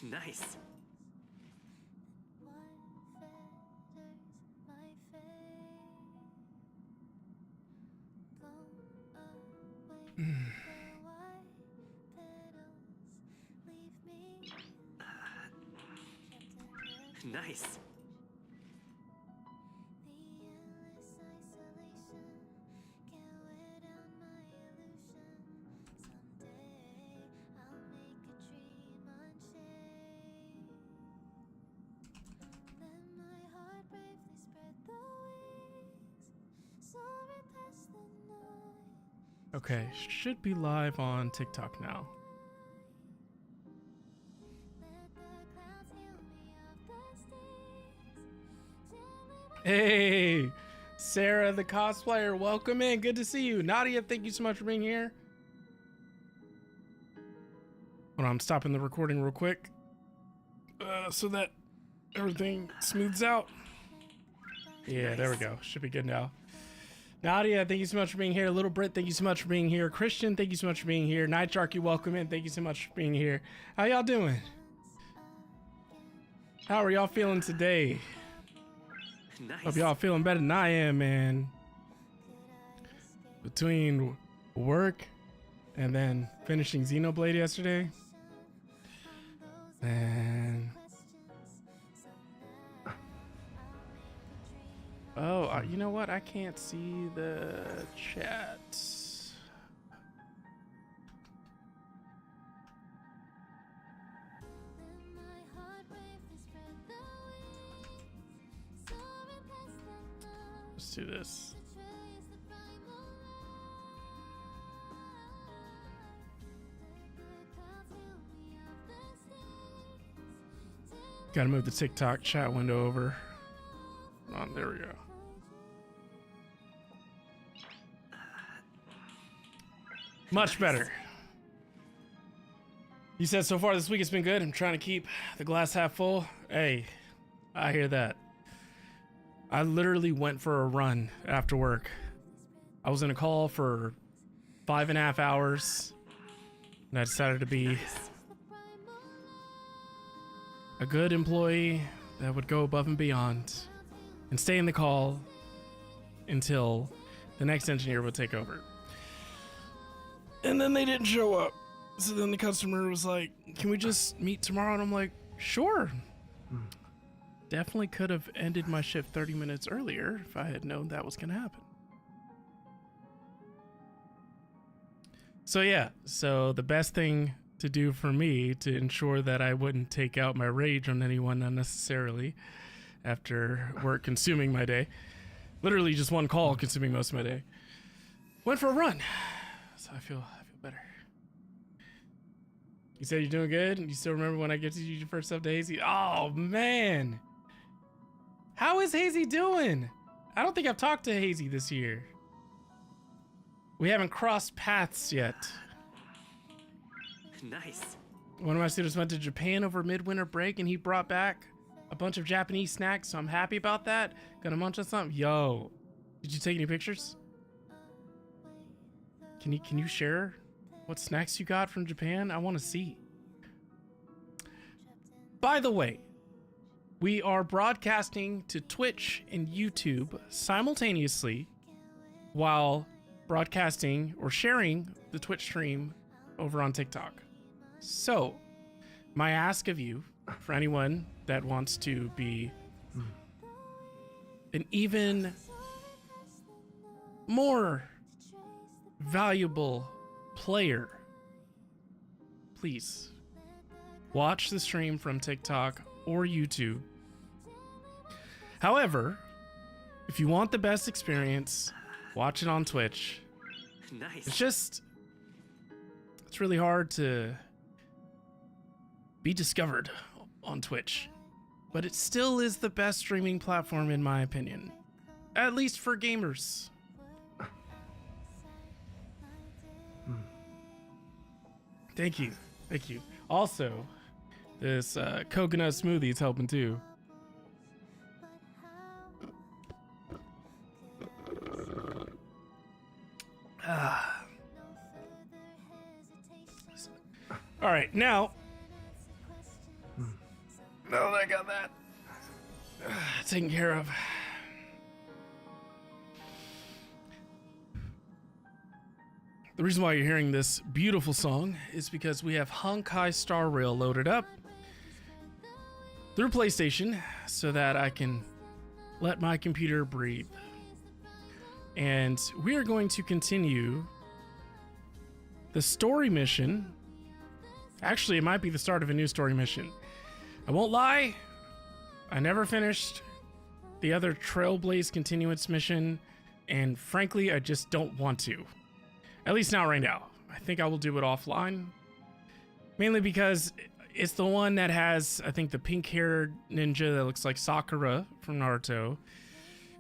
Nice. Nice. Okay, should be live on TikTok now. Hey, Sarah the cosplayer, welcome in. Good to see you. Nadia, thank you so much for being here. Hold on, I'm stopping the recording real quick so that everything smooths out. Yeah, there we go. Should be good now. Nadia, thank you so much for being here. Little Brit, thank you so much for being here. Christian, thank you so much for being here. Night Shark, you welcome in. Thank you so much for being here. How y'all doing? How are y'all feeling today? Nice. Hope y'all feeling better than I am, man. Between work and then finishing Xenoblade yesterday. Man. Oh, you know what? I can't see the chat. Let's do this. Gotta move the TikTok chat window over. There we go. Much better. You said so far this week it's been good. I'm trying to keep the glass half full. Hey, I hear that. I literally went for a run after work. I was in a call for 5.5 hours, and I decided to be a good employee that would go above and beyond and stay in the call until the next engineer would take over. And then they didn't show up. So then the customer was like, can we just meet tomorrow? And I'm like, sure. Definitely could have ended my shift 30 minutes earlier if I had known that was going to happen. So yeah, so the best thing to do for me to ensure that I wouldn't take out my rage on anyone unnecessarily after work consuming my day, literally just one call consuming most of my day, went for a run. So I feel better. You said you're doing good? You still remember when I gifted you your first stuff to Hazy? Oh man. How is Hazy doing? I don't think I've talked to Hazy this year. We haven't crossed paths yet. Nice. One of my students went to Japan over midwinter break and he brought back a bunch of Japanese snacks, so I'm happy about that. Gonna munch on something? Yo, did you take any pictures? Can you share what snacks you got from Japan? I want to see. By the way, we are broadcasting to Twitch and YouTube simultaneously while broadcasting or sharing the Twitch stream over on TikTok. So, my ask of you, for anyone that wants to be an even more valuable player, please watch the stream from TikTok or YouTube. However, if you want the best experience, watch it on Twitch. Nice. It's really hard to be discovered on Twitch, but it still is the best streaming platform in my opinion, at least for gamers. Thank you. Also, this coconut smoothie is helping too. All right, now No, I got that taken care of. The reason why you're hearing this beautiful song is because we have Honkai Star Rail loaded up through PlayStation so that I can let my computer breathe. And we are going to continue the story mission. Actually, it might be the start of a new story mission. I won't lie, I never finished the other Trailblaze continuance mission, and frankly, I just don't want to. At least not right now. I think I will do it offline. Mainly because it's the one that has, I think, the pink-haired ninja that looks like Sakura from Naruto.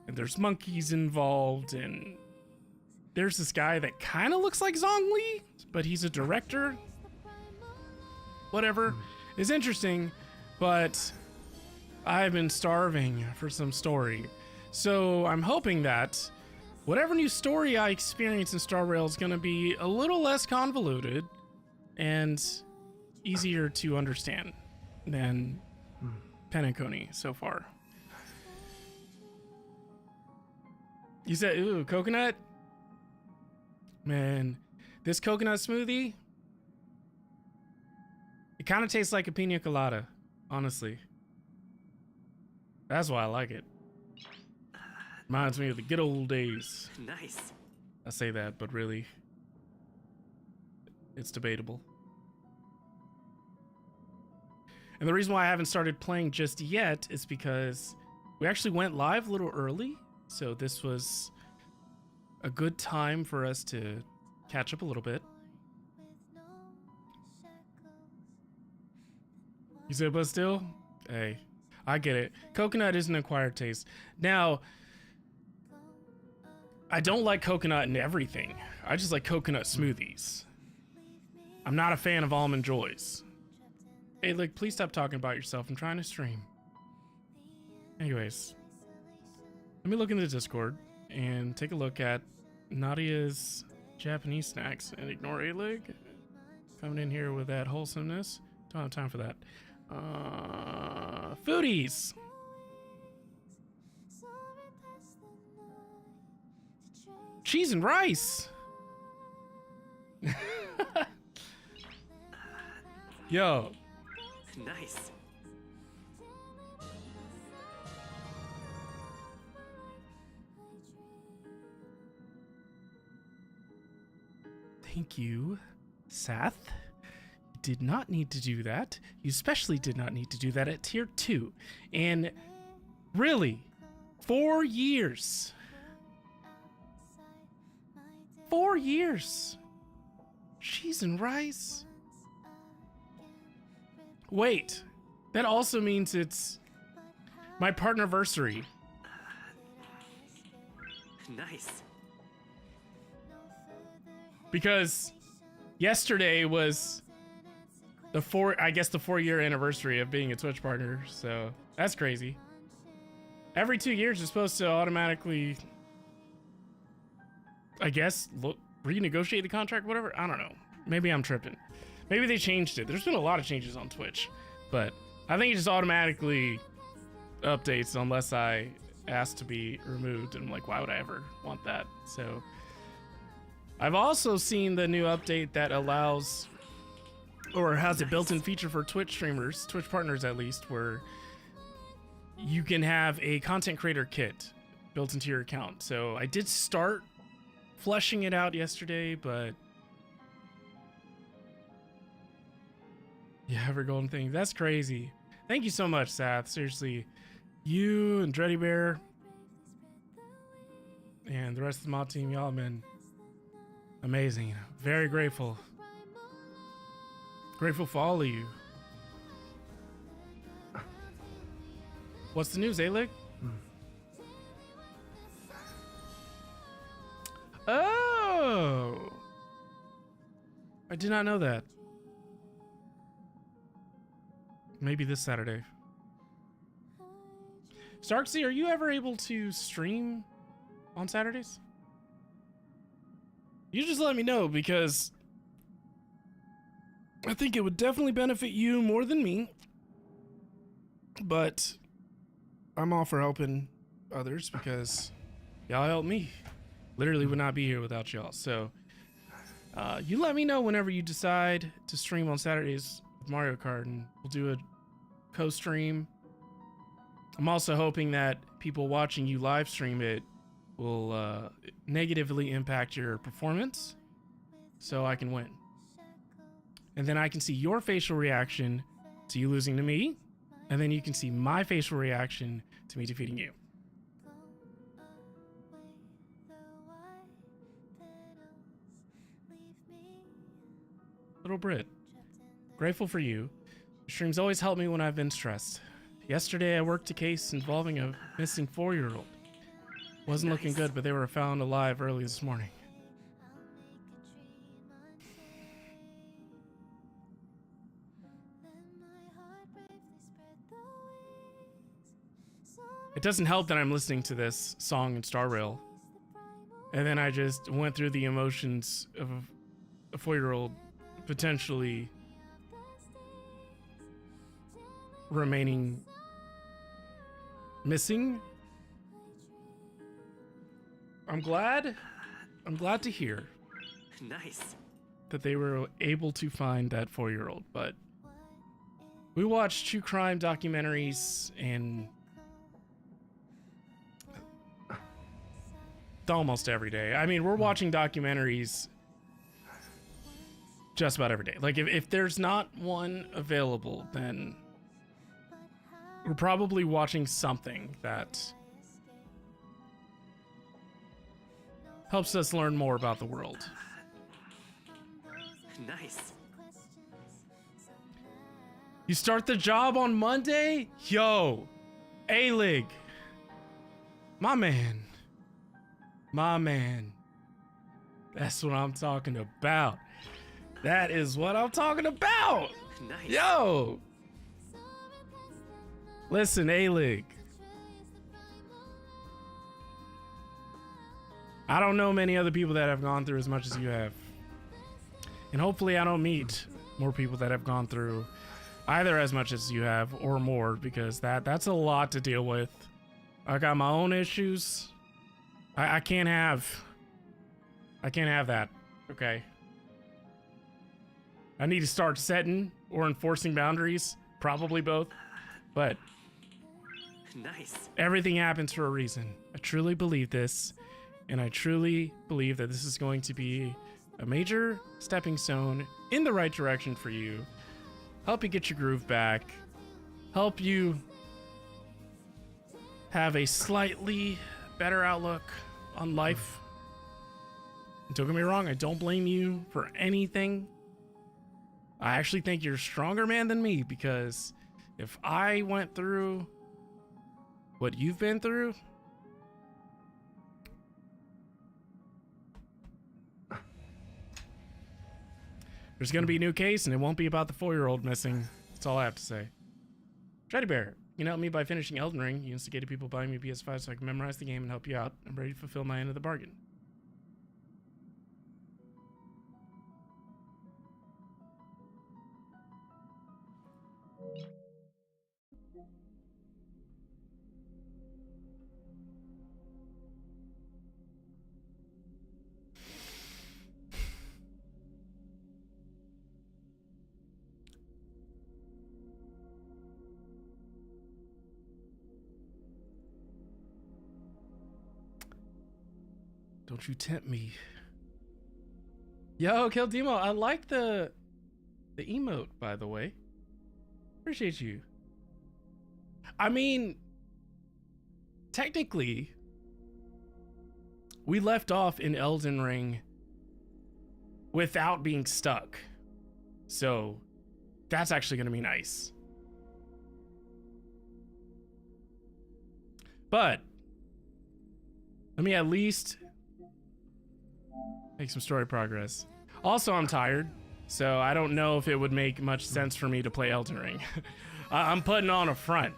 And there's monkeys involved, and there's this guy that kind of looks like Zhongli, but he's a director. Whatever. It's interesting, but I've been starving for some story. So I'm hoping that whatever new story I experience in Star Rail is going to be a little less convoluted and easier to understand than Penacony so far. You said, ooh, coconut? Man, this coconut smoothie, it kind of tastes like a pina colada, honestly. That's why I like it. Reminds me of the good old days. Nice. I say that, but really, it's debatable. And the reason why I haven't started playing just yet is because we actually went live a little early. So this was a good time for us to catch up a little bit. You said, but still? Hey, I get it. Coconut is an acquired taste. Now, I don't like coconut in everything. I just like coconut smoothies. I'm not a fan of almond joys. Hey, like, please stop talking about yourself. I'm trying to stream. Anyways, let me look in the Discord and take a look at Nadia's Japanese snacks and ignore A-Lig. Coming in here with that wholesomeness. Don't have time for that. Foodies! Cheese and rice! Yo. Nice. Thank you, Sath. You did not need to do that. You especially did not need to do that at tier 2. And really, 4 years. 4 years. Cheese and rice. Wait, that also means it's my partnerversary. Nice. Because yesterday was the 4-year anniversary of being a Twitch partner, so that's crazy. Every 2 years you're supposed to automatically, I guess, renegotiate the contract, whatever. I don't know. Maybe I'm tripping. Maybe they changed it. There's been a lot of changes on Twitch, but I think it just automatically updates unless I ask to be removed. And I'm like, why would I ever want that? So I've also seen the new update that allows, or has a built-in feature for Twitch streamers, Twitch partners at least, where you can have a content creator kit built into your account. So I did start fleshing it out yesterday, but yeah, every golden thing. That's crazy. Thank you so much, Sath. Seriously, you and Dreddy Bear and the rest of the mod team, y'all have been amazing. Very grateful. Grateful for all of you. What's the news, A-Lig? Oh! I did not know that. Maybe this Saturday. Starksy, are you ever able to stream on Saturdays? You just let me know, because I think it would definitely benefit you more than me But I'm all for helping others because y'all help me. Literally would not be here without y'all. So you let me know whenever you decide to stream on Saturdays with Mario Kart, and we'll do a co-stream. I'm also hoping that people watching you live stream it will negatively impact your performance so I can win. And then I can see your facial reaction to you losing to me, and then you can see my facial reaction to me defeating you. Little Brit, grateful for you. Your streams always help me when I've been stressed. Yesterday I worked a case involving a missing 4-year-old. Wasn't looking good, but they were found alive early this morning. It doesn't help that I'm listening to this song in Star Rail, and then I just went through the emotions of a 4-year-old potentially remaining missing. I'm glad to hear Nice. that they were able to find that 4-year-old, but we watch true crime documentaries and almost every day. I mean, we're watching documentaries just about every day. Like, if there's not one available, then we're probably watching something that helps us learn more about the world. Nice. You start the job on Monday? Yo, A-Lig. My man. My man. That's what I'm talking about. That is what I'm talking about. Nice. Yo. Listen, A-Lig. I don't know many other people that have gone through as much as you have. And hopefully I don't meet more people that have gone through either as much as you have or more, because that's a lot to deal with. I got my own issues. I can't have that, okay? I need to start setting or enforcing boundaries, probably both, but Nice. everything happens for a reason. I truly believe this, and I truly believe that this is going to be a major stepping stone in the right direction for you. Help you get your groove back. Help you have a slightly better outlook on life. And don't get me wrong, I don't blame you for anything. I actually think you're a stronger man than me, because if I went through what you've been through, there's going to be a new case, and it won't be about the 4-year-old missing. That's all I have to say. Teddy Bear, you can help me by finishing Elden Ring. You instigated people buying me PS5 so I can memorize the game and help you out. I'm ready to fulfill my end of the bargain. Don't you tempt me. Yo, Kill Demo, I like the emote, by the way. Appreciate you. I mean, technically, we left off in Elden Ring without being stuck. So, that's actually going to be nice. But, let me at least make some story progress. Also, I'm tired, so I don't know if it would make much sense for me to play Elden Ring. I'm putting on a front.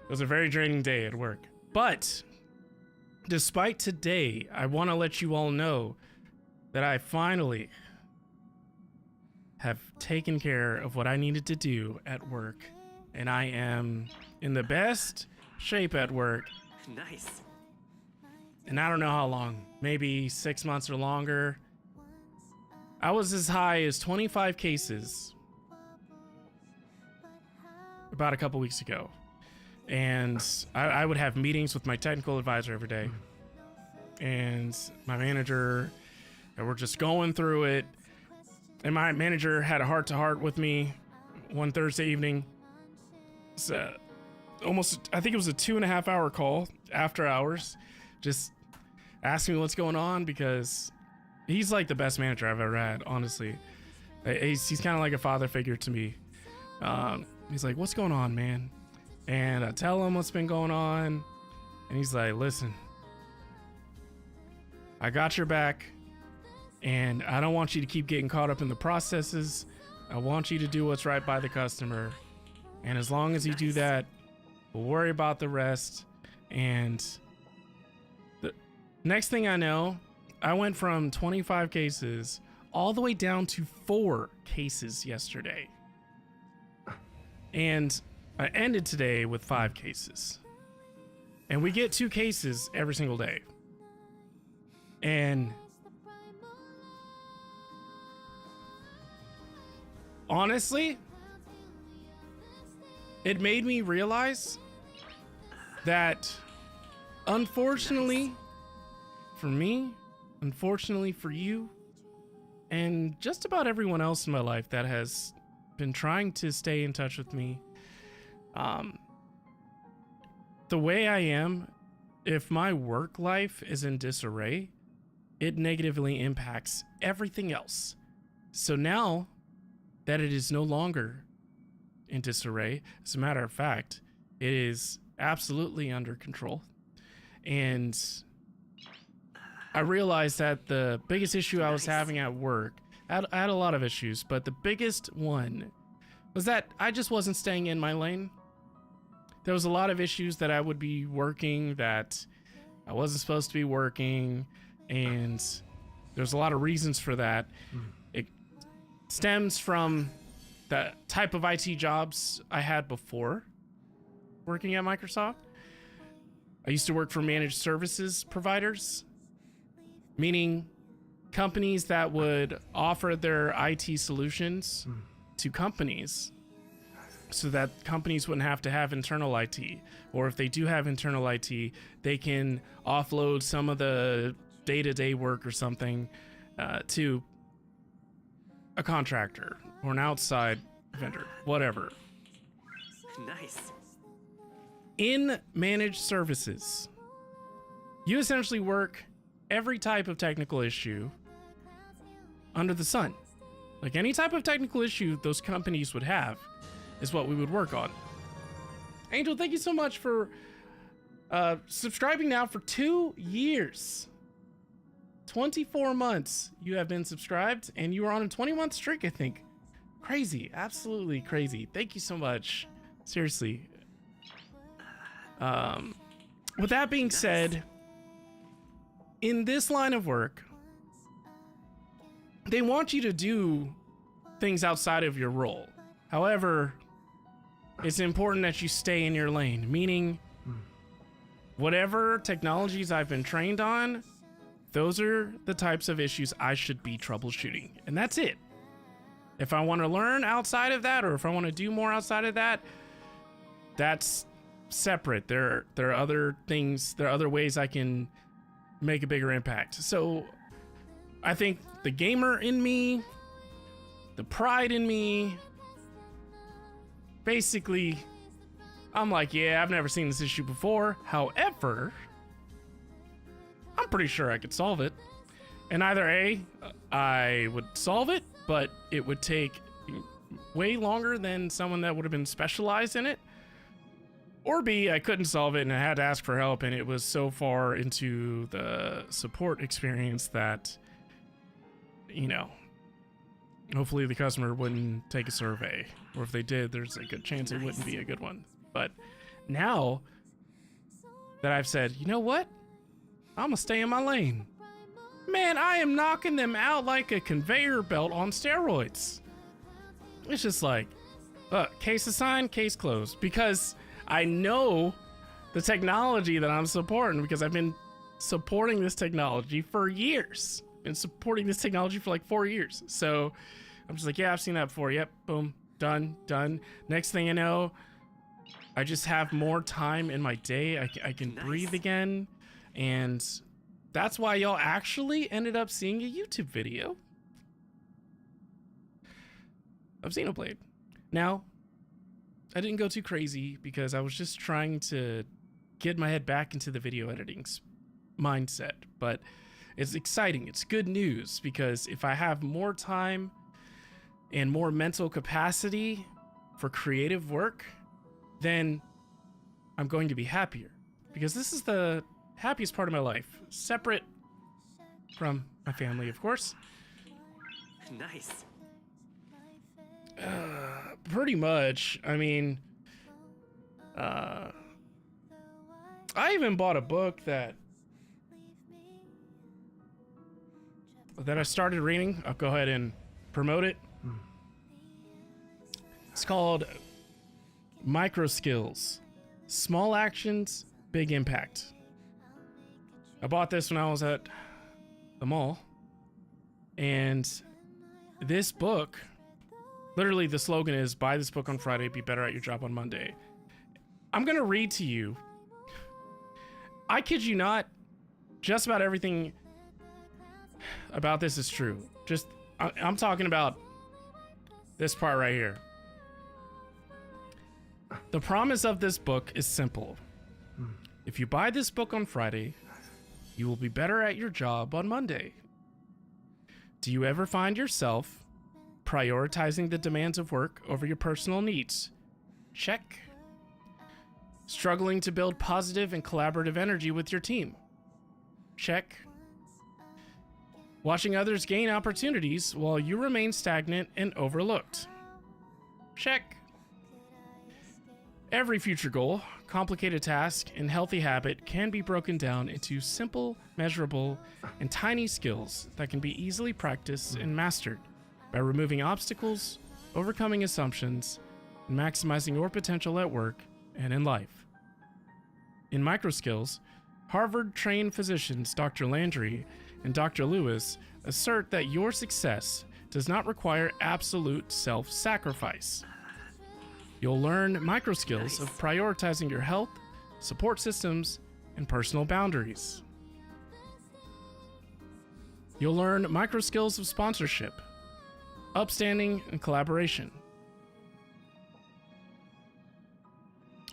It was a very draining day at work. But, despite today, I want to let you all know that I finally have taken care of what I needed to do at work and I am in the best shape at work. Nice. And I don't know how long, maybe 6 months or longer. I was as high as 25 cases about a couple weeks ago. And I would have meetings with my technical advisor every day. And my manager, and we're just going through it. And my manager had a heart-to-heart with me one Thursday evening. It's almost, I think it was a 2.5 hour call after hours, just asking me what's going on, because he's like the best manager I've ever had, honestly. He's kind of like a father figure to me. He's like, what's going on, man? And I tell him what's been going on, and he's like, listen, I got your back, and I don't want you to keep getting caught up in the processes. I want you to do what's right by the customer. And as long as you do that, we'll worry about the rest. And the next thing I know, I went from 25 cases all the way down to 4 cases yesterday. And I ended today with 5 cases. And we get 2 cases every single day. And honestly, it made me realize that, unfortunately for me, unfortunately for you, and just about everyone else in my life that has been trying to stay in touch with me, the way I am, if my work life is in disarray, it negatively impacts everything else. So now that it is no longer in disarray, as a matter of fact, it is absolutely under control. And I realized that the biggest issue I was having at work, I had a lot of issues, but the biggest one was that I just wasn't staying in my lane. There was a lot of issues that I would be working that I wasn't supposed to be working, and there's a lot of reasons for that. It stems from the type of IT jobs I had before working at Microsoft. I used to work for managed services providers, meaning companies that would offer their IT solutions to companies so that companies wouldn't have to have internal IT. Or if they do have internal IT, they can offload some of the day-to-day work or something to a contractor or an outside vendor, whatever. Nice. In managed services, you essentially work every type of technical issue under the sun. Like any type of technical issue those companies would have is what we would work on. Angel, thank you so much for subscribing now for 2 years. 24 months you have been subscribed, and you are on a 20-month streak, I think. Crazy, absolutely crazy. Thank you so much. Seriously. With that being said, in this line of work, they want you to do things outside of your role. However, it's important that you stay in your lane, meaning whatever technologies I've been trained on, those are the types of issues I should be troubleshooting. And that's it. If I want to learn outside of that, or if I want to do more outside of that, that's separate. There are other things, there are other ways I can make a bigger impact. So I think the gamer in me, the pride in me, basically, I'm like, yeah, I've never seen this issue before. However, I'm pretty sure I could solve it. And either A, I would solve it, but it would take way longer than someone that would have been specialized in it. Or B, I couldn't solve it and I had to ask for help, and it was so far into the support experience that, you know, hopefully the customer wouldn't take a survey. Or if they did, there's a good chance it wouldn't be a good one. But now that I've said, you know what? I'm gonna stay in my lane. Man, I am knocking them out like a conveyor belt on steroids. It's just like, Case assigned, case closed. Because I know the technology that I'm supporting, because I've been supporting this technology for years. Been supporting this technology for like 4 years. So I'm just like, yeah, I've seen that before. Yep, boom, done. Next thing you know, I just have more time in my day. I can breathe again. And that's why y'all actually ended up seeing a YouTube video of Xenoblade. Now, I didn't go too crazy because I was just trying to get my head back into the video editing mindset. But it's exciting. It's good news because if I have more time and more mental capacity for creative work, then I'm going to be happier. Because this is the happiest part of my life, separate from my family, of course. Nice. Pretty much. I mean, I even bought a book that I started reading. I'll go ahead and promote it. It's called Micro Skills. Small actions, big impact. I bought this when I was at the mall. And this book, literally the slogan is, buy this book on Friday, be better at your job on Monday. I'm going to read to you. I kid you not, just about everything about this is true. I'm talking about this part right here. The promise of this book is simple. If you buy this book on Friday, you will be better at your job on Monday. Do you ever find yourself prioritizing the demands of work over your personal needs? Check. Struggling to build positive and collaborative energy with your team? Check. Watching others gain opportunities while you remain stagnant and overlooked? Check. Every future goal, complicated task, and healthy habit can be broken down into simple, measurable, and tiny skills that can be easily practiced and mastered by removing obstacles, overcoming assumptions, and maximizing your potential at work and in life. In micro skills, Harvard-trained physicians Dr. Landry and Dr. Lewis assert that your success does not require absolute self-sacrifice. You'll learn micro skills of prioritizing your health, support systems, and personal boundaries. You'll learn micro skills of sponsorship, upstanding, and collaboration.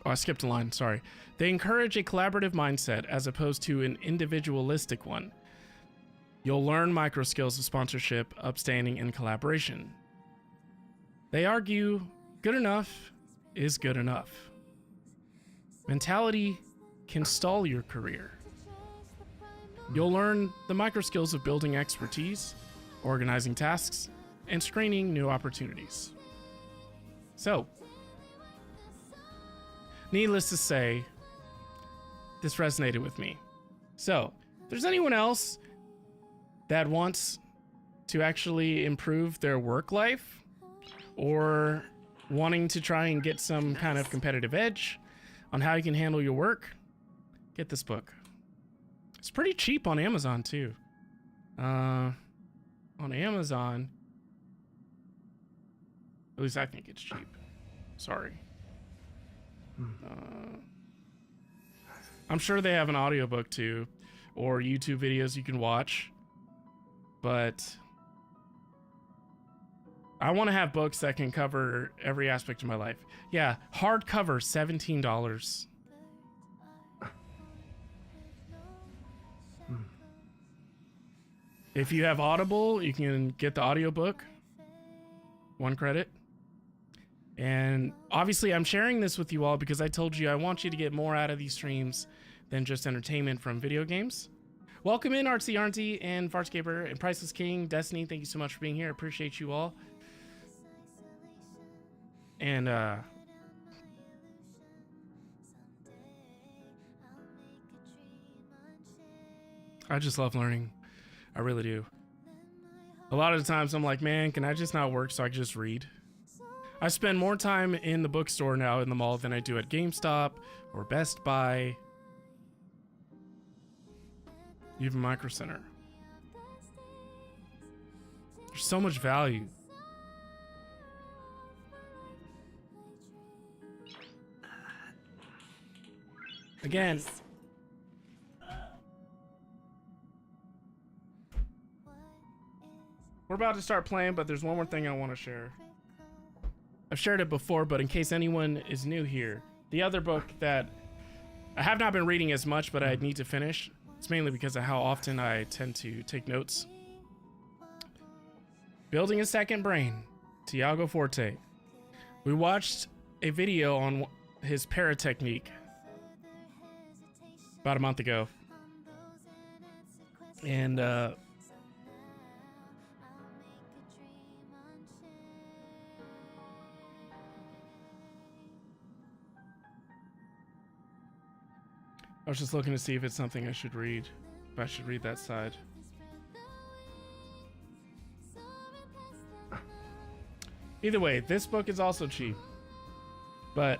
Oh, I skipped a line, sorry. They encourage a collaborative mindset as opposed to an individualistic one. You'll learn micro skills of sponsorship, upstanding, and collaboration. They argue good enough is good enough. Mentality can stall your career. You'll learn the micro skills of building expertise, organizing tasks, and screening new opportunities. So, needless to say, this resonated with me. So, if there's anyone else that wants to actually improve their work life or wanting to try and get some kind of competitive edge on how you can handle your work, get this book. It's pretty cheap on Amazon too. On Amazon, at least I think it's cheap. Sorry. I'm sure they have an audiobook too, or YouTube videos you can watch, but I want to have books that can cover every aspect of my life. Yeah, hardcover, $17. If you have Audible, you can get the audiobook. 1 credit. And obviously I'm sharing this with you all because I told you I want you to get more out of these streams than just entertainment from video games. Welcome in Artsy Arnty and Farscaper and Priceless King, Destiny, thank you so much for being here. I appreciate you all. And I just love learning. I really do. A lot of the times I'm like, man, can I just not work so I can just read? I spend more time in the bookstore now in the mall than I do at GameStop or Best Buy, even Micro Center. There's so much value. Again, we're about to start playing, but there's one more thing I want to share. I've shared it before, but in case anyone is new here, the other book that I have not been reading as much, but I need to finish, it's mainly because of how often I tend to take notes. Building a Second Brain, Tiago Forte. We watched a video on his para technique about a month ago. And I was just looking to see if it's something I should read. If I should read that side. Either way, this book is also cheap. But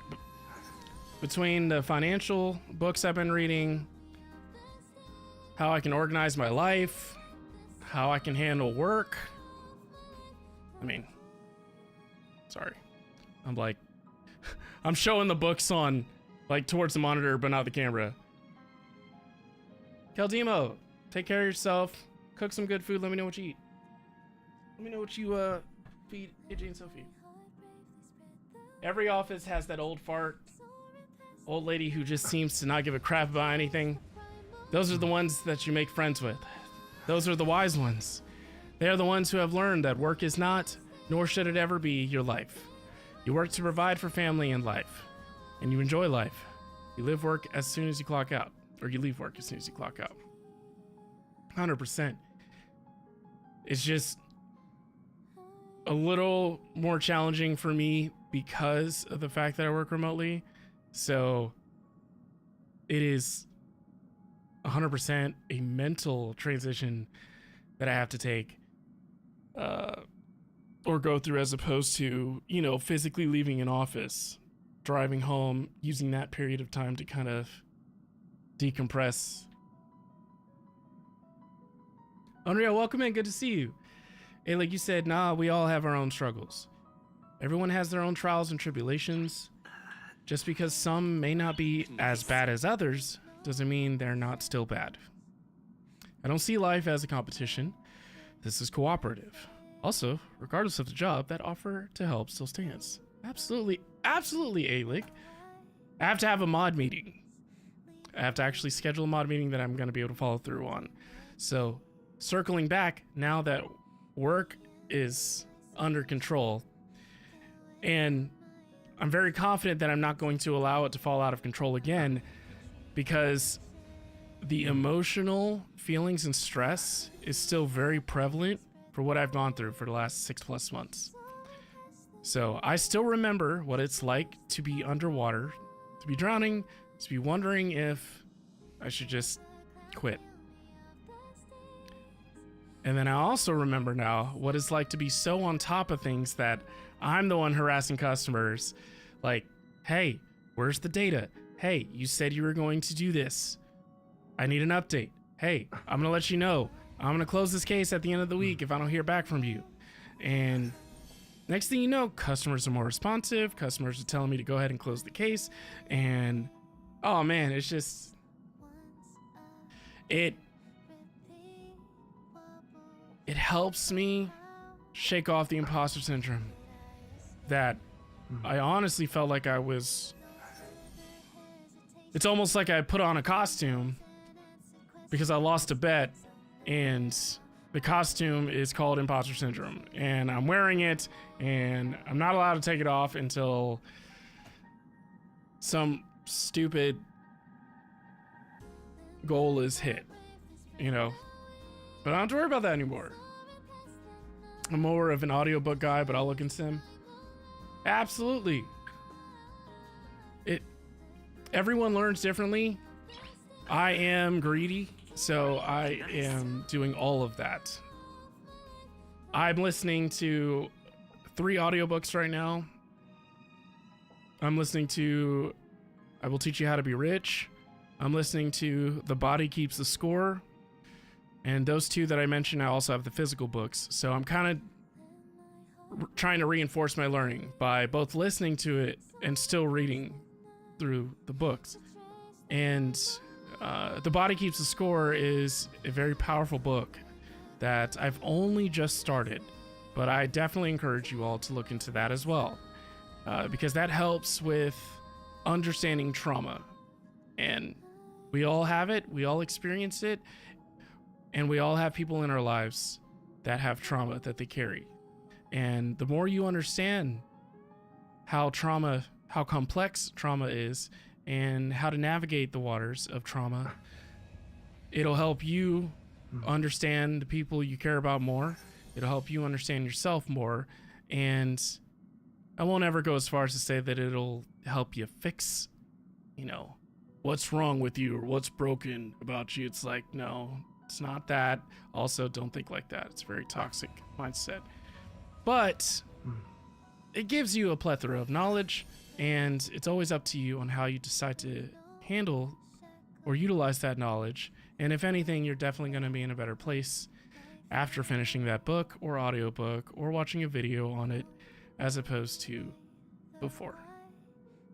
between the financial books I've been reading, how I can organize my life, how I can handle work. I mean, sorry. I'm like, I'm showing the books on, like, towards the monitor, but not the camera. Caldemo, take care of yourself. Cook some good food. Let me know what you eat. Let me know what you feed AJ and Sophie. Every office has that old fart, old lady who just seems to not give a crap about anything. Those are the ones that you make friends with. Those are the wise ones. They are the ones who have learned that work is not, nor should it ever be, your life. You work to provide for family and life, and you enjoy life. You live work as soon as you clock out, or you leave work as soon as you clock out. 100%. It's just a little more challenging for me because of the fact that I work remotely. So it is 100% a mental transition that I have to take or go through, as opposed to, you know, physically leaving an office, driving home, using that period of time to kind of decompress. Unreal, welcome in. Good to see you. Hey, like you said, nah, we all have our own struggles. Everyone has their own trials and tribulations. Just because some may not be as bad as others doesn't mean they're not still bad. I don't see life as a competition. This is cooperative. Also, regardless of the job, that offer to help still stands. Absolutely, absolutely, A-Lig. I have to have a mod meeting. I have to actually schedule a mod meeting that I'm going to be able to follow through on. So, circling back, now that work is under control, and I'm very confident that I'm not going to allow it to fall out of control again, because the emotional feelings and stress is still very prevalent for what I've gone through for the last 6+ months. So I still remember what it's like to be underwater, to be drowning, to be wondering if I should just quit. And then I also remember now what it's like to be so on top of things that I'm the one harassing customers. Like, hey, where's the data? Hey, you said you were going to do this. I need an update. Hey, I'm going to let you know. I'm going to close this case at the end of the week if I don't hear back from you. And next thing you know, customers are more responsive. Customers are telling me to go ahead and close the case. And, oh man, it's just, it helps me shake off the imposter syndrome that I honestly felt like I was. It's almost like I put on a costume because I lost a bet, and the costume is called imposter syndrome, and I'm wearing it, and I'm not allowed to take it off until some stupid goal is hit, you know. But I don't have to worry about that anymore. I'm more of an audiobook guy, but I'll look in sim. Absolutely. Everyone learns differently. I am greedy, so I am doing all of that. I'm listening to 3 audiobooks right now. I'm listening to I Will Teach You How to Be Rich. I'm listening to The Body Keeps the Score. And those two that I mentioned, I also have the physical books. So I'm kind of trying to reinforce my learning by both listening to it and still reading through the books. And The Body Keeps the Score is a very powerful book that I've only just started, but I definitely encourage you all to look into that as well, because that helps with understanding trauma. And we all have it, we all experience it, and we all have people in our lives that have trauma that they carry. And the more you understand how complex trauma is, and how to navigate the waters of trauma, it'll help you understand the people you care about more. It'll help you understand yourself more. And I won't ever go as far as to say that it'll help you fix, what's wrong with you or what's broken about you. It's like, no, it's not that. Also, don't think like that. It's a very toxic mindset. But it gives you a plethora of knowledge, and it's always up to you on how you decide to handle or utilize that knowledge. And if anything, you're definitely going to be in a better place after finishing that book or audiobook or watching a video on it as opposed to before.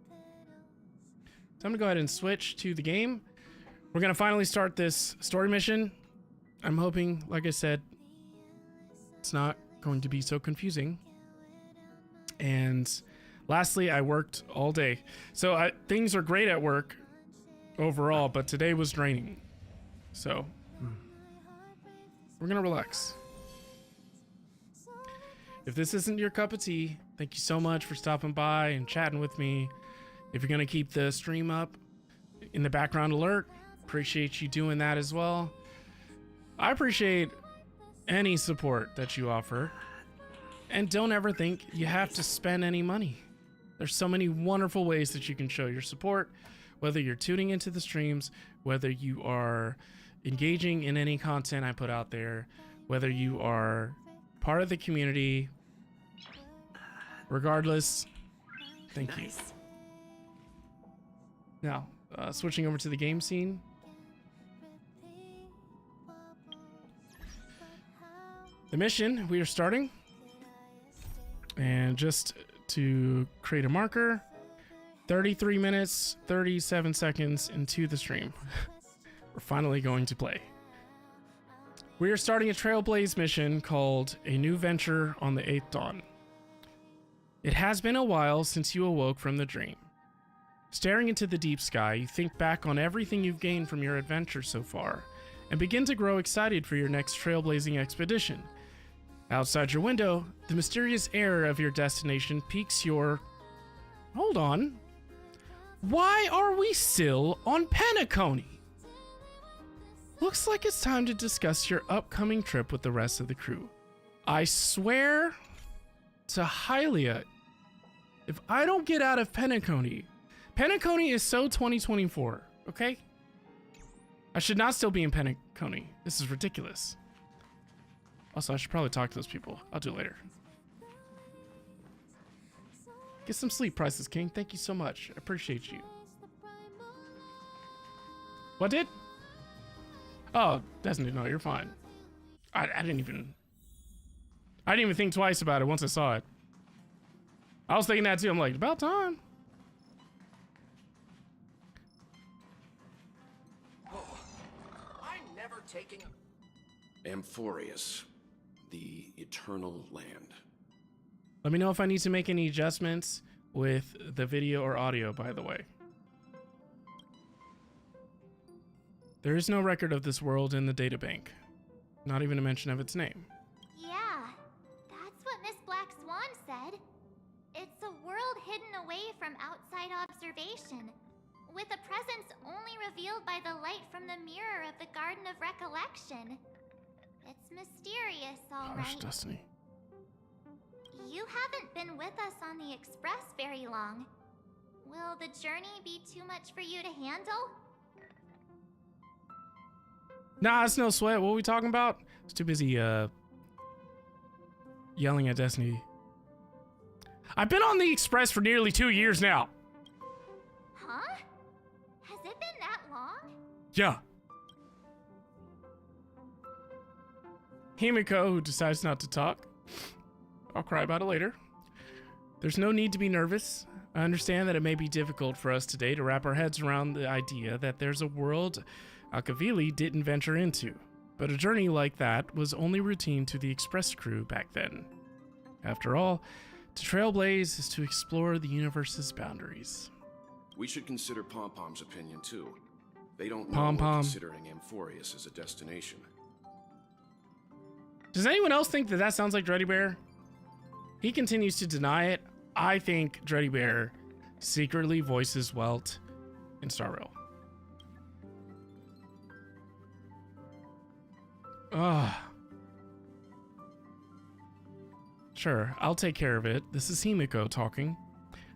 So I'm going to go ahead and switch to the game. We're going to finally start this story mission. I'm hoping, like I said, it's not going to be so confusing. And lastly, I worked all day. So things are great at work overall, but today was draining. So we're going to relax. If this isn't your cup of tea, thank you so much for stopping by and chatting with me. If you're going to keep the stream up in the background alert, appreciate you doing that as well. I appreciate any support that you offer. And don't ever think you have to spend any money. There's so many wonderful ways that you can show your support, whether you're tuning into the streams, whether you are engaging in any content I put out there, whether you are part of the community. Regardless, thank you. Now, switching over to the game scene. The mission we are starting. And just to create a marker, 33 minutes, 37 seconds into the stream. We're finally going to play. We are starting a Trailblaze mission called A New Venture on the 8th Dawn. It has been a while since you awoke from the dream. Staring into the deep sky, you think back on everything you've gained from your adventure so far, and begin to grow excited for your next trailblazing expedition. Outside your window, the mysterious air of your destination piques your... Hold on. Why are we still on Penacony? Looks like it's time to discuss your upcoming trip with the rest of the crew. I swear to Hylia, if I don't get out of Penacony... Penacony is so 2024, okay? I should not still be in Penacony. This is ridiculous. Also, I should probably talk to those people. I'll do it later. Get some sleep, Priceless King. Thank you so much. I appreciate you. What did? Oh, Destiny, no, you're fine. I didn't even think twice about it once I saw it. I was thinking that too. I'm like, about time. I'm never taking Amphorius, the Eternal Land. Let me know if I need to make any adjustments with the video or audio, by the way. There is no record of this world in the databank. Not even a mention of its name. Yeah, that's what Miss Black Swan said. It's a world hidden away from outside observation, with a presence only revealed by the light from the mirror of the Garden of Recollection. It's mysterious, all Harsh right. Destiny. You haven't been with us on the Express very long. Will the journey be too much for you to handle? Nah, it's no sweat. What are we talking about? I was too busy yelling at Destiny. I've been on the Express for nearly 2 years now. Yeah. Himiko, who decides not to talk. I'll cry about it later. There's no need to be nervous. I understand that it may be difficult for us today to wrap our heads around the idea that there's a world Akavili didn't venture into. But a journey like that was only routine to the Express crew back then. After all, to Trailblaze is to explore the universe's boundaries. We should consider Pom-Pom's opinion too. They don't know Pom-Pom. we're considering Amphorius as a destination. Does anyone else think that that sounds like Dreddy Bear? He continues to deny it. I think Dreddy Bear secretly voices Welt in Star Rail. Ugh. Sure, I'll take care of it. This is Himiko talking.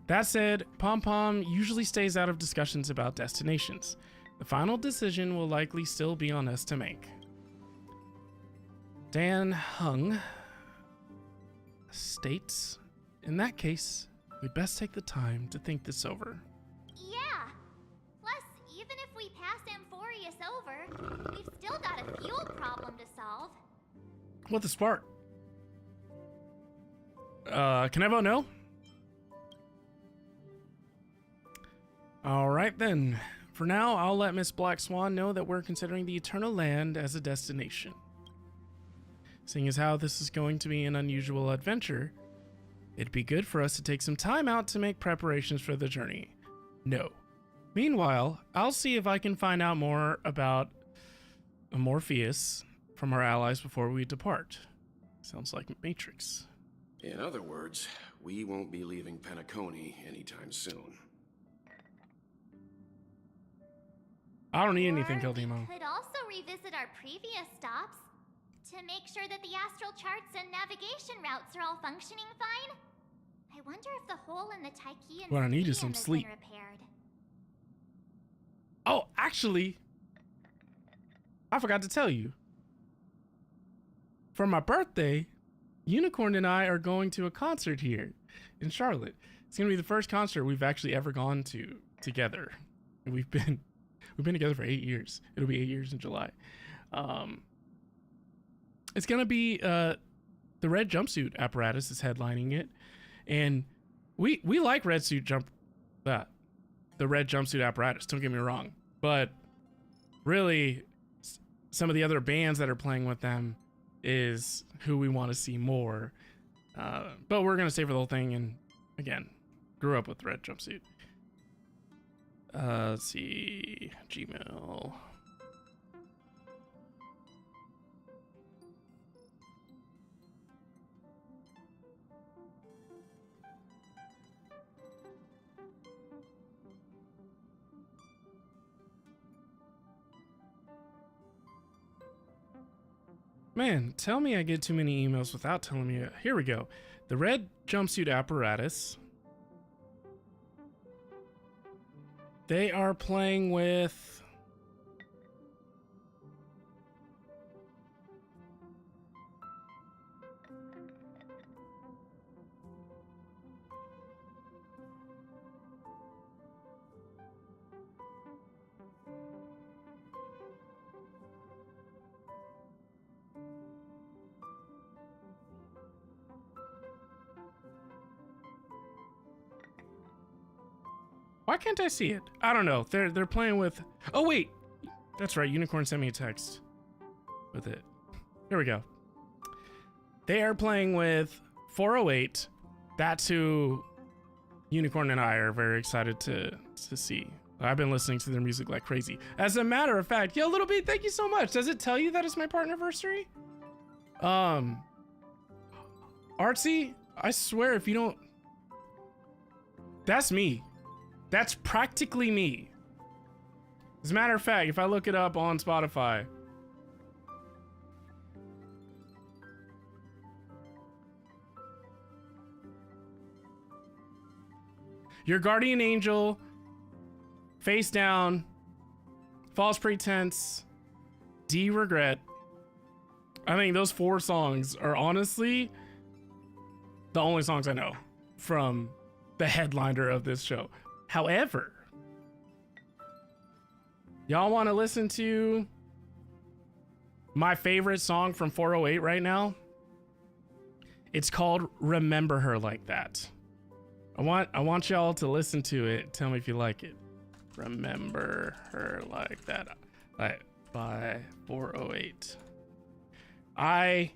That said, Pom-Pom usually stays out of discussions about destinations. The final decision will likely still be on us to make. Dan Hung states, in that case, we'd best take the time to think this over. Yeah. Plus, even if we pass Amphorius over, we've still got a fuel problem to solve. What the spark? Can I vote no? Alright then. For now, I'll let Miss Black Swan know that we're considering the Eternal Land as a destination. Seeing as how this is going to be an unusual adventure, it'd be good for us to take some time out to make preparations for the journey. No. Meanwhile, I'll see if I can find out more about Morpheus from our allies before we depart. Sounds like Matrix. In other words, we won't be leaving Penacony anytime soon. I don't need anything, Or Keldemo. we could also revisit our previous stops to make sure that the astral charts and navigation routes are all functioning fine. I wonder if the hole in the Tychean What I need is stadium some has sleep. been repaired. Oh, actually, I forgot to tell you. For my birthday, Unicorn and I are going to a concert here in Charlotte. It's going to be the first concert we've actually ever gone to together. And we've been together for 8 years. It'll be 8 years in July. It's going to be the Red Jumpsuit Apparatus is headlining it. And we like the Red Jumpsuit Apparatus, don't get me wrong. But really, some of the other bands that are playing with them is who we want to see more. But we're going to stay for the whole thing. And again, grew up with Red Jumpsuit. Let's see. Gmail. Man, tell me I get too many emails without telling me. Here we go. The Red Jumpsuit Apparatus. They are playing with... Why can't I see it? I don't know. They're playing with... Oh, wait. That's right. Unicorn sent me a text with it. Here we go. They are playing with 408. That's who Unicorn and I are very excited to see. I've been listening to their music like crazy. As a matter of fact, yo, Little B, thank you so much. Does it tell you that it's my partnerversary? Artsy, I swear if you don't... That's me. That's practically me. As a matter of fact, if I look it up on Spotify. Your guardian angel, face down, false pretense, D regret. I think those 4 songs are honestly the only songs I know from the headliner of this show. However, Y'all want to listen to my favorite song from 408 right now? It's called Remember Her Like That. I want y'all to listen to it. Tell me if you like it. Remember Her Like That by 408. I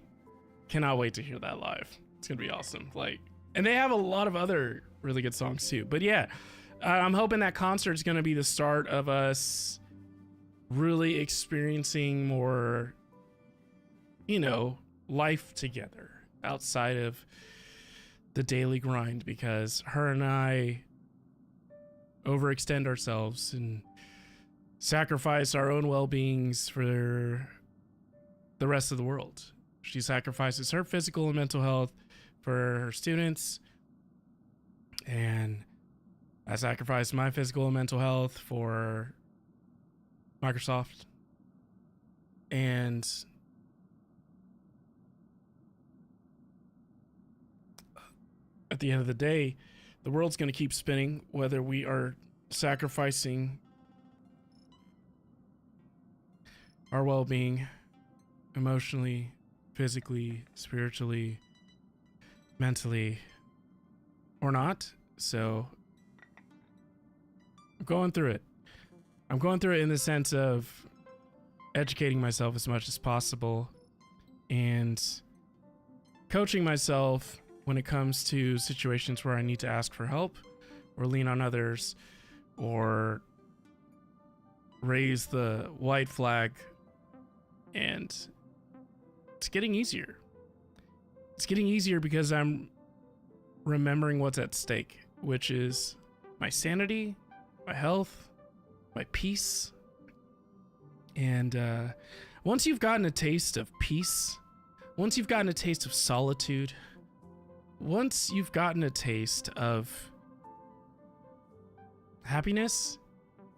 cannot wait to hear that live. It's gonna be awesome. Like, and they have a lot of other really good songs too. But yeah, I'm hoping that concert is gonna be the start of us really experiencing more, you know, life together outside of the daily grind, because her and I overextend ourselves and sacrifice our own well-beings for the rest of the world. She sacrifices her physical and mental health for her students, and I sacrifice my physical and mental health for Microsoft. And at the end of the day, the world's going to keep spinning whether we are sacrificing our well-being emotionally, physically, spiritually, mentally, or not. So I'm going through it. I'm going through it in the sense of educating myself as much as possible and coaching myself when it comes to situations where I need to ask for help or lean on others or raise the white flag. And it's getting easier. It's getting easier because I'm remembering what's at stake, which is my sanity, my health, my peace. And once you've gotten a taste of peace, once you've gotten a taste of solitude, once you've gotten a taste of happiness,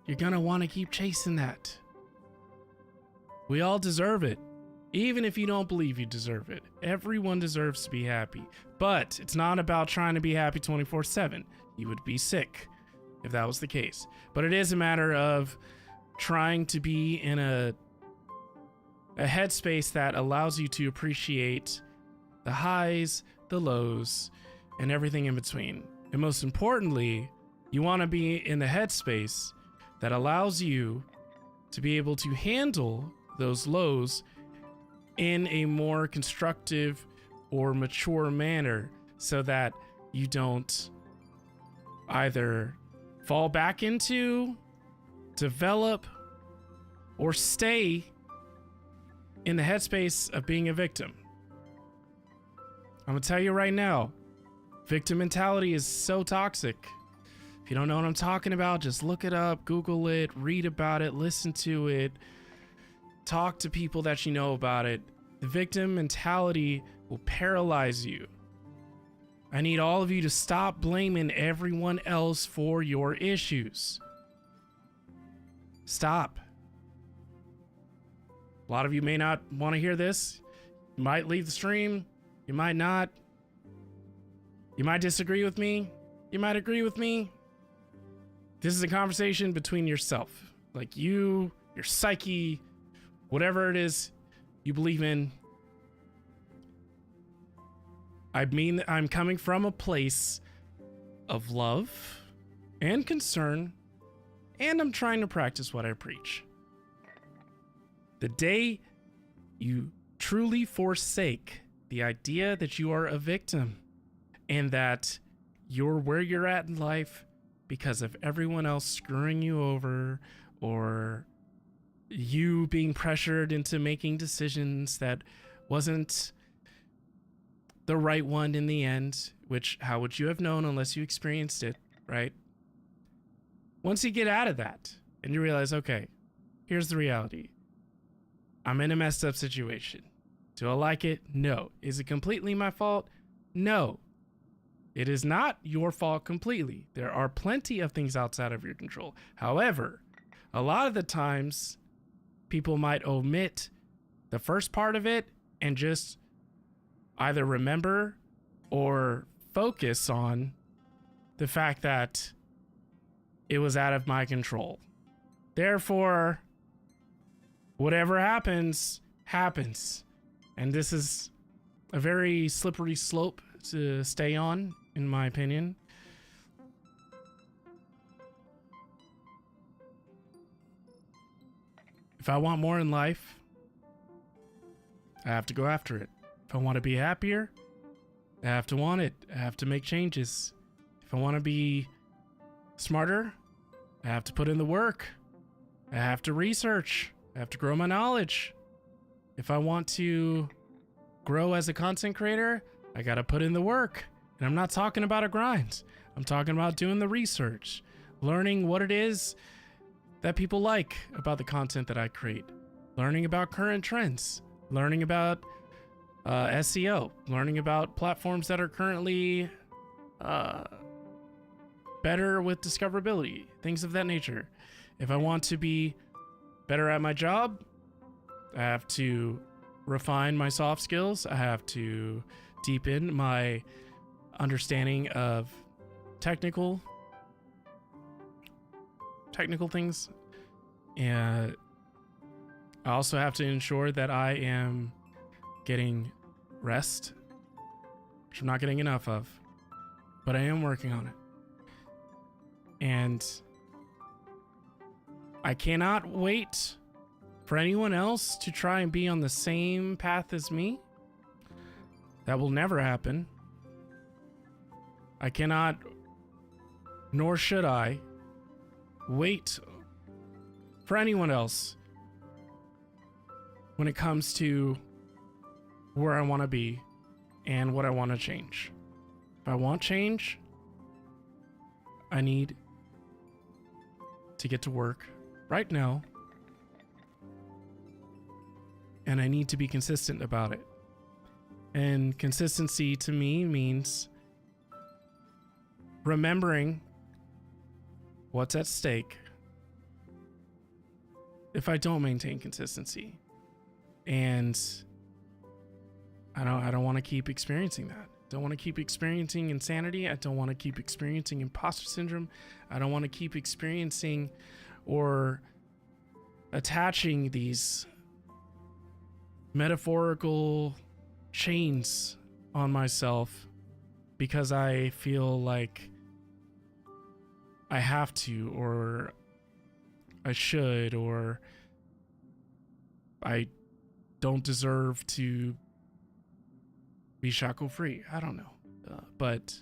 you're gonna want to keep chasing that. We all deserve it, even if you don't believe you deserve it. Everyone deserves to be happy, but it's not about trying to be happy 24/7. You would be sick if that was the case. But it is a matter of trying to be in a headspace that allows you to appreciate the highs, the lows, and everything in between. And most importantly, you want to be in the headspace that allows you to be able to handle those lows in a more constructive or mature manner, so that you don't either fall back into, develop, or stay in the headspace of being a victim. I'm gonna tell you right now, victim mentality is so toxic. If you don't know what I'm talking about, just look it up, Google it, read about it, listen to it, talk to people that you know about it. The victim mentality will paralyze you. I need all of you to stop blaming everyone else for your issues. Stop. A lot of you may not want to hear this. You might leave the stream. You might not. You might disagree with me. You might agree with me. This is a conversation between yourself. Like you, your psyche, whatever it is you believe in. I mean, I'm coming from a place of love and concern, and I'm trying to practice what I preach. The day you truly forsake the idea that you are a victim and that you're where you're at in life because of everyone else screwing you over, or you being pressured into making decisions that wasn't the right one in the end, which how would you have known unless you experienced it, right? Once you get out of that and you realize, okay, here's the reality. I'm in a messed up situation. Do I like it? No. Is it completely my fault? No. It is not your fault completely. There are plenty of things outside of your control. However, a lot of the times people might omit the first part of it and just either remember or focus on the fact that it was out of my control. Therefore, whatever happens, happens. And this is a very slippery slope to stay on, in my opinion. If I want more in life, I have to go after it. If I want to be happier, I have to want it. I have to make changes. If I want to be smarter, I have to put in the work. I have to research. I have to grow my knowledge. If I want to grow as a content creator, I gotta put in the work. And I'm not talking about a grind. I'm talking about doing the research, learning what it is that people like about the content that I create, learning about current trends, learning about SEO, learning about platforms that are currently better with discoverability, things of that nature. If I want to be better at my job, I have to refine my soft skills. I have to deepen my understanding of technical things. And I also have to ensure that I am getting rest, which I'm not getting enough of, but I am working on it. And I cannot wait for anyone else to try and be on the same path as me. That will never happen. I cannot, nor should I, wait for anyone else when it comes to where I want to be and what I want to change. If I want change, I need to get to work right now, and I need to be consistent about it. And consistency to me means remembering what's at stake if I don't maintain consistency. And I don't want to keep experiencing that. Don't want to keep experiencing insanity. I don't want to keep experiencing imposter syndrome. I don't want to keep experiencing or attaching these metaphorical chains on myself because I feel like I have to, or I should, or I don't deserve to be shackle free. I don't know. But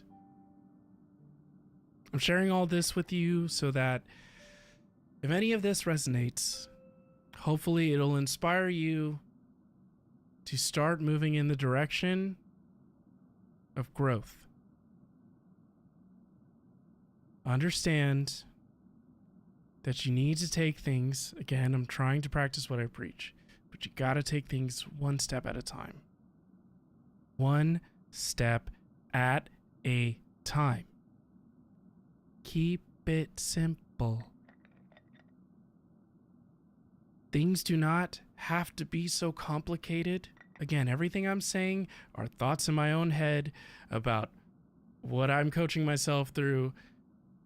I'm sharing all this with you so that if any of this resonates, hopefully it'll inspire you to start moving in the direction of growth. Understand that you need to take things, again, I'm trying to practice what I preach, but you gotta take things one step at a time. One step at a time. Keep it simple. Things do not have to be so complicated. Again, everything I'm saying are thoughts in my own head about what I'm coaching myself through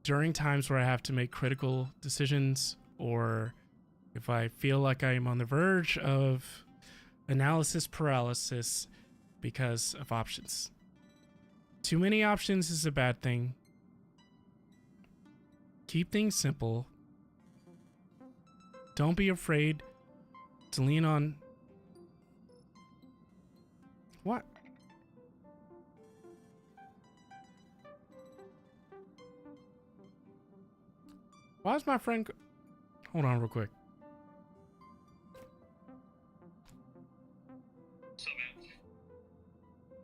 during times where I have to make critical decisions, or if I feel like I am on the verge of analysis paralysis because of options. Too many options is a bad thing. Keep things simple. Don't be afraid to lean on... What? Why is my friend... Hold on real quick. So, man,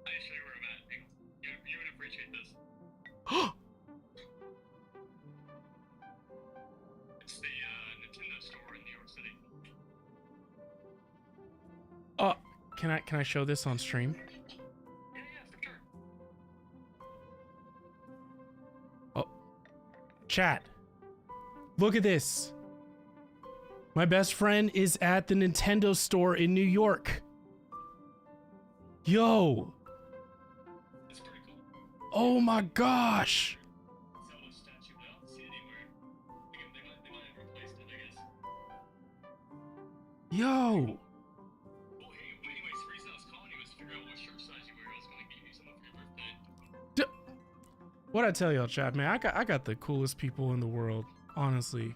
I show you where I'm at. Hang on. You would appreciate this. It's the Nintendo store in New York City. Oh, can I show this on stream? Yeah, for sure. Oh, chat. Look at this. My best friend is at the Nintendo store in New York. Yo. It's pretty cool. Oh my gosh. Zelda statue, but I don't see it anywhere. They might have replaced it, I guess. Yo. Oh, hey, anyways, the reason I was calling you was to figure out what shirt size you wear. I was gonna get you some for your birthday. What'd I tell y'all, chat, man? I got the coolest people in the world, honestly.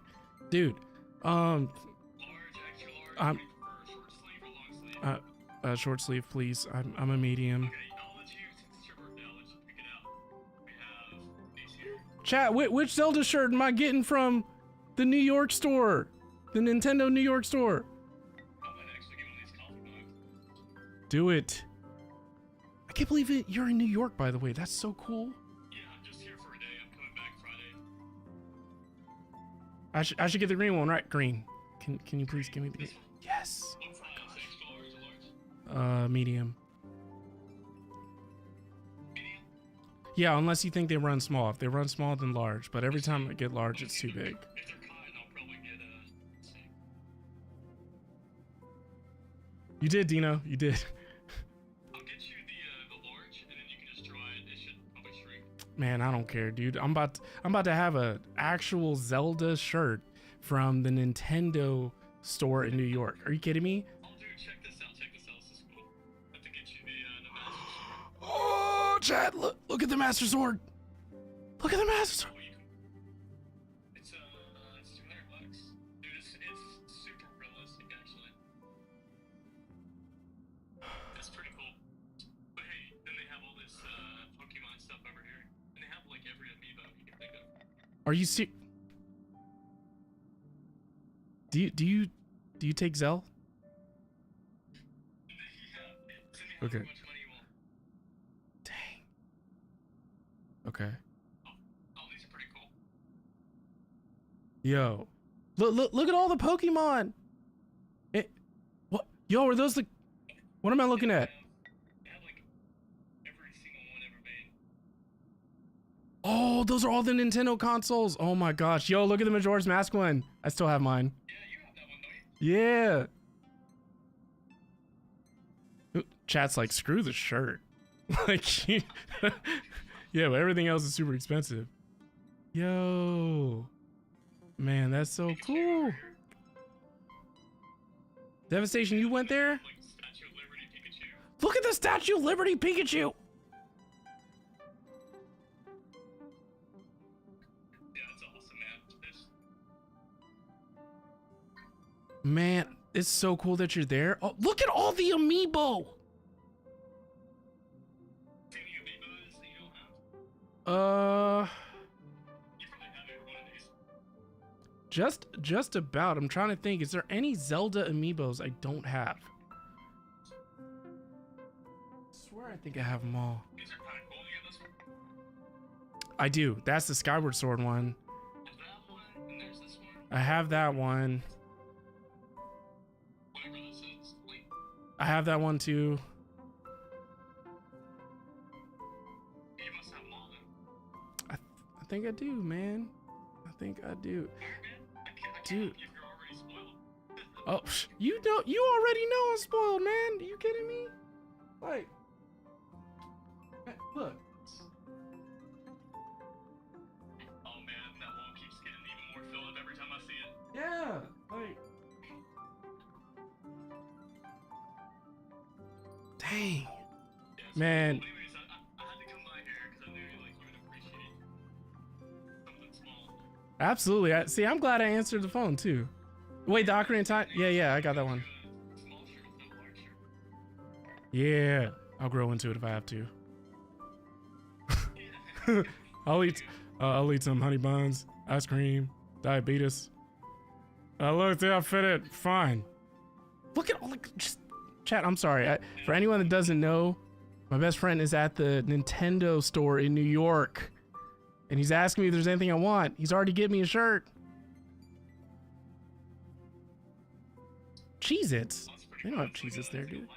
Dude, Large, extra large. I'm- What do you prefer, short sleeve or long sleeve? short sleeve, please. I'm a medium. Okay, I'll let you, since it's your birthday, I'll let you pick it out. We have these here. Chat, which Zelda shirt am I getting from the New York store? The Nintendo New York store. I might actually get one of these coffee mugs. Do it. I can't believe it. You're in New York, by the way. That's so cool. Yeah, I'm just here for a day. I'm coming back Friday. I should get the green one, right? Green. Can you please give me the green? Yes. What size? Extra large or large? Medium. Medium? Yeah, unless you think they run small. If they run small, then large. But every time I get large, it's too big. If they're cotton, I'll probably get let's see. You did, Dino. You did. I'll get you the large, and then you can just dry it. It should probably shrink. Man, I don't care, dude. I'm about to have a actual Zelda shirt from the Nintendo store in New York. Are you kidding me? Oh, dude, check this out. Check this out. This is cool. I have to get you the Master Sword. Oh, Chad, look at the Master Sword. Look at the Master Sword. Oh, you can... It's $200. Dude, it's super realistic, actually. It's pretty cool. But hey, then they have all this Pokemon stuff over here. And they have like every amiibo you can think of. Are you serious? Do you take Zell? Yeah, send me Okay. how much money you want. Dang. Okay. Oh, these are pretty cool. Yo, look at all the Pokemon. What? Yo, are those the? What am I looking at? They have like every single one ever made. Oh, those are all the Nintendo consoles. Oh my gosh. Yo, look at the Majora's Mask one. I still have mine. Yeah, you have that one, don't you? Yeah. Ooh, chat's like, screw the shirt. Like, yeah, but everything else is super expensive. Yo. Man, that's so cool. Devastation, you went there? Like Statue of Liberty Pikachu. Look at the Statue of Liberty Pikachu. Yeah, it's awesome, man. Man, it's so cool that you're there. Oh, look at all the amiibo. Any amiibos that you don't have? You probably have every one of these. Just about. I'm trying to think. Is there any Zelda amiibos I don't have? I swear I think I have them all. These are kind of cool. You got this one? I do. That's the Skyward Sword one. There's that one, and there's this one. I have that one. Whatever this is. Wait. I have that one too. You must have them all then. I think I do, man. I think I do. I can't Dude. help you if you're already spoiled. Oh, you already know I'm spoiled, man. Are you kidding me? Like, look. Oh man, that wall keeps getting even more filled up every time I see it. Yeah, like. Dang. Yeah, it's Man. cool. Anyways, I had to come by here because I knew you would appreciate something small. Absolutely. See, I'm glad I answered the phone too. Wait, the Ocarina of Time? Yeah, I got that one. Small shirt with a large shirt. Yeah, I'll grow into it if I have to. I'll eat some honey buns, ice cream, diabetes. Look, they fit it fine. Look at all the just chat. I'm sorry. For anyone that doesn't know, my best friend is at the Nintendo store in New York, and he's asking me if there's anything I want. He's already getting me a shirt. Cheez-Its. They don't have Cheez-Its there, dude.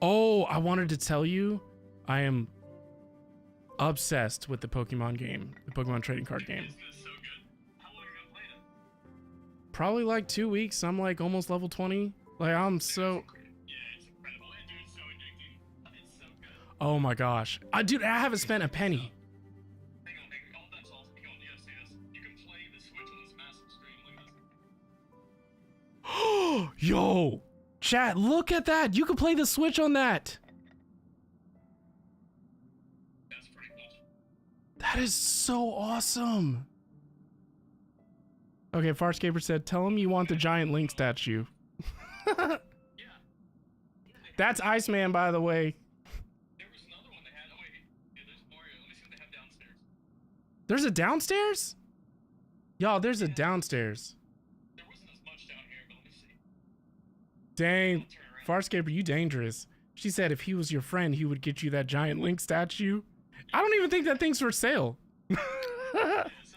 Oh, I wanted to tell you, I am obsessed with the Pokemon game, the Pokemon trading card game. Isn't this so good? How long are you gonna play it? Probably like 2 weeks. I'm like almost level 20. Like I'm so. Yeah, it's incredible. And dude, it's so addicting. It's so good. Oh my gosh, dude, I haven't spent a penny. Hang on. All that's awesome. Hang on, you gotta see this. You can play the Switch on this massive screen. Look at Yo, chat, look at that. You can play the Switch on that. That's pretty cool. That is so awesome. Okay, Farscaper said, tell him you want the giant Link statue. Yeah. That's Iceman, by the way. There was another one they had. Oh, wait. Yeah, there's Mario. Let me see what they have downstairs. There's a downstairs? Y'all, there's a downstairs. There wasn't as much down here, but let me see. Dang, Farscaper, you dangerous. She said if he was your friend, he would get you that giant Link statue. I don't even think that thing's for sale. Yeah, it says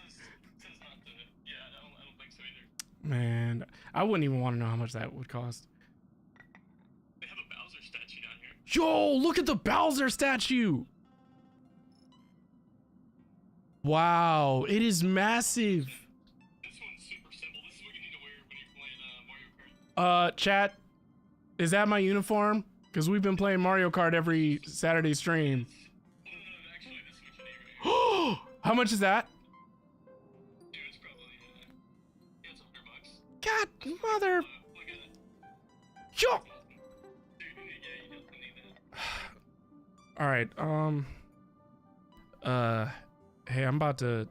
not to. Yeah, I don't think so either. Man, I wouldn't even want to know how much that would cost. They have a Bowser statue down here. Yo, look at the Bowser statue. Wow, it is massive. This one's super simple. This is what you need to wear when you're playing Mario Kart. Chat, is that my uniform? Because we've been playing Mario Kart every Saturday stream. No, actually, this is what you need right here. How much is that? Dude, it's probably, yeah, it's $100. God, mother. Look at it. Yo. Dude, yeah, you definitely need that. All right. Hey, I'm about to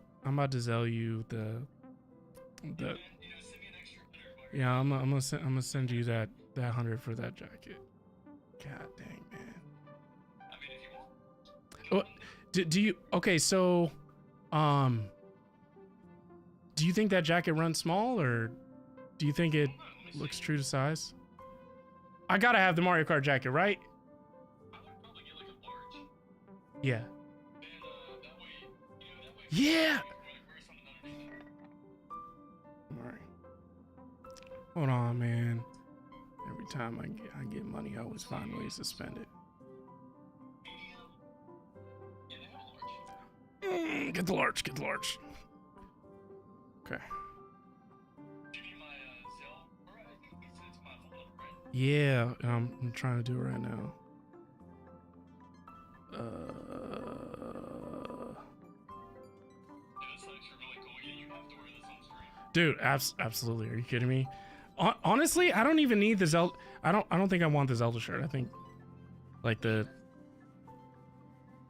sell you the. You know, send me an extra 100 bucks. Yeah, I'm gonna send you that 100 for that jacket. God dang, man. I mean, if you want. Do you? Okay, so, do you think that jacket runs small, or do you think it looks true to size? I gotta have the Mario Kart jacket, right? I would probably get like a large. Yeah. And that way, you know, that way. Yeah. You can wear something underneath it. All right. Hold on, man. Every time I get money, I always find ways to spend it. Yeah, they have a large. Get the large. Get the large. Okay. Give you my Zelle, or I think he said it's my phone number, right? Yeah, I'm trying to do it right now. Yeah, this is actually really cool. Yeah, you have to wear this on stream. Dude, absolutely. Are you kidding me? Honestly, I don't even need the Zelda. I don't think I want the Zelda shirt. I think, like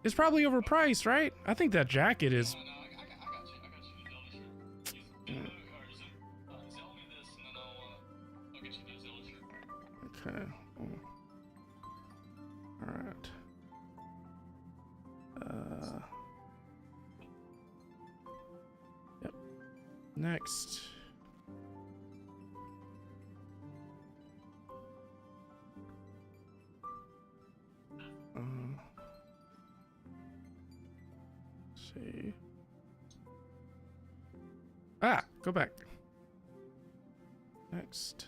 it's probably overpriced, right? I think that jacket is. No, I got you. I got you the Zelda shirt. Zelle me this, and then I'll get you the Zelda shirt. Okay. All right. Yep. Next. See. Go back. Next.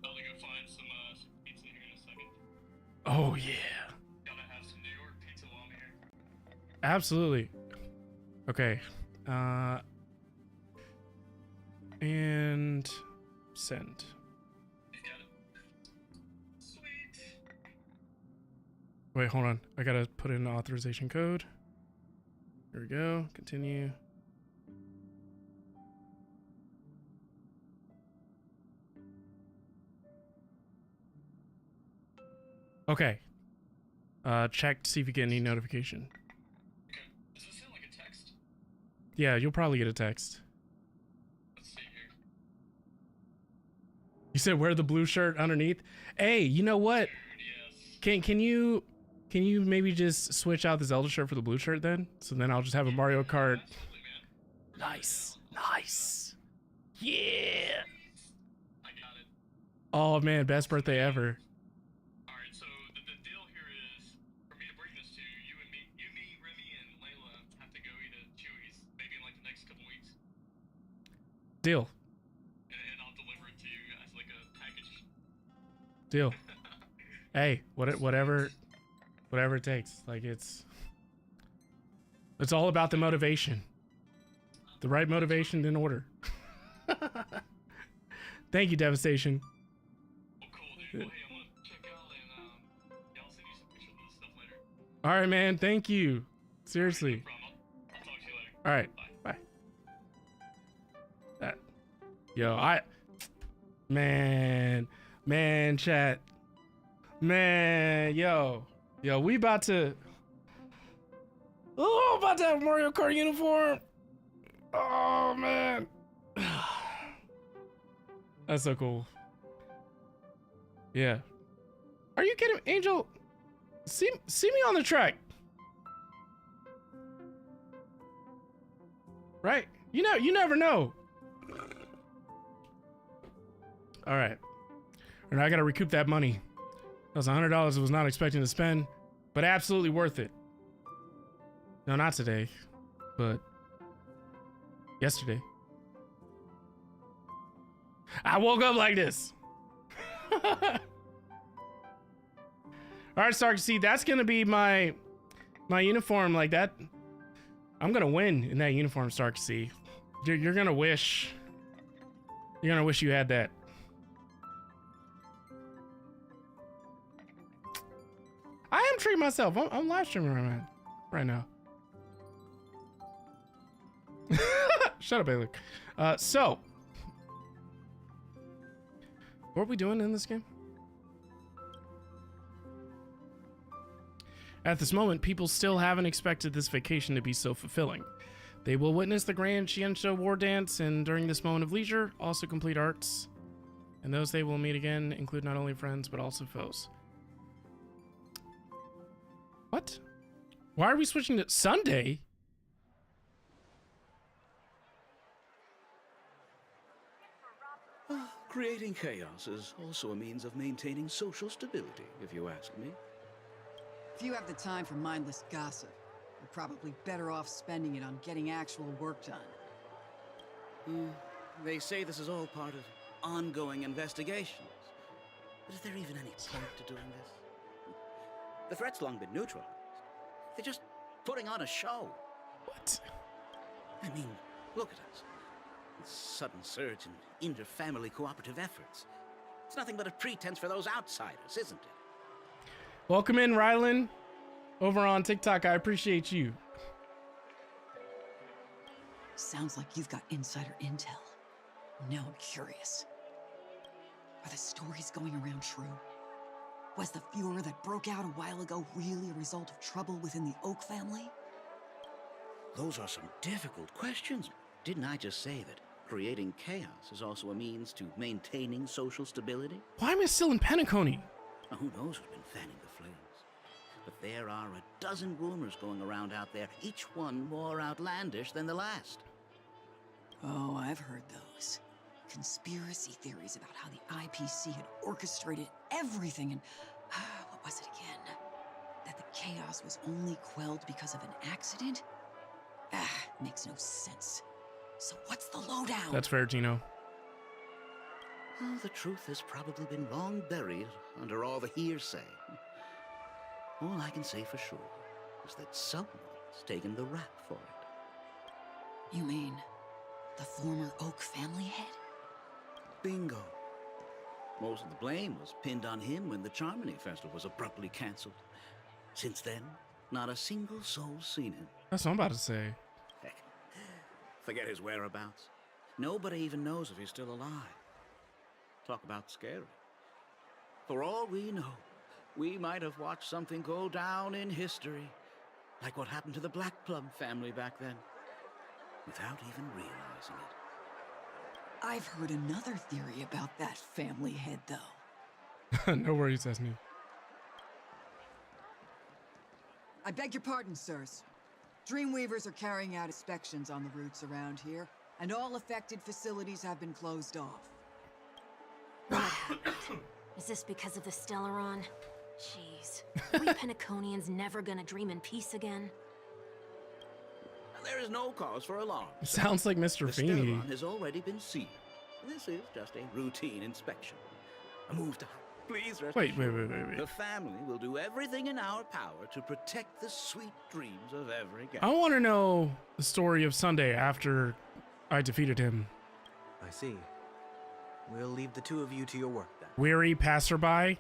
I'll go find some pizza here in a second. Oh yeah. Gotta have some New York pizza while I'm here. Absolutely. Okay. And send. He's got it. Sweet. Wait, hold on. I gotta put in the authorization code. Here we go. Continue. Okay. Check to see if you get any notification. Okay. Does this sound like a text? Yeah, you'll probably get a text. Let's see here. You said wear the blue shirt underneath. Hey, you know what? Yes. Can you maybe just switch out the Zelda shirt for the blue shirt then? So then I'll just have a Mario Kart. Absolutely, man. Nice. Nice. Yeah. I got it. Oh man, best birthday ever. Alright, so the deal here is, for me to bring this to you, me, Remy, and Layla have to go eat at Chewy's, maybe in like the next couple weeks. Deal. And I'll deliver it to you as like a package. Deal. Hey, whatever it takes. Like it's all about the motivation. The right motivation in order. Thank you, Devastation. Well, cool, dude. Well, hey, I'm gonna check out and yeah, I'll send you some pictures of this stuff later. All right, man. Thank you. Seriously. No problem. I'll talk to you later. All right. Bye. Bye. Yo, man, chat. Man, yo, we about to have a Mario Kart uniform. Oh, man. That's so cool. Yeah. Are you kidding me? Angel, see me on the track. Right? You never know. All right. And I got to recoup that money. That was $100 I was not expecting to spend, but absolutely worth it. No, not today, but yesterday. I woke up like this. All right, Stark, see, that's going to be my uniform like that. I'm going to win in that uniform, Stark, see. You're going to wish you had that. I am treating myself. I'm live streaming right now. Shut up, Alec. So, what are we doing in this game? At this moment, people still haven't expected this vacation to be so fulfilling. They will witness the grand Shiensho war dance, and during this moment of leisure, also complete arts. And those they will meet again include not only friends, but also foes. What? Why are we switching to Sunday? Creating chaos is also a means of maintaining social stability, if you ask me. If you have the time for mindless gossip, you're probably better off spending it on getting actual work done. They say this is all part of ongoing investigations. But is there even any point to doing this? The threat's long been neutralized. They're just putting on a show. What? I mean, look at us. This sudden surge in inter-family cooperative efforts. It's nothing but a pretense for those outsiders, isn't it? Welcome in, Rylan. Over on TikTok, I appreciate you. Sounds like you've got insider intel. Now I'm curious. Are the stories going around true? Was the furor that broke out a while ago really a result of trouble within the Oak family? Those are some difficult questions. Didn't I just say that creating chaos is also a means to maintaining social stability? Why am I still in Penacony? Now, who knows who's been fanning the flames? But there are a dozen rumors going around out there, each one more outlandish than the last. Oh, I've heard those. Conspiracy theories about how the IPC had orchestrated everything and... what was it again? That the chaos was only quelled because of an accident? Makes no sense. So what's the lowdown? That's fair, Gino. Well, the truth has probably been long buried under all the hearsay. All I can say for sure is that someone's taken the rap for it. You mean the former Oak family head? Bingo. Most of the blame was pinned on him when the Charmony Festival was abruptly cancelled. Since then, not a single soul's seen him. That's what I'm about to say. Heck, forget his whereabouts. Nobody even knows if he's still alive. Talk about scary. For all we know, we might have watched something go down in history, like what happened to the Black Plum family back then, without even realizing it. I've heard another theory about that family head, though. No worries, Esme. I beg your pardon, sirs. Dreamweavers are carrying out inspections on the routes around here, and all affected facilities have been closed off. What happened? Is this because of the Stellaron? Jeez. Are we Penaconians never gonna dream in peace again? There is no cause for alarm. Sounds like Mr. The Feeney. Stellaron has already been sealed. This is just a routine inspection. A move to... Please rest Wait. The family will do everything in our power to protect the sweet dreams of every guest. I want to know the story of Sunday after I defeated him. I see. We'll leave the two of you to your work then. Weary passerby.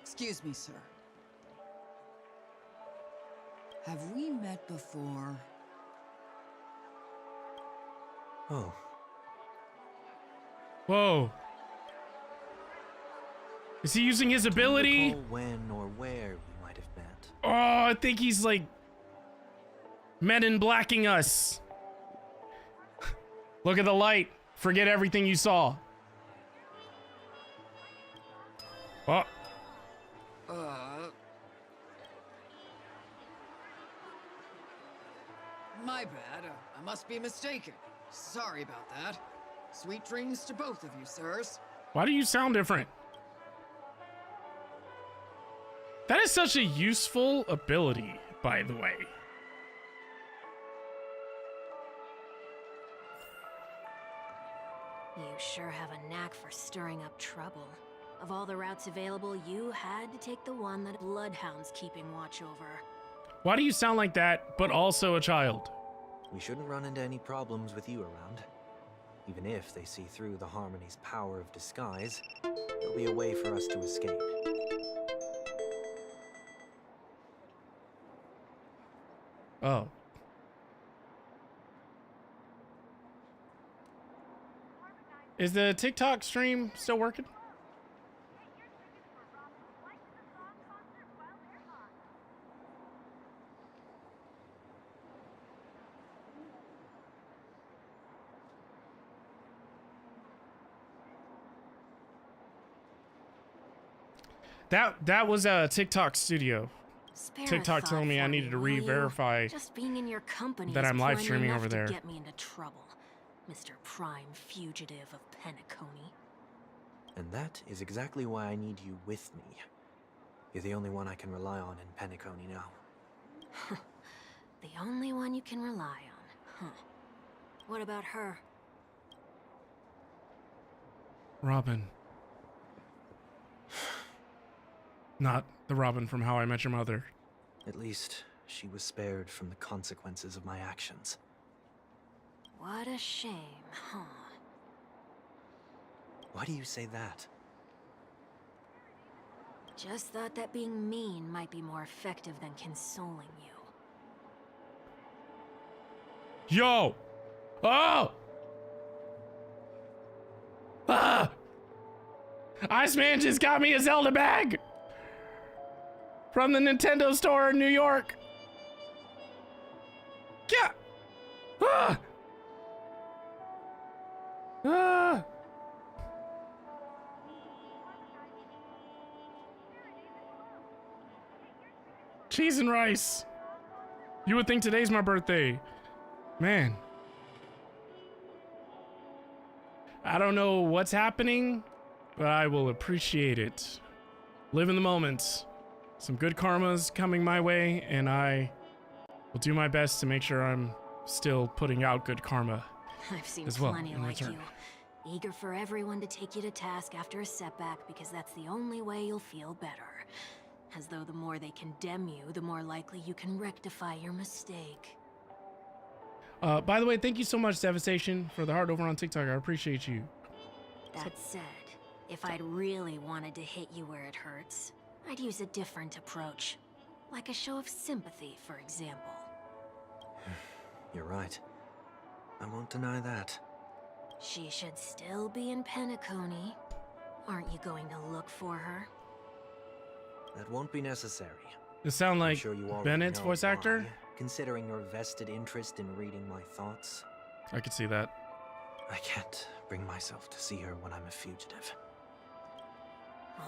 Excuse me, sir. Have we met before? Oh, Whoa. Is he using his do you ability? recall when or where we might have met? Oh, I think he's like Men in Blacking us. Look at the light. Forget everything you saw. Oh, My bad. I must be mistaken. Sorry about that. Sweet dreams to both of you, sirs. why do you sound different? That is such a useful ability, by the way. You sure have a knack for stirring up trouble. Of all the routes available, you had to take the one that bloodhounds keeping watch over. Why do you sound like that, but also a child? We shouldn't run into any problems with you around. Even if they see through the Harmony's power of disguise, there'll be a way for us to escape. Oh. Is the TikTok stream still working? That was a TikTok studio. Spare a TikTok thought telling me I for needed to will you? re-verify Just being in your company that is I'm live plenty streaming enough over to there. Get me into trouble, Mr. Prime Fugitive of Penacony. And that is exactly why I need you with me. You're the only one I can rely on in Penacony now. The only one you can rely on, huh? What about her? Robin. Not the Robin from How I Met Your Mother. At least, she was spared from the consequences of my actions. What a shame, huh? Why do you say that? Just thought that being mean might be more effective than consoling you. Yo! Oh! Ah! Iceman just got me a Zelda bag! From the Nintendo store in New York. Yeah! Ah! Ah! Cheese and rice. You would think today's my birthday. Man. I don't know what's happening, but I will appreciate it. Live in the moment. Some good karma's coming my way, and I will do my best to make sure I'm still putting out good karma. I've seen As well, plenty in like return. you. Eager for everyone to take you to task after a setback because that's the only way you'll feel better. As though the more they condemn you, the more likely you can rectify your mistake. By the way, thank you so much, Devastation, for the heart over on TikTok. I appreciate you. That said, if I'd really wanted to hit you where it hurts, I'd use a different approach. Like a show of sympathy, for example. You're right. I won't deny that. She should still be in Penacony. Aren't you going to look for her? That won't be necessary. Does it sound I'm like sure you already Bennett's know voice actor? why, considering your vested interest in reading my thoughts. I could see that. I can't bring myself to see her when I'm a fugitive.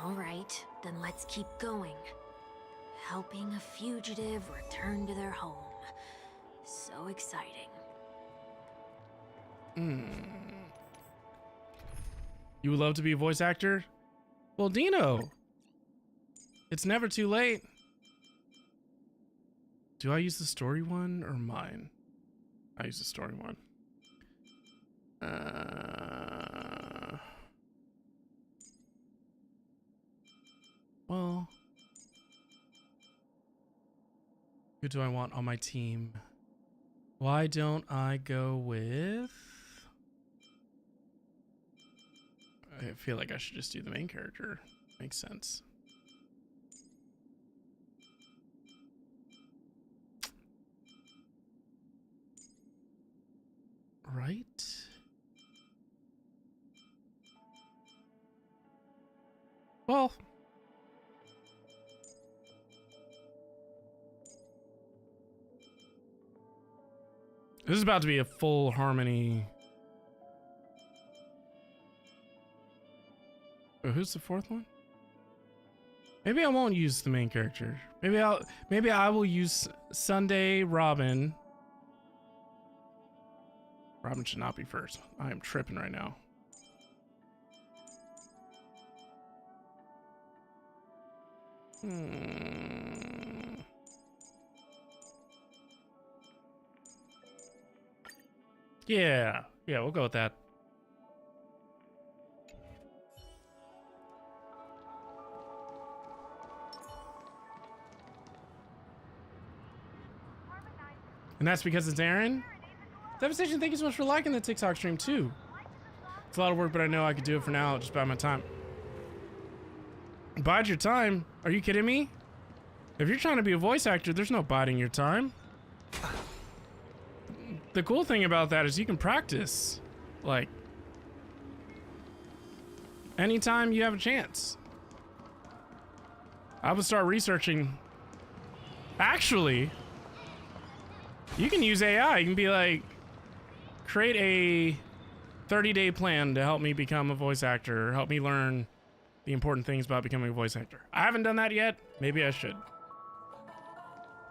All right, then let's keep going. Helping a fugitive return to their home. So exciting. You would love to be a voice actor? Well, Dino, it's never too late. Do I use the story one or mine? I use the story one. Well, who do I want on my team? Why don't I go with... I feel like I should just do the main character. Makes sense. Right? Well, this is about to be a full harmony. Oh, who's the fourth one? Maybe I won't use the main character. Maybe I will use Sunday Robin. Robin should not be first. I am tripping right now. Yeah, we'll go with that. And that's because it's Aaron? Devastation, thank you so much for liking the TikTok stream too. It's a lot of work, but I know I could do it for now. Just buy my time. Bide your time? Are you kidding me? If you're trying to be a voice actor, there's no biding your time. The cool thing about that is you can practice. Like, anytime you have a chance. I would start researching. Actually, you can use AI. You can be like, create a 30-day plan to help me become a voice actor, or help me learn the important things about becoming a voice actor. I haven't done that yet. Maybe I should.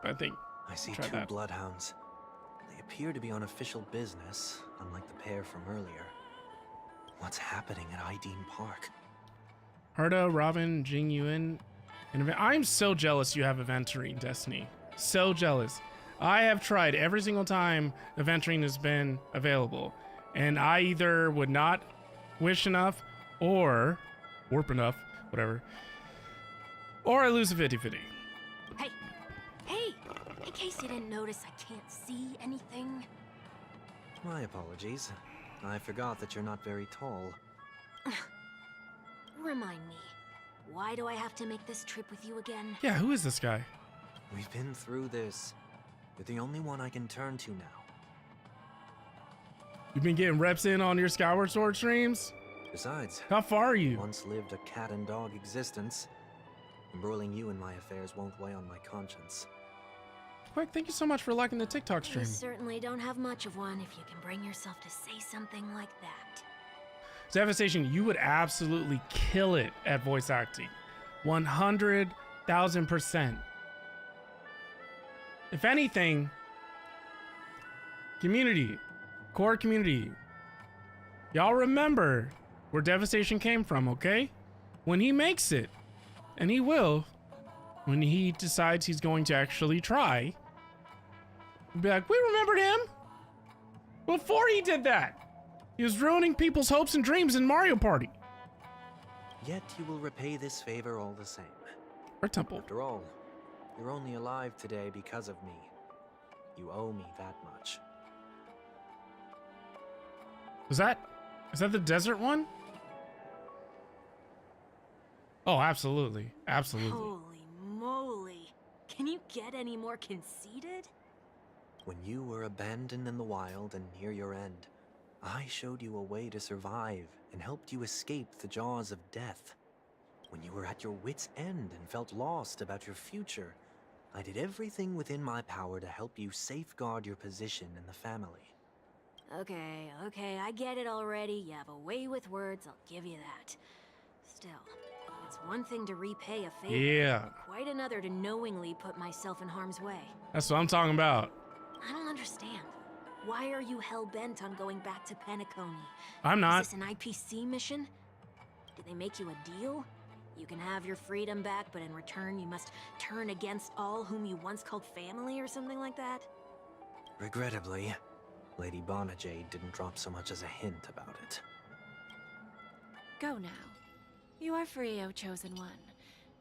I think. I see two bloodhounds. They appear to be on official business, unlike the pair from earlier. What's happening at Ideen Park? Harda, Robin, Jing Yuan, and I'm so jealous you have Aventurine, Destiny. So jealous. I have tried every single time Aventurine has been available, and I either would not wish enough or warp enough, whatever, or I lose a 50-50. Hey, in case you didn't notice, I can't see anything. My apologies. I forgot that you're not very tall. Remind me, why do I have to make this trip with you again? Yeah, who is this guy? We've been through this. You're the only one I can turn to now. You've been getting reps in on your Skyward Sword streams? Besides, How far are you? once lived a cat and dog existence. Embroiling you in my affairs won't weigh on my conscience. Quick, thank you so much for liking the TikTok You stream. certainly don't have much of one if you can bring yourself to say something like that. Devastation, you would absolutely kill it at voice acting. 100,000%. If anything, community, core community, y'all remember where Devastation came from, okay? When he makes it, and he will, when he decides he's going to actually try, we'll be like, we remembered him before he did that. He was ruining people's hopes and dreams in Mario Party. Yet you will repay this favor all the same. Or Temple. After all, you're only alive today because of me. You owe me that much. Is that the desert one? Oh, absolutely. Absolutely. Holy moly. Can you get any more conceited? When you were abandoned in the wild and near your end, I showed you a way to survive and helped you escape the jaws of death. When you were at your wit's end and felt lost about your future, I did everything within my power to help you safeguard your position in the family. Okay, I get it already. You have a way with words, I'll give you that. Still, it's one thing to repay a favor. Yeah. Quite another to knowingly put myself in harm's way. That's what I'm talking about. I don't understand. Why are you hell-bent on going back to Penacony? I'm not. Is this an IPC mission? Did they make you a deal? You can have your freedom back, but in return you must turn against all whom you once called family or something like that? Regrettably, Lady Bonajade didn't drop so much as a hint about it. Go now. You are free, O Chosen One,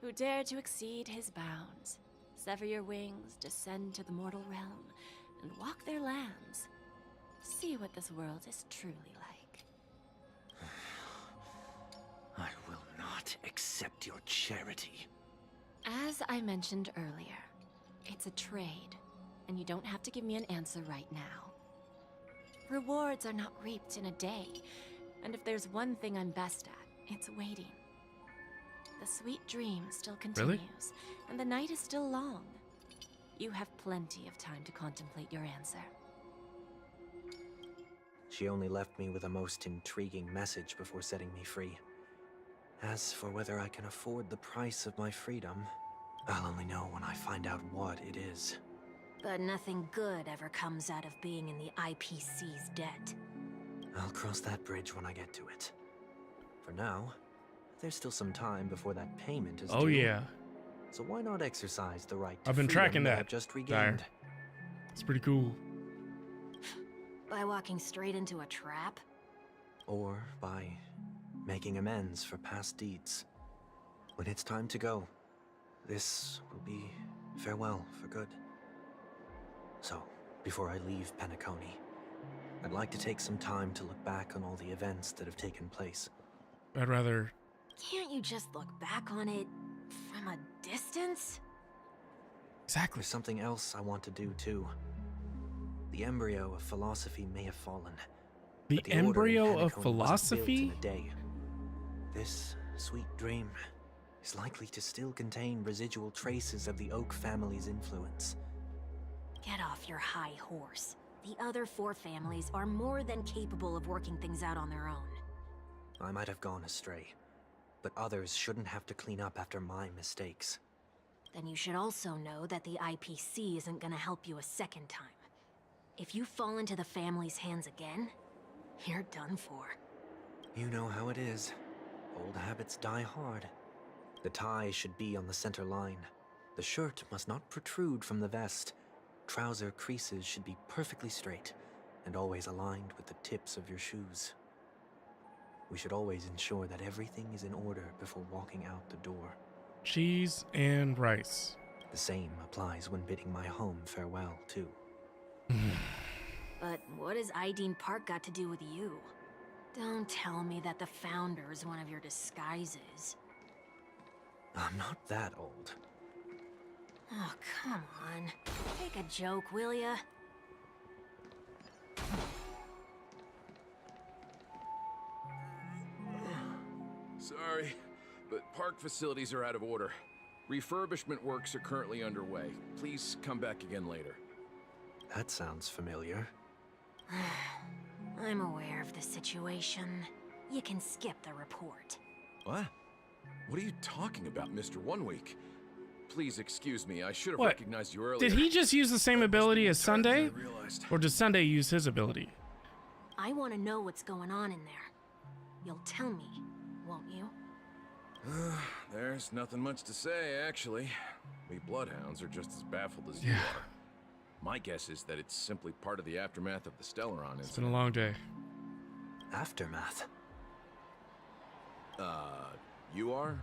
who dare to exceed his bounds. Sever your wings, descend to the mortal realm, and walk their lands. See what this world is truly like. I will not. not accept your charity. As I mentioned earlier, it's a trade, and you don't have to give me an answer right now. Rewards are not reaped in a day, and if there's one thing I'm best at, it's waiting. The sweet dream still continues, and the night is still long. You have plenty of time to contemplate your answer. She only left me with a most intriguing message before setting me free. As for whether I can afford the price of my freedom, I'll only know when I find out what it is. But nothing good ever comes out of being in the IPC's debt. I'll cross that bridge when I get to it. For now, there's still some time before that payment is due. Oh yeah. So why not exercise the right to I've been freedom tracking that, I've just regained? It's pretty cool. By walking straight into a trap? Or by making amends for past deeds. When it's time to go, this will be farewell for good. So, before I leave Penacony, I'd like to take some time to look back on all the events that have taken place. I'd rather... Can't you just look back on it from a distance? Exactly. There's something else I want to do too. The embryo of philosophy may have fallen. The but order in embryo of Penacony wasn't built philosophy? in a day. This sweet dream is likely to still contain residual traces of the Oak family's influence. Get off your high horse. The other 4 families are more than capable of working things out on their own. I might have gone astray, but others shouldn't have to clean up after my mistakes. Then you should also know that the IPC isn't gonna help you a second time. If you fall into the family's hands again, you're done for. You know how it is. Old habits die hard. The tie should be on the center line. The shirt must not protrude from the vest. Trouser creases should be perfectly straight and always aligned with the tips of your shoes. We should always ensure that everything is in order before walking out the door. Cheese and rice. The same applies when bidding my home farewell, too. But what has Ideen Park got to do with you? Don't tell me that the founder is one of your disguises. I'm not that old. Oh, come on. Take a joke, will ya? Sorry, but park facilities are out of order. Refurbishment works are currently underway. Please come back again later. That sounds familiar. I'm aware of the situation. You can skip the report. What? What are you talking about, Mr. One Week? Please excuse me, I should have What? recognized you earlier. Did he just use the same ability as Sunday? I realized. Or did Sunday use his ability? I want to know what's going on in there. You'll tell me, won't you? There's nothing much to say, actually. We bloodhounds are just as baffled as you Yeah. are. My guess is that it's simply part of the aftermath of the Stellaron It's been incident. a long day. Aftermath. You are?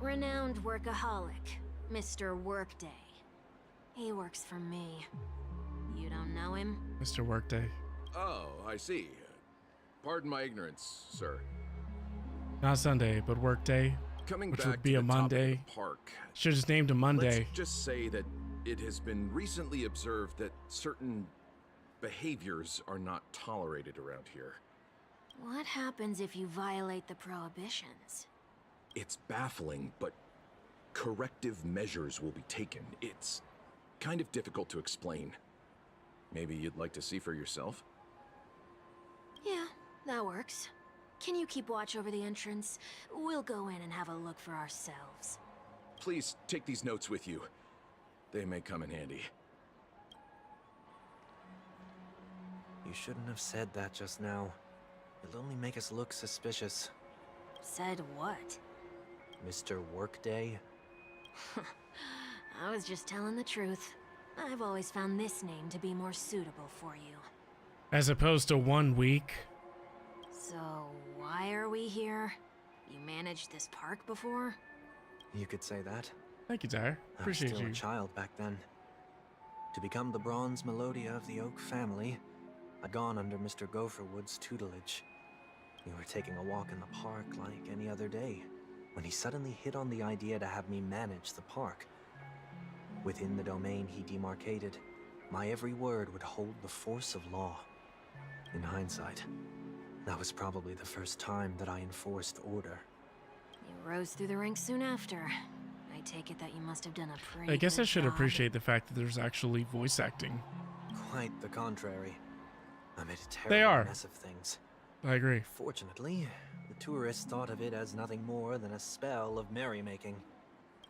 Renowned workaholic, Mr. Workday. He works for me. You don't know him? Mr. Workday. Oh, I see. Pardon my ignorance, sir. Not Sunday, but Workday. Coming Which back would be to a the topic of Monday. the park. Should have just named him Monday. Let's just say that it has been recently observed that certain behaviors are not tolerated around here. What happens if you violate the prohibitions? It's baffling, but corrective measures will be taken. It's kind of difficult to explain. Maybe you'd like to see for yourself? Yeah, that works. Can you keep watch over the entrance? We'll go in and have a look for ourselves. Please take these notes with you. They may come in handy. You shouldn't have said that just now. It'll only make us look suspicious. Said what? Mr. Workday? I was just telling the truth. I've always found this name to be more suitable for you. As opposed to 1 week. So, why are we here? You managed this park before? You could say that. Thank you, Tyre. I was Appreciate still you. a child back then. To become the bronze Melodia of the Oak family, I'd gone under Mr. Gopherwood's tutelage. We were taking a walk in the park like any other day, when he suddenly hit on the idea to have me manage the park. Within the domain he demarcated, my every word would hold the force of law. In hindsight, that was probably the first time that I enforced order. You rose through the ranks soon after. I take it that you must have done a pretty I guess I good should job. appreciate the fact that there's actually voice acting. Quite the contrary. I made a They terrible are. mess of things. I agree. Fortunately, the tourists thought of it as nothing more than a spell of merrymaking.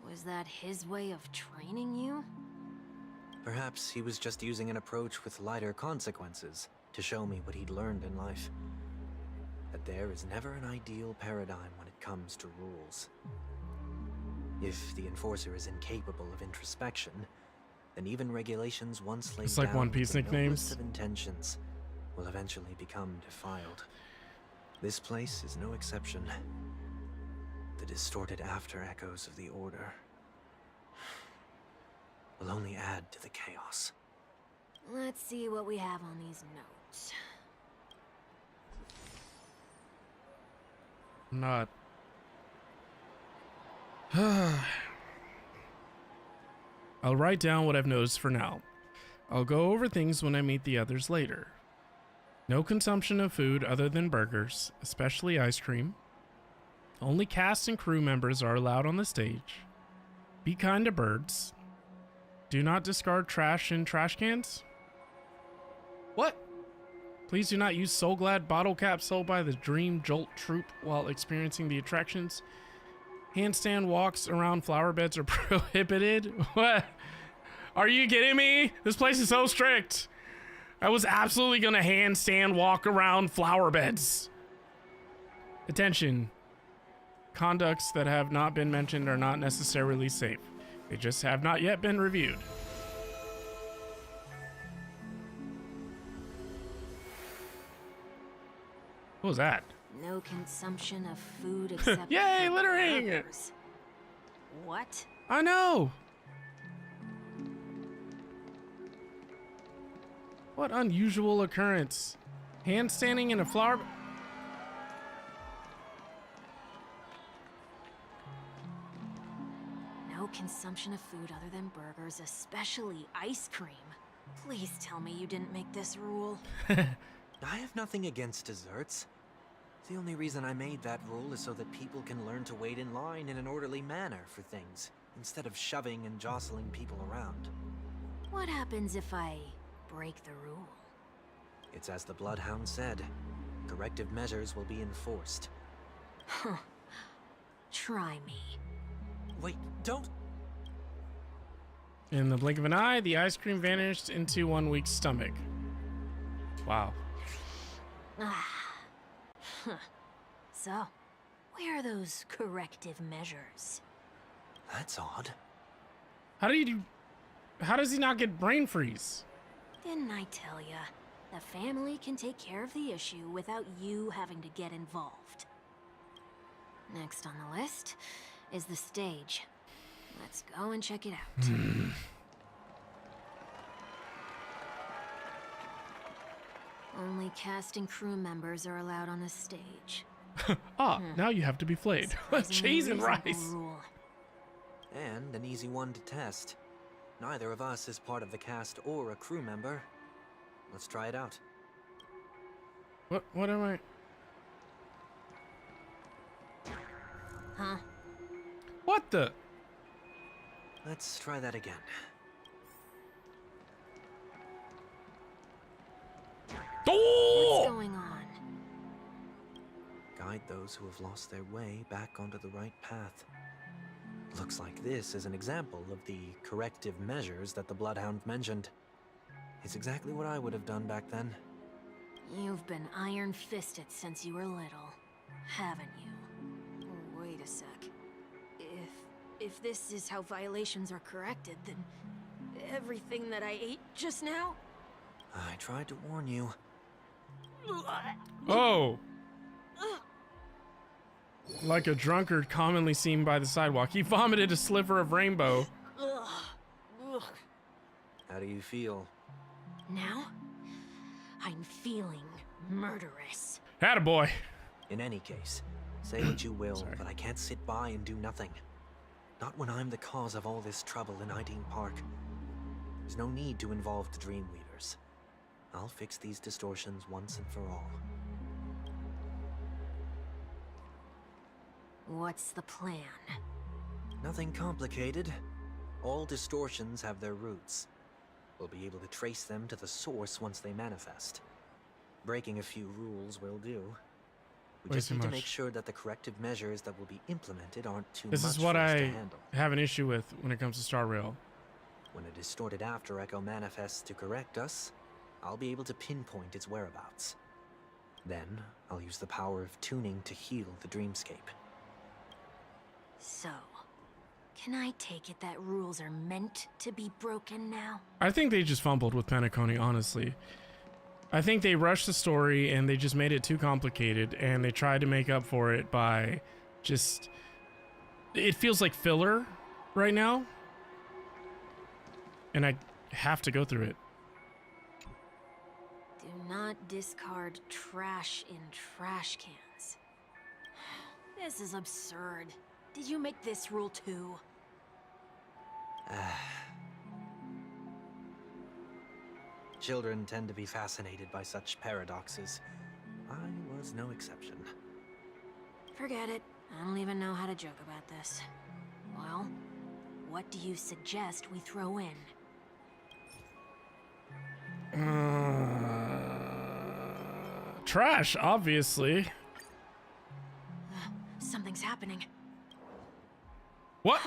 Was that his way of training you? Perhaps he was just using an approach with lighter consequences to show me what he'd learned in life. That there is never an ideal paradigm when it comes to rules. If the enforcer is incapable of introspection, then even regulations once laid It's like down One with Piece the nicknames. noblest of intentions will eventually become defiled. This place is no exception. The distorted after echoes of the Order will only add to the chaos. Let's see what we have on these notes. I'm not. I'll write down what I've noticed for now. I'll go over things when I meet the others later. No consumption of food other than burgers, especially ice cream. Only cast and crew members are allowed on the stage. Be kind to birds. Do not discard trash in trash cans. What? Please do not use Soul Glad bottle caps sold by the Dream Jolt Troupe while experiencing the attractions. Handstand walks around flower beds are prohibited. What? Are you kidding me? This place is so strict. I was absolutely gonna handstand walk around flower beds. Attention. Conducts that have not been mentioned are not necessarily safe. They just have not yet been reviewed. What was that? No consumption of food except Yay, for littering! burgers. What? I know! What unusual occurrence? Handstanding in a flower... No consumption of food other than burgers, especially ice cream. Please tell me you didn't make this rule. I have nothing against desserts. The only reason I made that rule is so that people can learn to wait in line in an orderly manner for things, instead of shoving and jostling people around. What happens if I break the rule? It's as the Bloodhound said. Corrective measures will be enforced. Huh. Try me. Wait, don't... In the blink of an eye, the ice cream vanished into one weak stomach. Wow. Ah. Huh. So, where are those corrective measures? That's odd. How does he not get brain freeze? Didn't I tell ya? The family can take care of the issue without you having to get involved. Next on the list is the stage. Let's go and check it out. Only cast and crew members are allowed on the stage. Now you have to be flayed. Cheese and Surprisingly rice. reasonable rule. And an easy one to test. Neither of us is part of the cast or a crew member. Let's try it out. What am I? Huh? What the? Let's try that again. Oh! What's going on? Guide those who have lost their way back onto the right path. Looks like this is an example of the corrective measures that the Bloodhound mentioned. It's exactly what I would have done back then. You've been iron-fisted since you were little, haven't you? Wait a sec. If this is how violations are corrected, then everything that I ate just now? I tried to warn you. Oh! Like a drunkard commonly seen by the sidewalk, he vomited a sliver of rainbow. How do you feel? Now, I'm feeling murderous. Attaboy. In any case, Say what you will, Sorry. but I can't sit by and do nothing. Not when I'm the cause of all this trouble in Ideen Park. There's no need to involve the Dreamweavers. I'll fix these distortions once and for all. What's the plan? Nothing complicated. All distortions have their roots. We'll be able to trace them to the source once they manifest. Breaking a few rules will do. We Way just too need to much. make sure that the corrective measures that will be implemented aren't too This much is what for us to I handle. have an issue with when it comes to Star Rail. When a distorted after echo manifests to correct us, I'll be able to pinpoint its whereabouts. Then, I'll use the power of tuning to heal the dreamscape. So, can I take it that rules are meant to be broken now? I think they just fumbled with Penacony, honestly. I think they rushed the story and they just made it too complicated, and they tried to make up for it by just... It feels like filler right now. And I have to go through it. Do not discard trash in trash cans. This is absurd. Did you make this rule too? Children tend to be fascinated by such paradoxes. I was no exception. Forget it. I don't even know how to joke about this. Well, what do you suggest we throw in? Trash, obviously. Something's happening. What?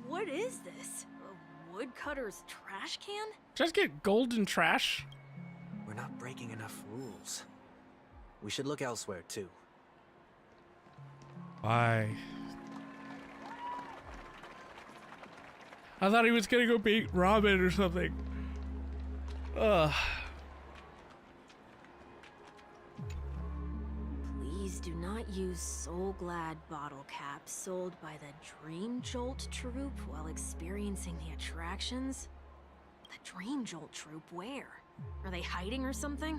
What is this? A woodcutter's trash can? Just get golden trash? We're not breaking enough rules. We should look elsewhere, too. Why? I thought he was gonna go beat Robin or something. Ugh. Please do not use Soul Glad bottle caps sold by the Dream Jolt troupe while experiencing the attractions. The Dream Jolt troupe, where? Are they hiding or something?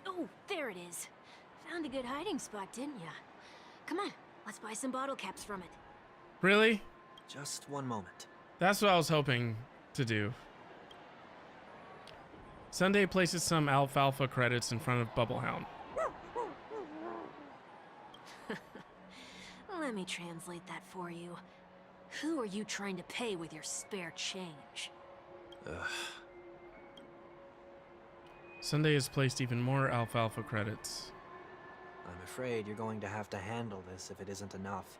Oh, there it is. Found a good hiding spot, didn't ya? Come on, let's buy some bottle caps from it. Really? Just one moment. That's what I was hoping to do. Sunday places some alfalfa credits in front of Bubblehound. Let me translate that for you. Who are you trying to pay with your spare change? Sunday has placed even more alfalfa credits. I'm afraid you're going to have to handle this if it isn't enough.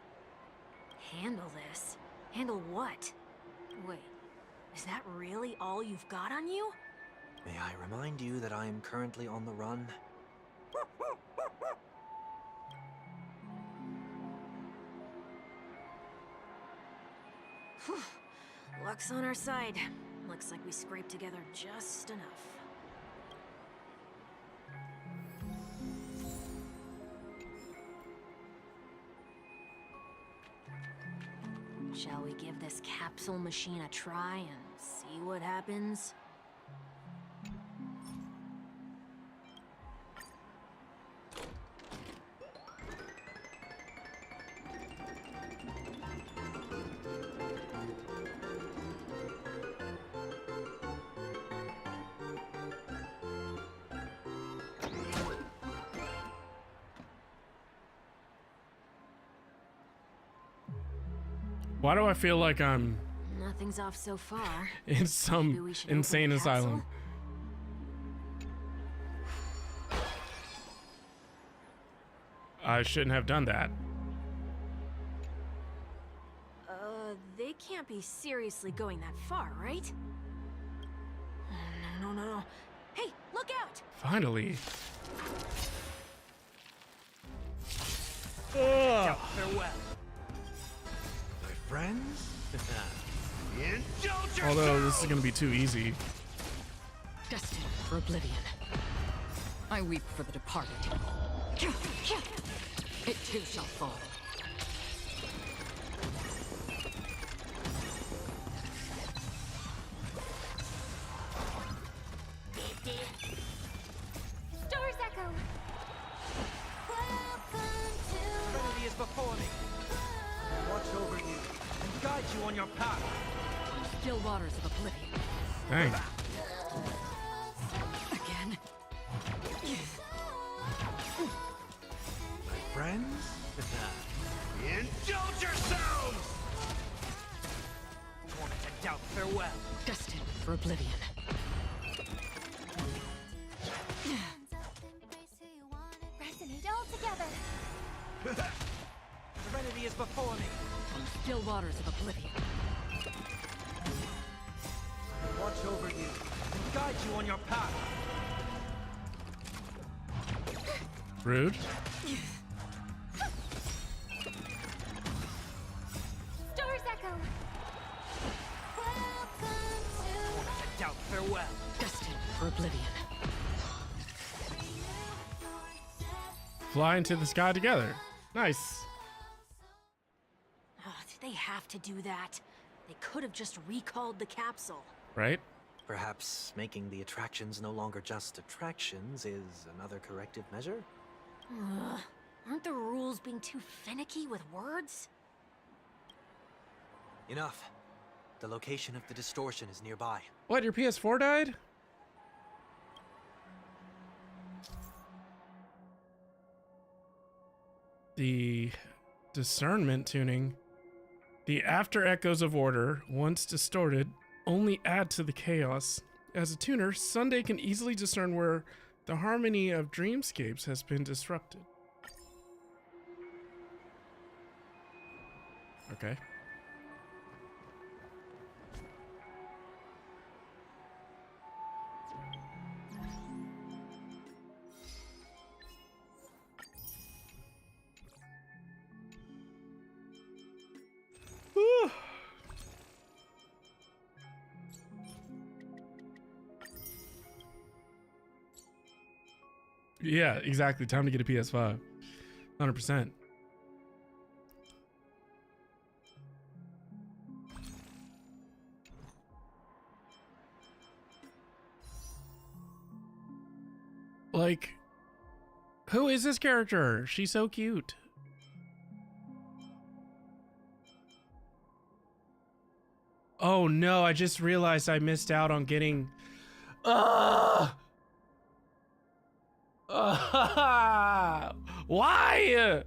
Handle this? Handle what? Wait, is that really all you've got on you? May I remind you that I am currently on the run? Whew. Luck's on our side. Looks like we scraped together just enough. Shall we give this capsule machine a try and see what happens? Why do I feel like I'm Nothing's off so far. in Maybe some we should open insane the capsule? asylum? I shouldn't have done that. They can't be seriously going that far, right? No. Hey, look out! Finally. Farewell. My friends? Although this is gonna be too easy. Destined for oblivion. I weep for the departed. It too shall fall. Stars echo. Trinity is before me. Watch over you and guide you on your path. Still waters of oblivion. Dang. Again. Friends? Indulge yourselves! Torment and doubt, farewell. Destined for oblivion. Resonate all together. Serenity is before me. On still waters of oblivion. Watch over you and guide you on your path. Rude. Stars echo. Torment and doubt, farewell. Destined for oblivion. Fly into the sky together. Nice. Oh, did they have to do that? They could have just recalled the capsule. Right? Perhaps making the attractions no longer just attractions is another corrective measure? Ugh. Aren't the rules being too finicky with words? Enough. The location of the distortion is nearby. What, your PS4 died? The discernment tuning. The after echoes of order, once distorted, only add to the chaos. As a tuner, Sunday can easily discern where the harmony of Dreamscapes has been disrupted. Okay. Whew. Yeah, exactly. Time to get a PS5. 100%. Like, who is this character? She's so cute. Oh no, I just realized I missed out on getting... Why?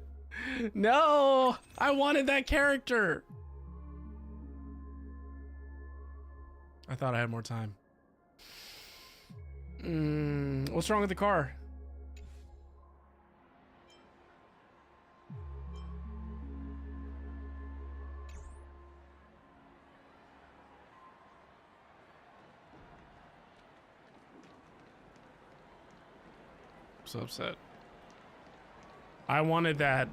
No, I wanted that character. I thought I had more time. What's wrong with the car? I'm so upset. I wanted that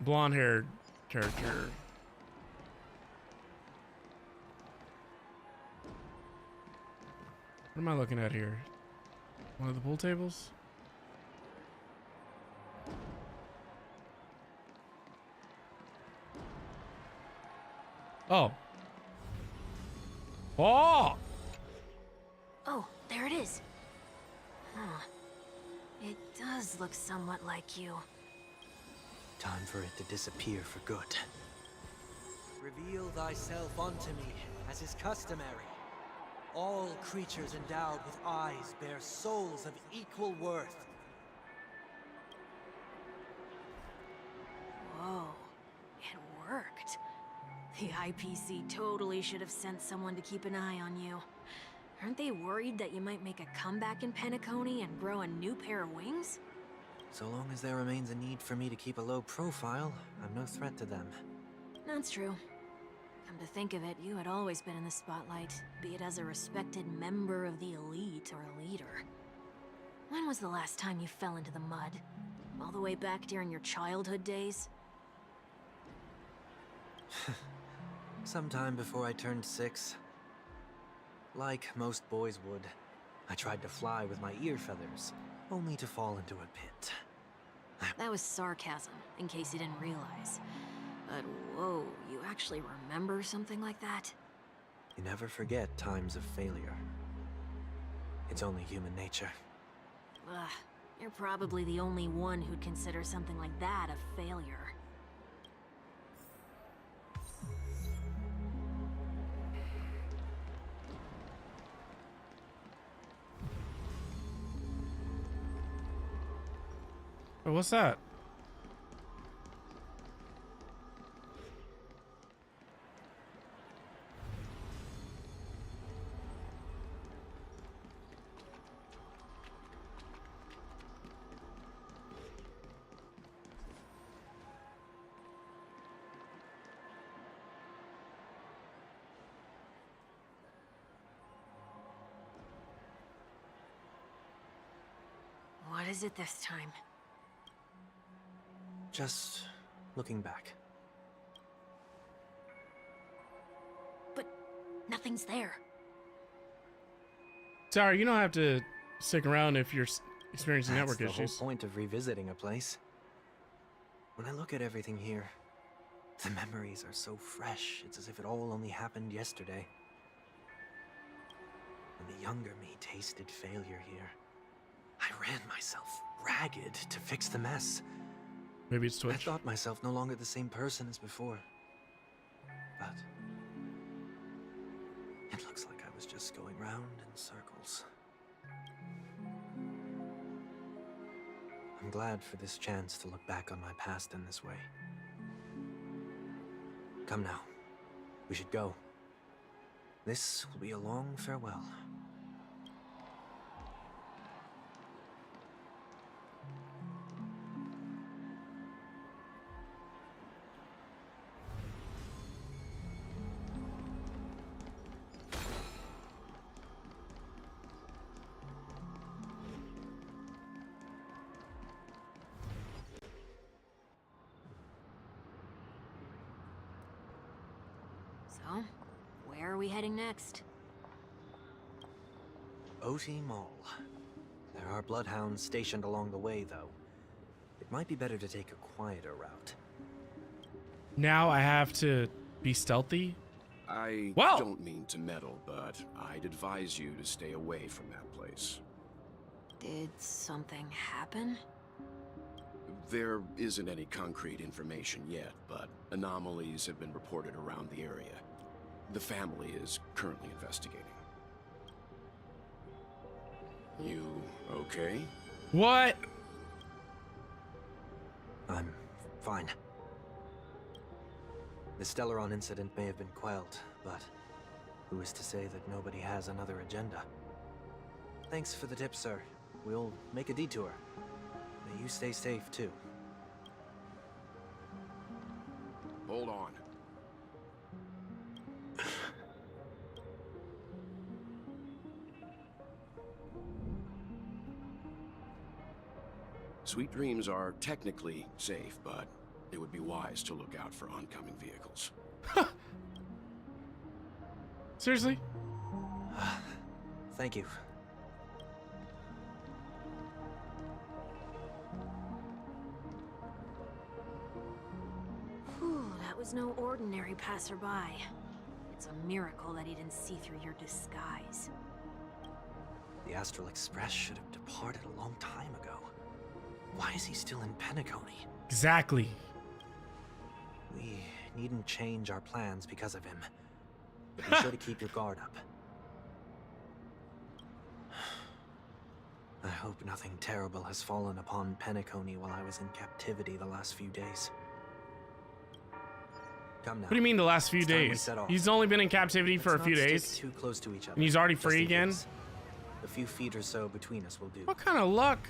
blonde-haired character. What am I looking at here? One of the pool tables? Oh. Oh! Oh, there it is. Huh. It does look somewhat like you. Time for it to disappear for good. Reveal thyself unto me, as is customary. All creatures endowed with eyes bear souls of equal worth. Whoa, it worked. The IPC totally should have sent someone to keep an eye on you. Aren't they worried that you might make a comeback in Penacony and grow a new pair of wings? So long as there remains a need for me to keep a low profile, I'm no threat to them. That's true. Come to think of it, you had always been in the spotlight, be it as a respected member of the elite or a leader. When was the last time you fell into the mud? All the way back during your childhood days? Sometime before I turned 6. Like most boys would, I tried to fly with my ear feathers, only to fall into a pit. That was sarcasm. in case you didn't realize. But whoa, you actually remember something like that? You never forget times of failure. It's only human nature. Ugh, you're probably the only one who'd consider something like that a failure. Oh, what's that? What is it this time? Just looking back. But nothing's there. Sorry, you don't have to stick around if you're experiencing That's network the issues. whole point of revisiting a place. When I look at everything here, the memories are so fresh. It's as if it all only happened yesterday. When the younger me tasted failure here, I ran myself ragged to fix the mess. Maybe it's I Twitch. thought myself no longer the same person as before. But it looks like I was just going round in circles. I'm glad for this chance to look back on my past in this way. Come now. We should go. This will be a long farewell. So, where are we heading next? OT Mall. There are bloodhounds stationed along the way, though. It might be better to take a quieter route. Now I have to be stealthy? I Wow. don't mean to meddle, but I'd advise you to stay away from that place. Did something happen? There isn't any concrete information yet, but anomalies have been reported around the area. The family is currently investigating. You okay? What? I'm fine. The Stellaron incident may have been quelled, but who is to say that nobody has another agenda? Thanks for the tip, sir. We'll make a detour. May you stay safe, too. Hold on. Sweet dreams are technically safe, but it would be wise to look out for oncoming vehicles. Seriously? Thank you. Whew, that was no ordinary passerby. It's a miracle that he didn't see through your disguise. The Astral Express should have departed a long time ago. Why is he still in Penacony? Exactly. We needn't change our plans because of him. But be sure to keep your guard up. I hope nothing terrible has fallen upon Penacony while I was in captivity the last few days. Come now. What do you mean the last few It's time we days? set off. He's only been in captivity for a Let's few not stick days. too close to each other. And he's already just free in again? case. A few feet or so between us will do. What kind of luck?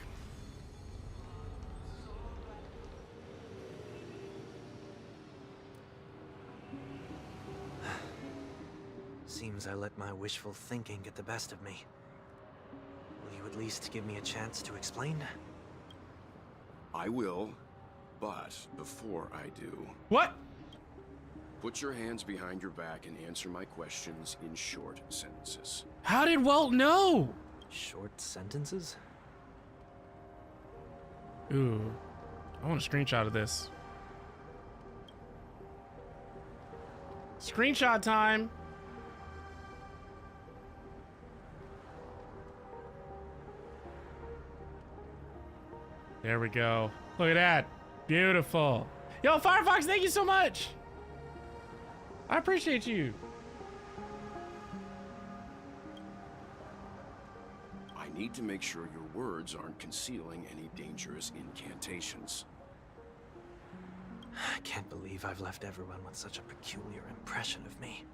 Seems I let my wishful thinking get the best of me. Will you at least give me a chance to explain? I will, but before I do, What? put your hands behind your back and answer my questions in short sentences. How did Walt know? Short sentences? Ooh. I want a screenshot of this. Screenshot time. There we go. Look at that. Beautiful. Yo, Firefox, thank you so much. I appreciate you. I need to make sure your words aren't concealing any dangerous incantations. I can't believe I've left everyone with such a peculiar impression of me.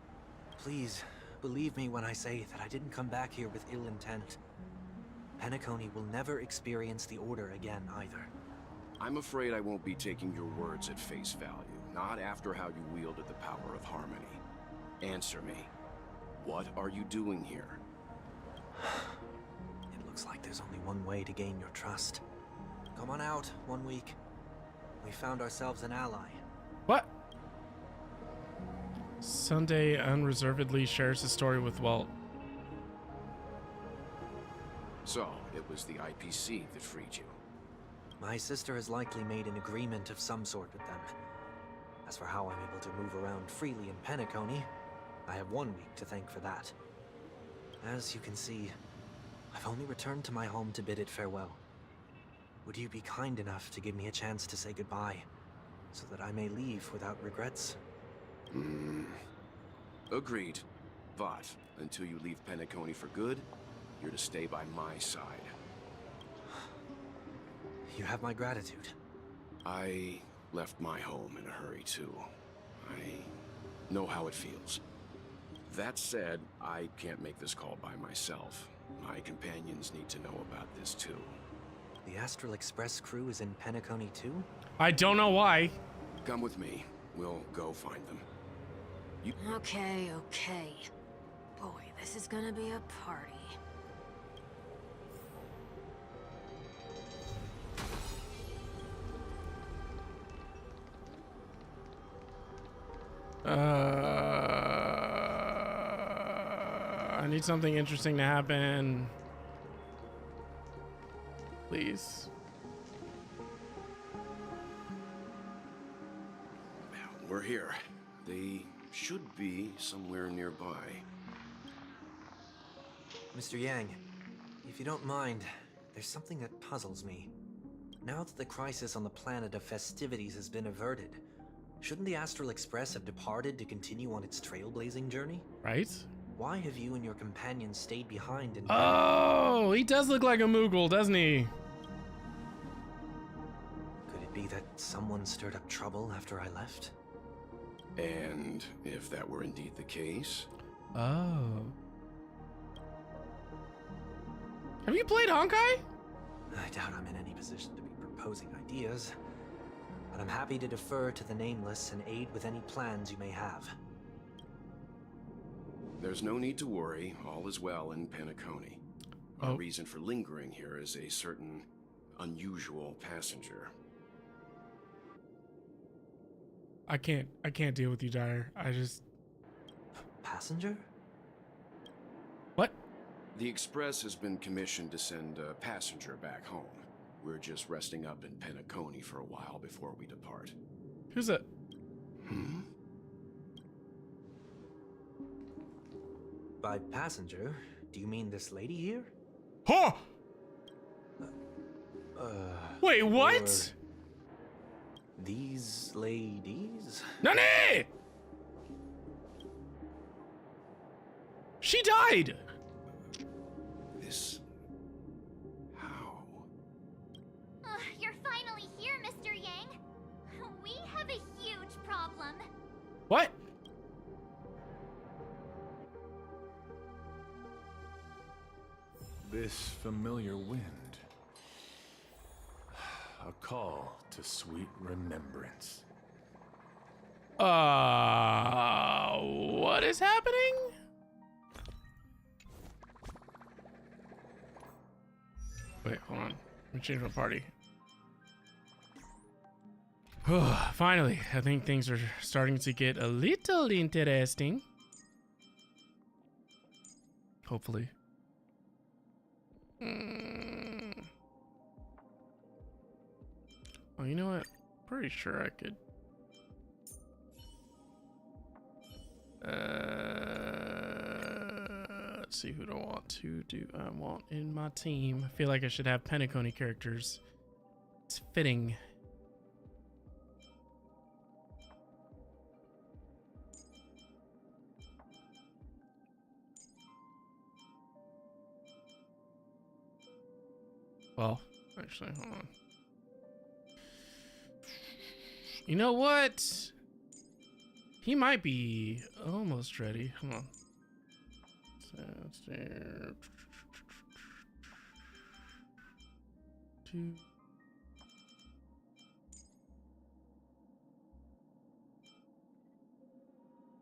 Please, believe me when I say that I didn't come back here with ill intent. Penacony will never experience the Order again, either. I'm afraid I won't be taking your words at face value, not after how you wielded the power of harmony. Answer me. What are you doing here? It looks like there's only one way to gain your trust. Come on out, 1 week. We found ourselves an ally. What? Sunday unreservedly shares his story with Walt. So, it was the IPC that freed you. My sister has likely made an agreement of some sort with them. As for how I'm able to move around freely in Penacony, I have 1 week to thank for that. As you can see, I've only returned to my home to bid it farewell. Would you be kind enough to give me a chance to say goodbye, so that I may leave without regrets? Agreed. But, until you leave Penacony for good, you're to stay by my side. You have my gratitude. I left my home in a hurry, too. I know how it feels. That said, I can't make this call by myself. My companions need to know about this, too. The Astral Express crew is in Penacony too? I don't know why. Come with me. We'll go find them. Okay. Boy, this is gonna be a party. I need something interesting to happen. Please. We're here. They should be somewhere nearby. Mr. Yang, if you don't mind, there's something that puzzles me. Now that the crisis on the planet of festivities has been averted, shouldn't the Astral Express have departed to continue on its trailblazing journey? Right? Why have you and your companions stayed behind and— Oh, he does look like a Moogle, doesn't he? Could it be that someone stirred up trouble after I left? And if that were indeed the case... Oh. Have you played Honkai? I doubt I'm in any position to be proposing ideas, but I'm happy to defer to the Nameless and aid with any plans you may have. There's no need to worry. All is well in Penacony. Our Oh. reason for lingering here is a certain unusual passenger. I can't deal with you, Dyer. Passenger? What? The Express has been commissioned to send a passenger back home. We're just resting up in Penacony for a while before we depart. Who's it? By passenger, do you mean this lady here? Huh! Wait, Or what? these ladies? Nani? She died! This... how? You're finally here, Mr. Yang. We have a huge problem. What? This familiar wind. A call to sweet remembrance. What is happening? Wait, hold on. Let me change my party. Finally, I think things are starting to get a little interesting. Hopefully. Oh, you know what? Pretty sure I could. see, who do I want? Who do I want in my team? I feel like I should have Penacony characters. It's fitting. Well, actually, hold on. You know what? He might be almost ready. Hold on. Two.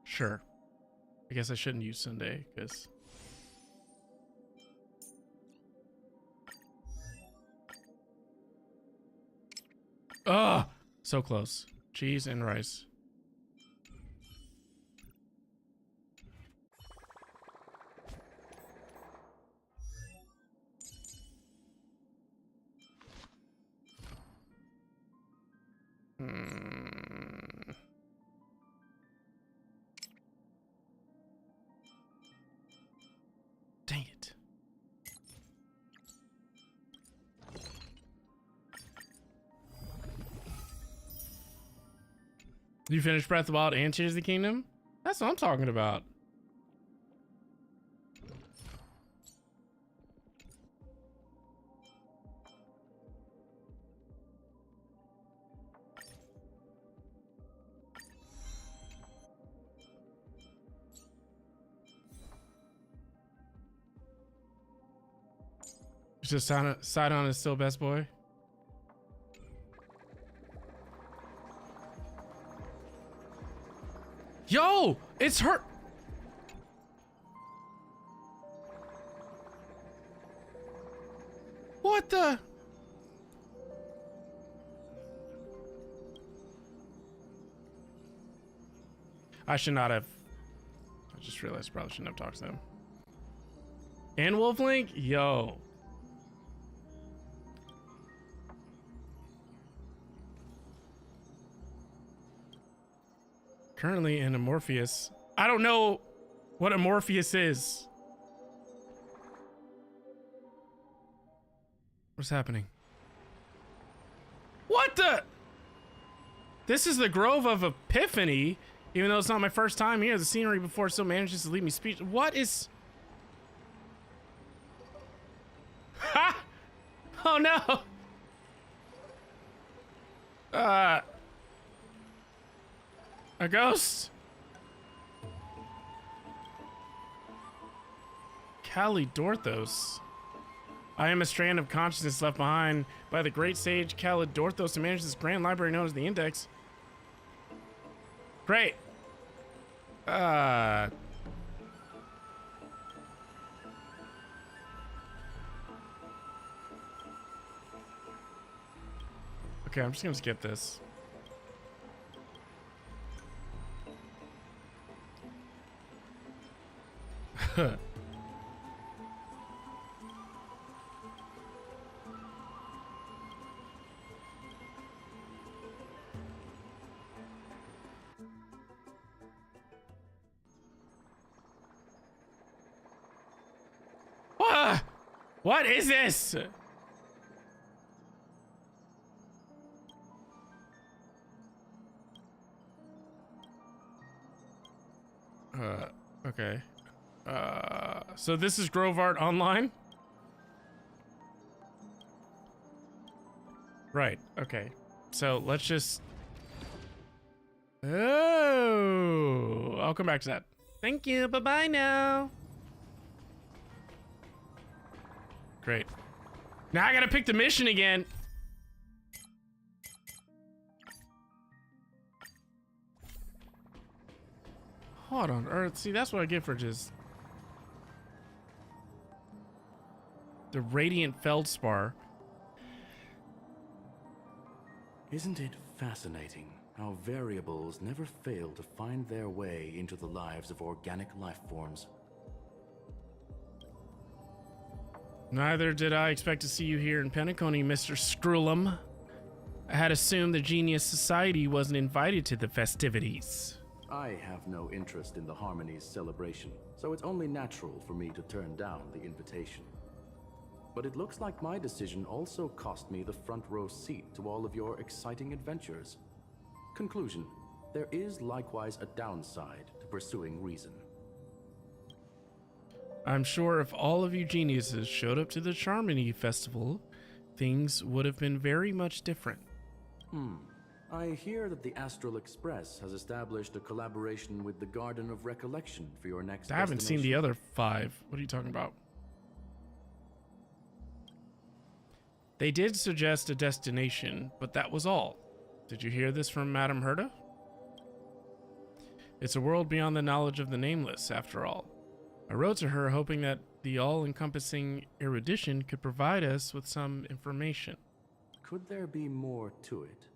Sure. I guess I shouldn't use Sunday because. Oh, so close. Cheese and rice. Dang it. You finished Breath of the Wild and Tears of the Kingdom? That's what I'm talking about. Just Sidon is still best boy. Yo, it's her. What the? I should not have. I just realized I probably shouldn't have talked to them. And Wolflink? Yo. Currently in Amorpheus. I don't know what Amorpheus is. What's happening? What the? This is the Grove of Epiphany. Even though it's not my first time here, the scenery before still manages to leave me speechless. What is... Ha! Oh no! A ghost? Calidorthos. I am a strand of consciousness left behind by the great sage Calidorthos to manage this grand library known as the Index. Great. Okay, I'm just gonna skip this. What is this? Okay. So this is Grove Art Online? Right, okay. So let's just... Oh, I'll come back to that. Thank you, bye-bye now. Great. Now I gotta pick the mission again. What on earth? See, that's what I get for just... the Radiant Feldspar. Isn't it fascinating how variables never fail to find their way into the lives of organic life forms? Neither did I expect to see you here in Penacony, Mr. Screwlum. I had assumed the Genius Society wasn't invited to the festivities. I have no interest in the Harmony's celebration, so it's only natural for me to turn down the invitation. But it looks like my decision also cost me the front row seat to all of your exciting adventures. Conclusion: there is likewise a downside to pursuing reason. I'm sure if all of you geniuses showed up to the Charmony Festival, things would have been very much different. I hear that the Astral Express has established a collaboration with the Garden of Recollection for your next I haven't seen the other 5. What are you talking about? They did suggest a destination, but that was all. Did you hear this from Madame Herta? It's a world beyond the knowledge of the nameless, after all. I wrote to her hoping that the all-encompassing erudition could provide us with some information. Could there be more to it?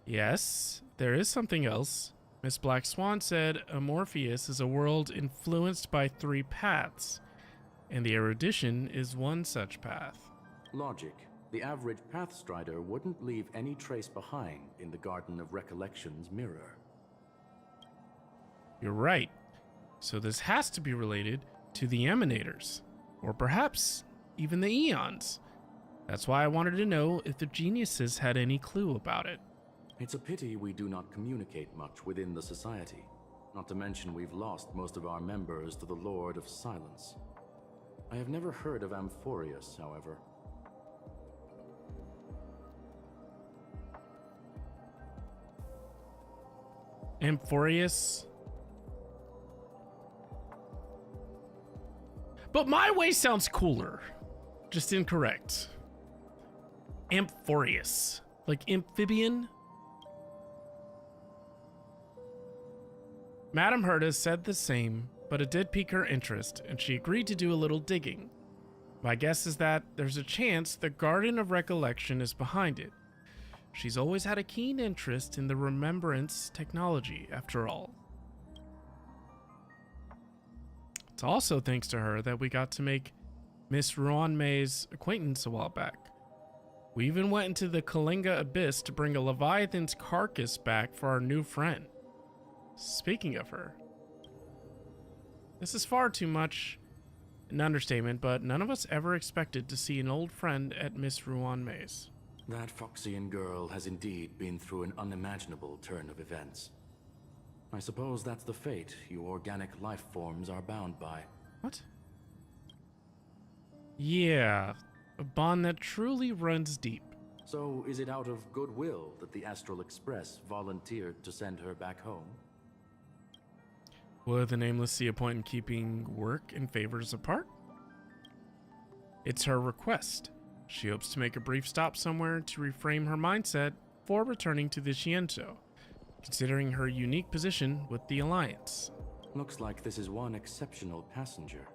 Yes, there is something else. Miss Black Swan said Amorpheus is a world influenced by 3 paths, and the erudition is one such path. Logic. The average Pathstrider wouldn't leave any trace behind in the Garden of Recollection's mirror. You're right. So this has to be related to the Emanators, or perhaps even the Eons. That's why I wanted to know if the geniuses had any clue about it. It's a pity we do not communicate much within the society. Not to mention we've lost most of our members to the Lord of Silence. I have never heard of Amphorius, however. Amphorius? But my way sounds cooler. Just incorrect. Amphorius. Like amphibian? Madame Herta said the same, but it did pique her interest, and she agreed to do a little digging. My guess is that there's a chance the Garden of Recollection is behind it. She's always had a keen interest in the remembrance technology, after all. It's also thanks to her that we got to make Miss Ruan May's acquaintance a while back. We even went into the Kalinga Abyss to bring a Leviathan's carcass back for our new friend. Speaking of her, this is far too much an understatement, but none of us ever expected to see an old friend at Miss Ruan May's. That Foxian girl has indeed been through an unimaginable turn of events. I suppose that's the fate you organic life forms are bound by. What? Yeah, a bond that truly runs deep. So is it out of goodwill that the Astral Express volunteered to send her back home? Would the Nameless see a point in keeping work and favors apart? It's her request. She hopes to make a brief stop somewhere to reframe her mindset for returning to the Shiento, considering her unique position with the Alliance. Looks like this is one exceptional passenger.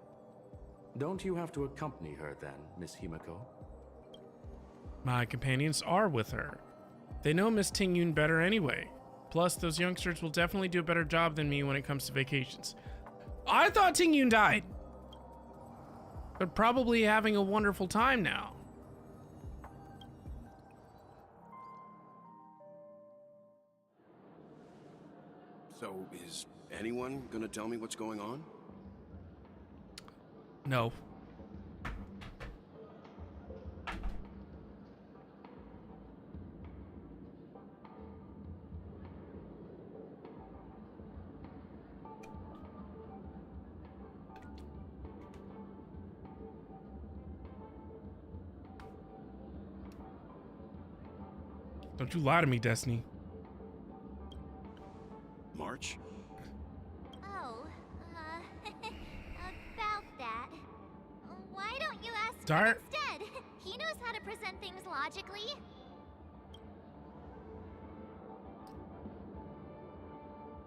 Don't you have to accompany her then, Miss Himiko? My companions are with her. They know Miss Tingyun better anyway. Plus, those youngsters will definitely do a better job than me when it comes to vacations. I thought Tingyun died. But probably having a wonderful time now. So, is anyone gonna tell me what's going on? No. Don't you lie to me, Destiny. March? Oh, about that. Why don't you ask him Dart? instead? He knows how to present things logically.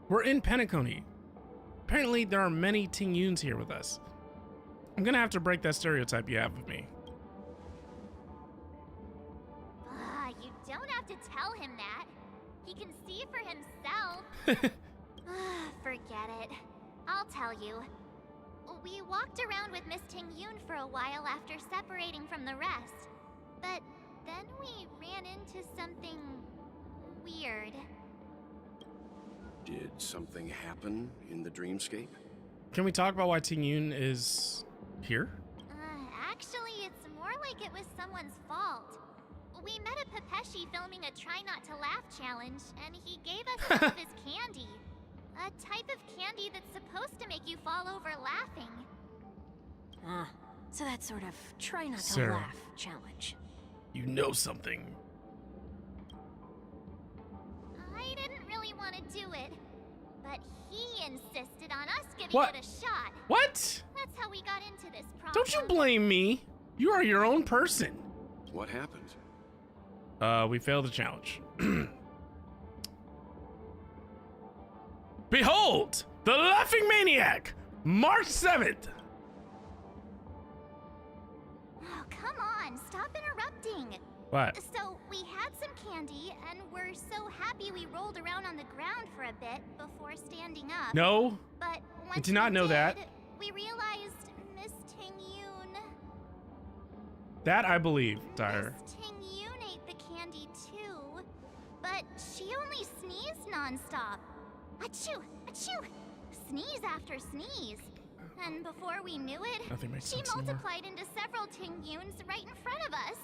We're in Penacony. Apparently, there are many Tingyuns here with us. I'm gonna have to break that stereotype you have of me. You don't have to tell him that. He can see for himself. Forget it. I'll tell you. We walked around with Miss Tingyun for a while after separating from the rest. But then we ran into something weird. Did something happen in the Dreamscape? Can we talk about why Ting Yun is here? Actually, it's more like it was someone's fault. We met a Pepeshi filming a Try Not to Laugh challenge, and he gave us some of his candy. A type of candy that's supposed to make you fall over laughing. So that sort of try not to Sarah. laugh challenge. You know something. I didn't really want to do it, but he insisted on us giving What? it a shot. What? That's how we got into this problem. Don't you blame me. You are your own person. What happened? We failed the challenge. Behold, the Laughing Maniac, March 7th. Oh, come on, stop interrupting. What? So, we had some candy, and we're so happy we rolled around on the ground for a bit before standing up. No, But once I did not we know that. did, we realized Miss Ting Yun. That I believe, Tyre. Miss Ting Yun ate the candy too, but she only sneezed nonstop. Achoo! Achoo! Sneeze after sneeze. And before we knew it, Nothing makes she sense anymore. multiplied into several Ting Yuns right in front of us.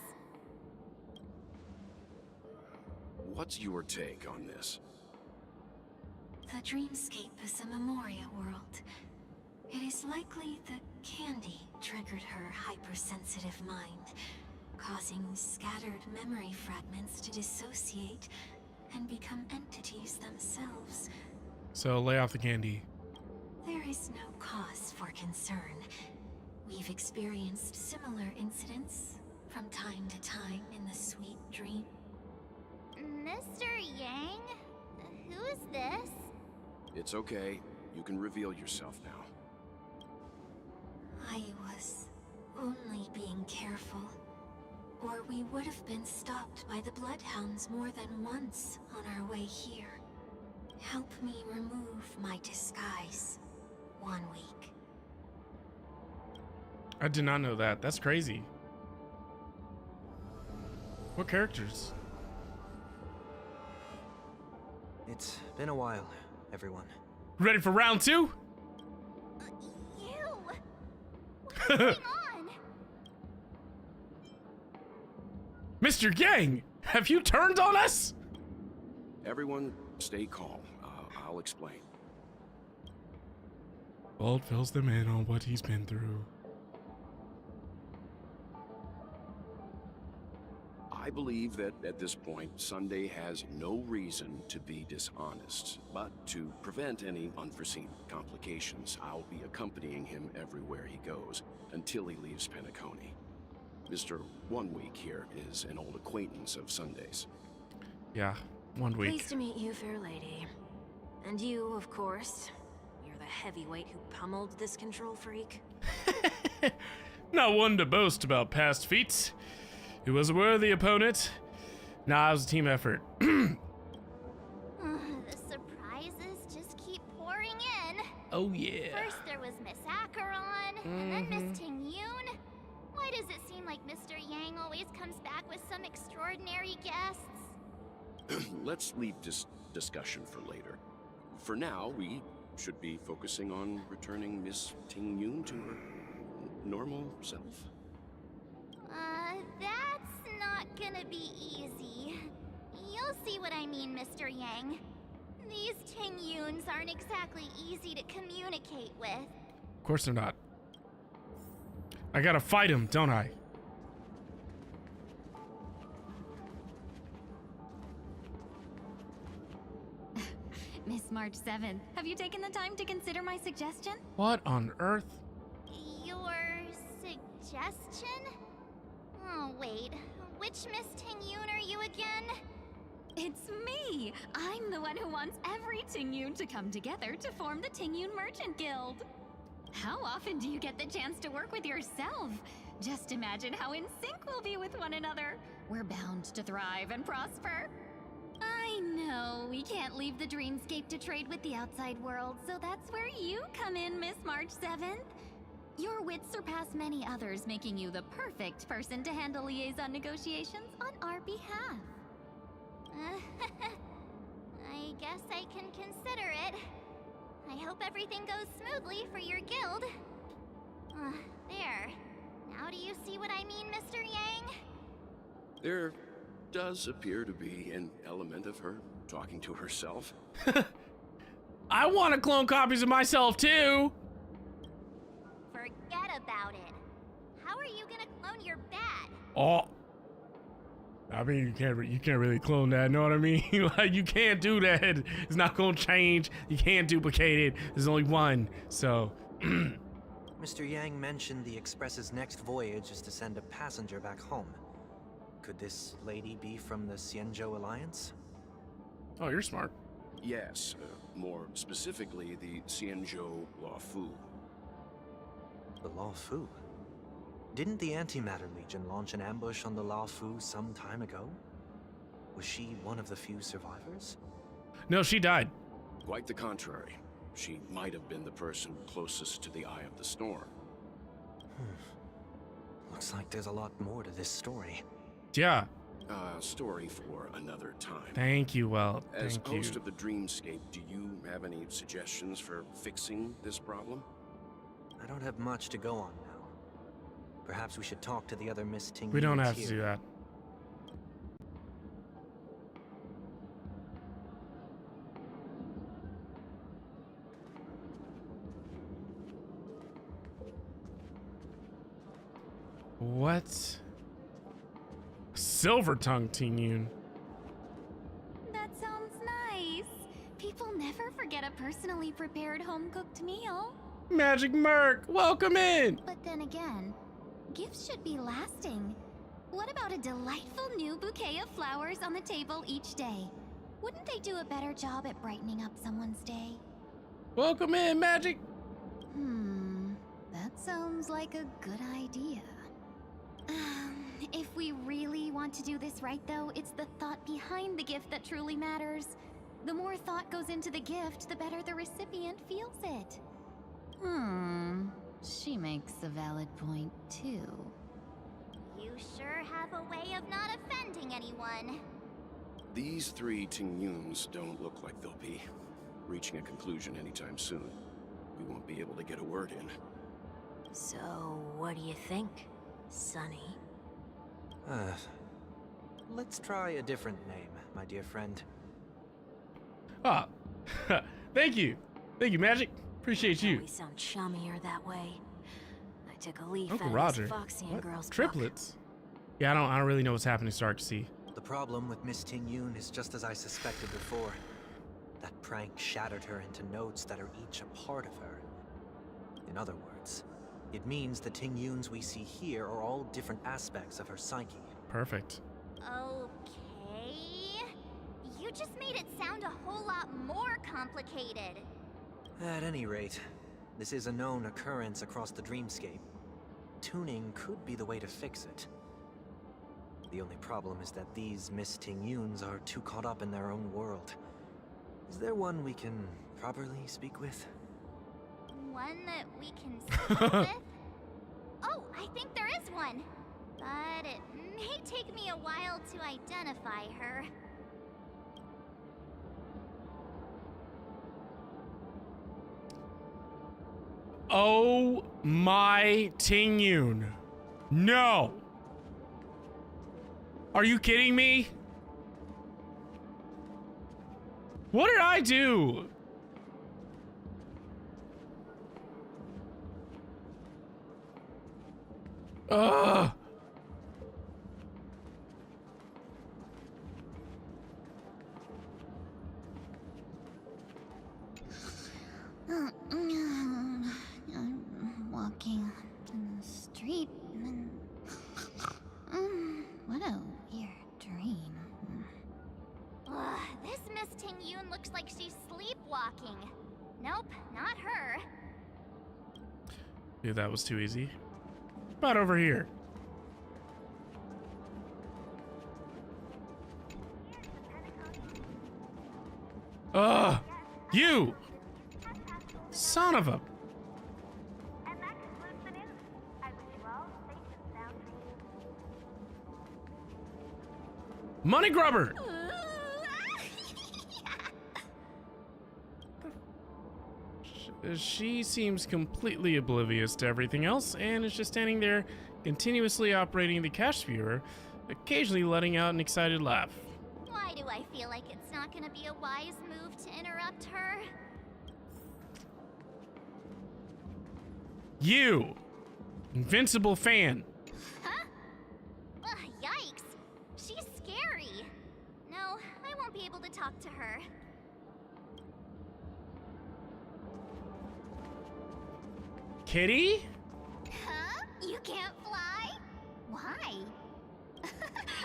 What's your take on this? The Dreamscape is a Memoria world. It is likely the candy triggered her hypersensitive mind, causing scattered memory fragments to dissociate and become entities themselves. So lay off the candy. There is no cause for concern. We've experienced similar incidents from time to time in the sweet dream. Mr. Yang? Who's this? It's okay. You can reveal yourself now. I was only being careful, or we would have been stopped by the Bloodhounds more than once on our way here. Help me remove my disguise. 1 week. I did not know that. That's crazy. What characters? It's been a while, everyone. Ready for round 2? You! What's going on? Mr. Yang, have you turned on us? Everyone, stay calm. I'll explain. Bald fills them in on what he's been through. I believe that at this point, Sunday has no reason to be dishonest. But to prevent any unforeseen complications, I'll be accompanying him everywhere he goes until he leaves Penacony. Mr. 1 Week here is an old acquaintance of Sunday's. Yeah, 1 week. Pleased to meet you, fair lady. And you, of course. You're the heavyweight who pummeled this control freak. Not one to boast about past feats. It was a worthy opponent. Nah, it was a team effort. The surprises just keep pouring in. Oh yeah. First there was Miss Acheron, and then Miss Ting Yun. Why does it seem like Mr. Yang always comes back with some extraordinary guests? Let's leave this discussion for later. For now, we should be focusing on returning Miss Ting Yun to her normal self. That's not gonna be easy. You'll see what I mean, Mr. Yang. These Ting Yuns aren't exactly easy to communicate with. Of course they're not. I gotta fight him, don't I? Miss March 7th, have you taken the time to consider my suggestion? What on earth? Your suggestion? Oh, wait. Which Miss Ting Yun are you again? It's me! I'm the one who wants every Ting Yun to come together to form the Ting Yun Merchant Guild. How often do you get the chance to work with yourself? Just imagine how in sync we'll be with one another. We're bound to thrive and prosper. I know, we can't leave the Dreamscape to trade with the outside world, so that's where you come in, Miss March 7th. Your wits surpass many others, making you the perfect person to handle liaison negotiations on our behalf. I guess I can consider it. I hope everything goes smoothly for your guild. There. Now do you see what I mean, Mr. Yang? There does appear to be an element of her talking to herself. I want to clone copies of myself too. Forget about it. How are you gonna clone your bat? Oh, I mean, you can't really clone that. Know what I mean? Like, you can't do that. It's not gonna change. You can't duplicate it. There's only one. So, Mr. Yang mentioned the Express's next voyage is to send a passenger back home. Could this lady be from the Xianzhou Alliance? oh, you're smart. Yes, more specifically, the Xianzhou Luofu. The Luofu? Didn't the Antimatter Legion launch an ambush on the Luofu some time ago? Was she one of the few survivors? No, she died. Quite the contrary. She might have been the person closest to the Eye of the Storm. Looks like there's a lot more to this story. Yeah. Story for another time. Thank you, Well. As Thank you. host of the Dreamscape, do you have any suggestions for fixing this problem? I don't have much to go on now. Perhaps we should talk to the other Miss Ting. We don't have here. to do that. What? Silver tongue Ting-Yun. That sounds nice. People never forget a personally prepared home-cooked meal. Magic Merc, welcome in. But then again, gifts should be lasting. What about a delightful new bouquet of flowers on the table each day? Wouldn't they do a better job at brightening up someone's day? Welcome in, Magic. That sounds like a good idea. If we really want to do this right, though, it's the thought behind the gift that truly matters. The more thought goes into the gift, the better the recipient feels it. She makes a valid point, too. You sure have a way of not offending anyone. These three Ting-Yuns don't look like they'll be reaching a conclusion anytime soon. We won't be able to get a word in. So, what do you think, Sonny? Let's try a different name, my dear friend. Ah, thank you. Thank you, Magic. Appreciate you. We sound chummier that way. I took a leaf Uncle out Roger. of this Foxy and What? Girls book. Triplets? Yeah, I don't really know what's happening, Stark. See. The problem with Miss Ting-Yun is just as I suspected before. That prank shattered her into notes that are each a part of her. In other words, it means the Ting-Yuns we see here are all different aspects of her psyche. Perfect. Okay. You just made it sound a whole lot more complicated. At any rate, this is a known occurrence across the Dreamscape. Tuning could be the way to fix it. The only problem is that these Miss Ting-Yuns are too caught up in their own world. Is there one we can properly speak with? One that we can speak with? Oh, I think there is one. But it may take me a while to identify her. Oh my Ting-Yun. No. Are you kidding me? What did I do? Ugh. I'm walking in the street and... what a weird dream. Ugh, this Miss Ting-Yun looks like she's sleepwalking. Nope, not her. Yeah, that was too easy. About over here. Ugh! You! Son of a... And that concludes the news. I wish you all safe and sound dreams. Money grubber! she seems completely oblivious to everything else and is just standing there, continuously operating the cash viewer, occasionally letting out an excited laugh. Why do I feel like it's not gonna be a wise move to interrupt her? You! Invincible fan. Huh? Ugh, yikes. She's scary. No, I won't be able to talk to her. Kitty? Huh? You can't fly? Why?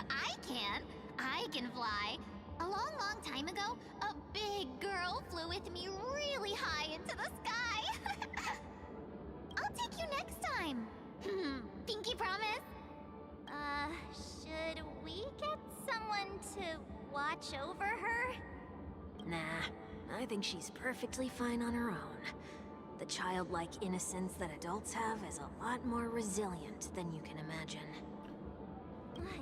I can. I can fly. A long, long time ago, a big girl flew with me really high into the sky. I'll take you next time. Pinky promise? Should we get someone to watch over her? Nah, I think she's perfectly fine on her own. The childlike innocence that adults have is a lot more resilient than you can imagine.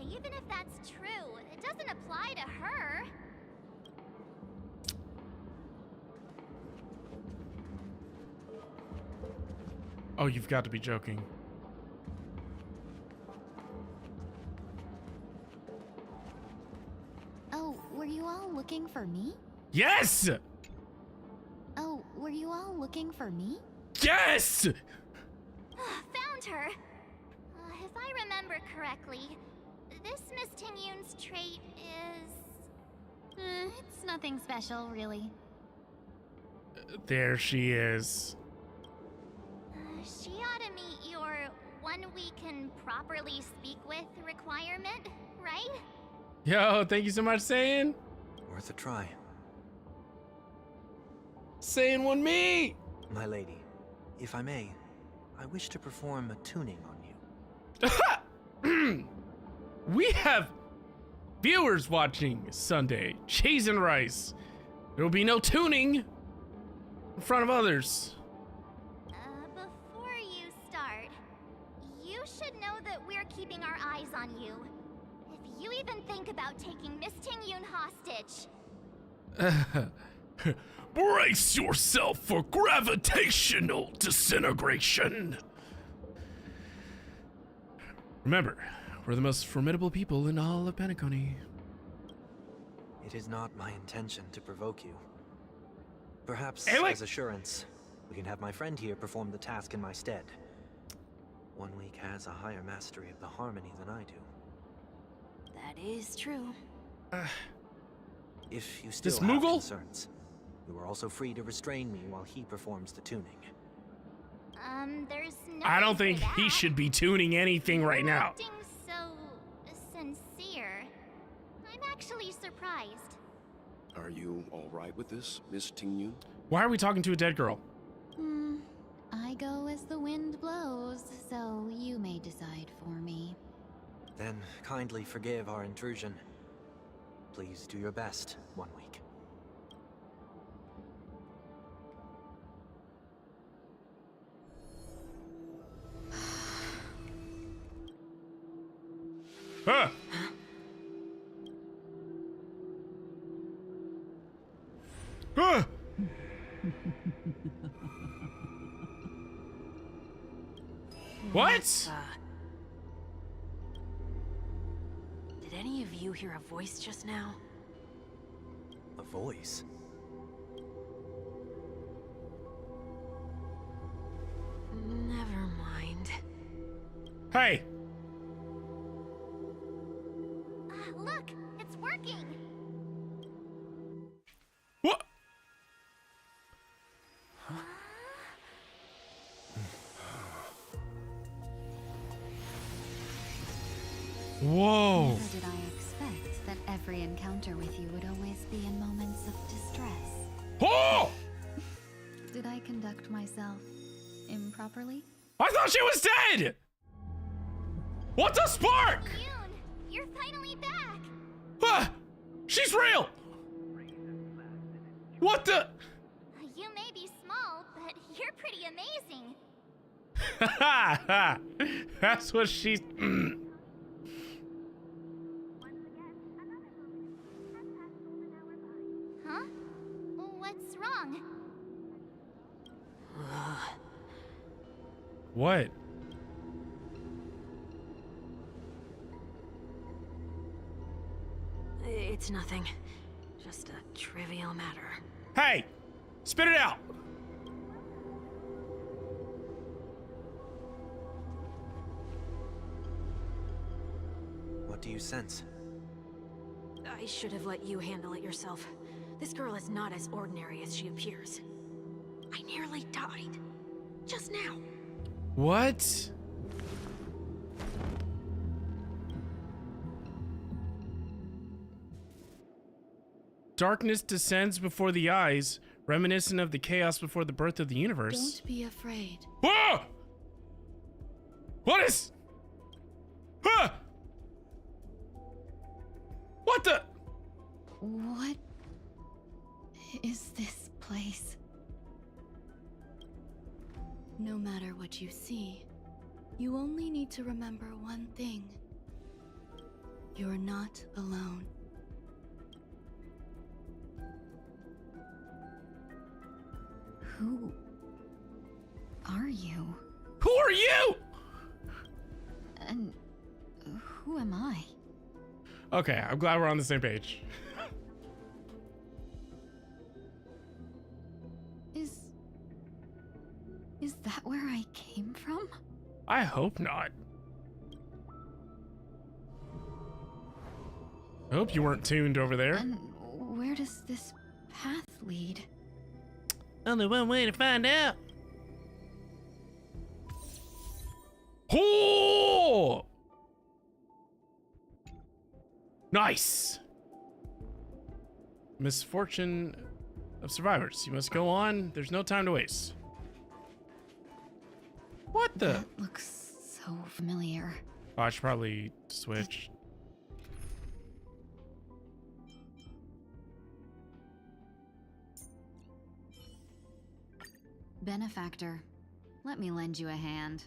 Even if that's true, it doesn't apply to her. Oh, you've got to be joking. Oh, were you all looking for me? Yes! Oh, were you all looking for me? Yes! Found her. If I remember correctly, this Miss Tingyun's trait is... It's nothing special, really. There she is. She ought to meet your one we can properly speak with requirement, right? Yo, thank you so much, Saiyan. Worth a try. Saiyan won me! My lady, if I may, I wish to perform a tuning on you. We have viewers watching Sunday. Cheese and rice. There will be no tuning in front of others. Before you start, you should know that we're keeping our eyes on you. If you even think about taking Miss Tingyun hostage... Brace yourself for gravitational disintegration. Remember, we're the most formidable people in all of Penacony. It is not my intention to provoke you. Perhaps, Hey, wait. as assurance, we can have my friend here perform the task in my stead. 1 week has a higher mastery of the harmony than I do. That is true. If you still This have Moogle? concerns, you are also free to restrain me while he performs the tuning. There's no I don't need think for he that. should be tuning anything right You're now. acting so sincere. I'm actually surprised. Are you all right with this, Miss Tingyun? Why are we talking to a dead girl? I go as the wind blows, so you may decide for me. Then kindly forgive our intrusion. Please do your best, 1 week. Ah! Ah! What? Did any of you hear a voice just now? A voice? Never mind. Hey! Look, it's working. What? Whoa! Never did I expect that every encounter with you would always be in moments of distress. Oh! Did I conduct myself improperly? I thought she was dead! What the spark? Yoon, you're finally back. Ah! She's real! What the? You may be small, but you're pretty amazing. Ha ha ha! That's what she's. Huh? What's wrong? What? It's nothing. Just a trivial matter. Hey! Spit it out! What do you sense? I should have let you handle it yourself. This girl is not as ordinary as she appears. I nearly died. Just now. What? Darkness descends before the eyes, reminiscent of the chaos before the birth of the universe. Don't be afraid. Whoa! What is? Huh! What the? What is this place? No matter what you see, you only need to remember one thing. You're not alone. Who are you? Who are you? And who am I? Okay, I'm glad we're on the same page. Is that where I came from? I hope not. I hope you weren't tuned over there. And where does this path lead? Only one way to find out. Oh! Nice. Misfortune of survivors. You must go on. There's no time to waste. What the? That looks so familiar. Oh, I should probably switch. Benefactor, let me lend you a hand.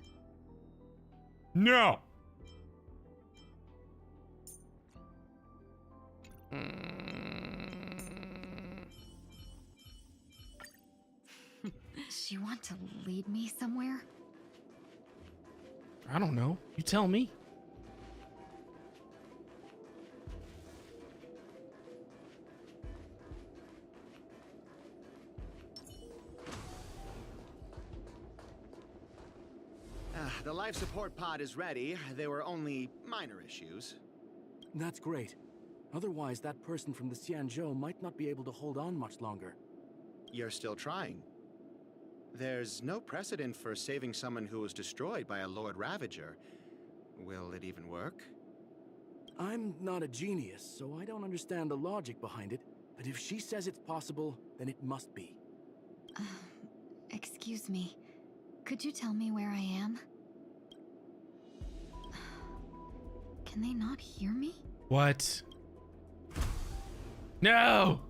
No. Does she want to lead me somewhere? I don't know. You tell me. The life support pod is ready. There were only minor issues. That's great. Otherwise, that person from the Xianzhou might not be able to hold on much longer. You're still trying. There's no precedent for saving someone who was destroyed by a Lord Ravager. Will it even work? I'm not a genius, so I don't understand the logic behind it. But if she says it's possible, then it must be. Excuse me. Could you tell me where I am? Can they not hear me? What? No!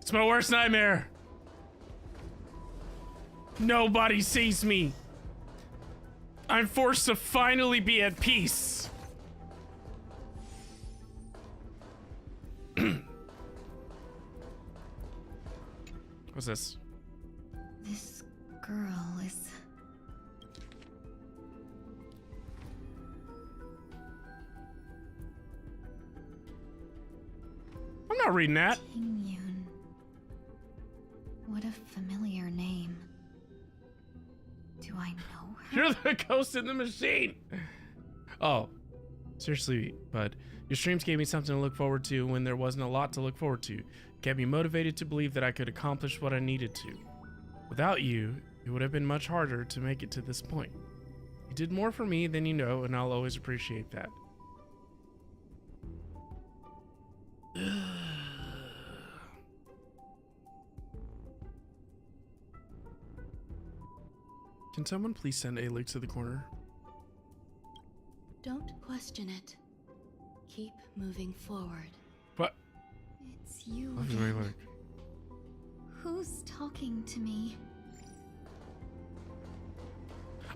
It's my worst nightmare. Nobody sees me. I'm forced to finally be at peace. What's this? This girl is... I'm not reading that. Tingyun. What a familiar name. Do I know her? You're the ghost in the machine. Oh, seriously, bud. Your streams gave me something to look forward to when there wasn't a lot to look forward to. Kept me motivated to believe that I could accomplish what I needed to. Without you, it would have been much harder to make it to this point. You did more for me than you know, and I'll always appreciate that. Can someone please send Alex to the corner? Don't question it. Keep moving forward. What? It's you That's very again. loud. Who's talking to me?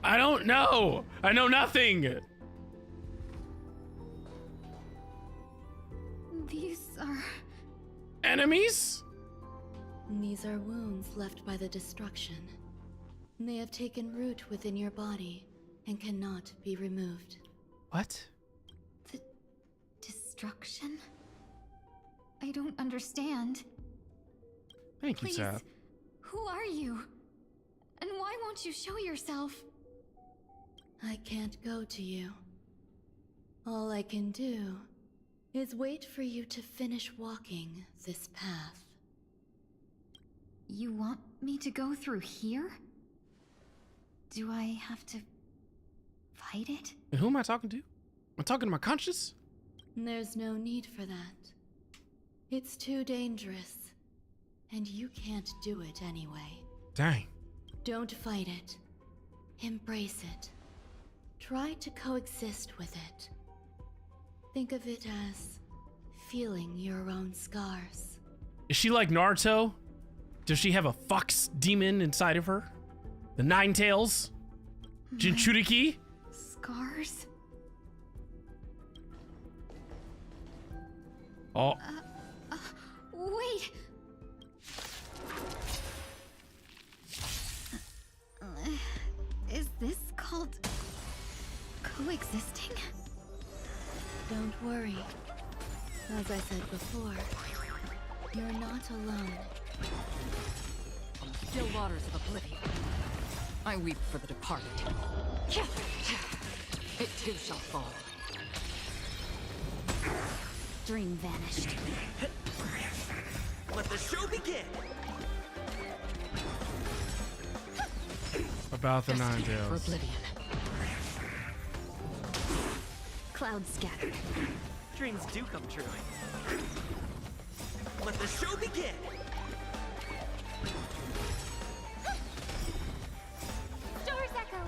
I don't know. I know nothing. These are... Enemies? These are wounds left by the destruction. They have taken root within your body and cannot be removed. What? The destruction? I don't understand. Thank you, Please, Seth. who are you? And why won't you show yourself? I can't go to you. All I can do is wait for you to finish walking this path. You want me to go through here? Do I have to fight it? And who am I talking to? Am I talking to my conscience? There's no need for that. It's too dangerous, and you can't do it anyway. Dang. Don't fight it. Embrace it. Try to coexist with it. Think of it as feeling your own scars. Is she like Naruto? Does she have a fox demon inside of her? The Nine Tails? Jinchuriki? Scars? Oh. Wait! Is this called coexisting? Don't worry. As I said before, you're not alone. On the still waters of oblivion, I weep for the departed. It too shall fall. Dream vanished. Let the show begin! About the Nine For Tails. oblivion. Clouds scattered. Dreams do come true. Let the show begin! Stars echo.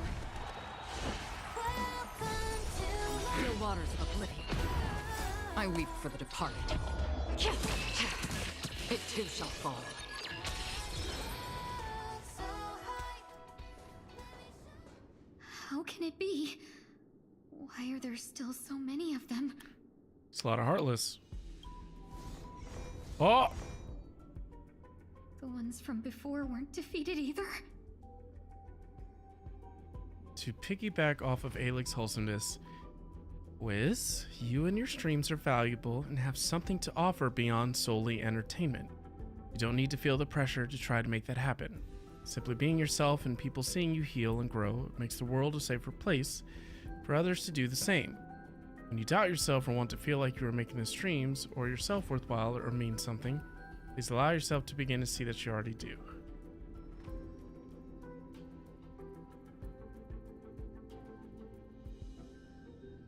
Still waters of oblivion. I weep for the departed. It too shall fall. How can it be? Why are there still so many of them? It's a lot of Heartless. Oh! The ones from before weren't defeated either? To piggyback off of Alik's wholesomeness, Wiz, you and your streams are valuable and have something to offer beyond solely entertainment. You don't need to feel the pressure to try to make that happen. Simply being yourself and people seeing you heal and grow makes the world a safer place for others to do the same. When you doubt yourself or want to feel like you are making the streams or yourself worthwhile or mean something, please allow yourself to begin to see that you already do.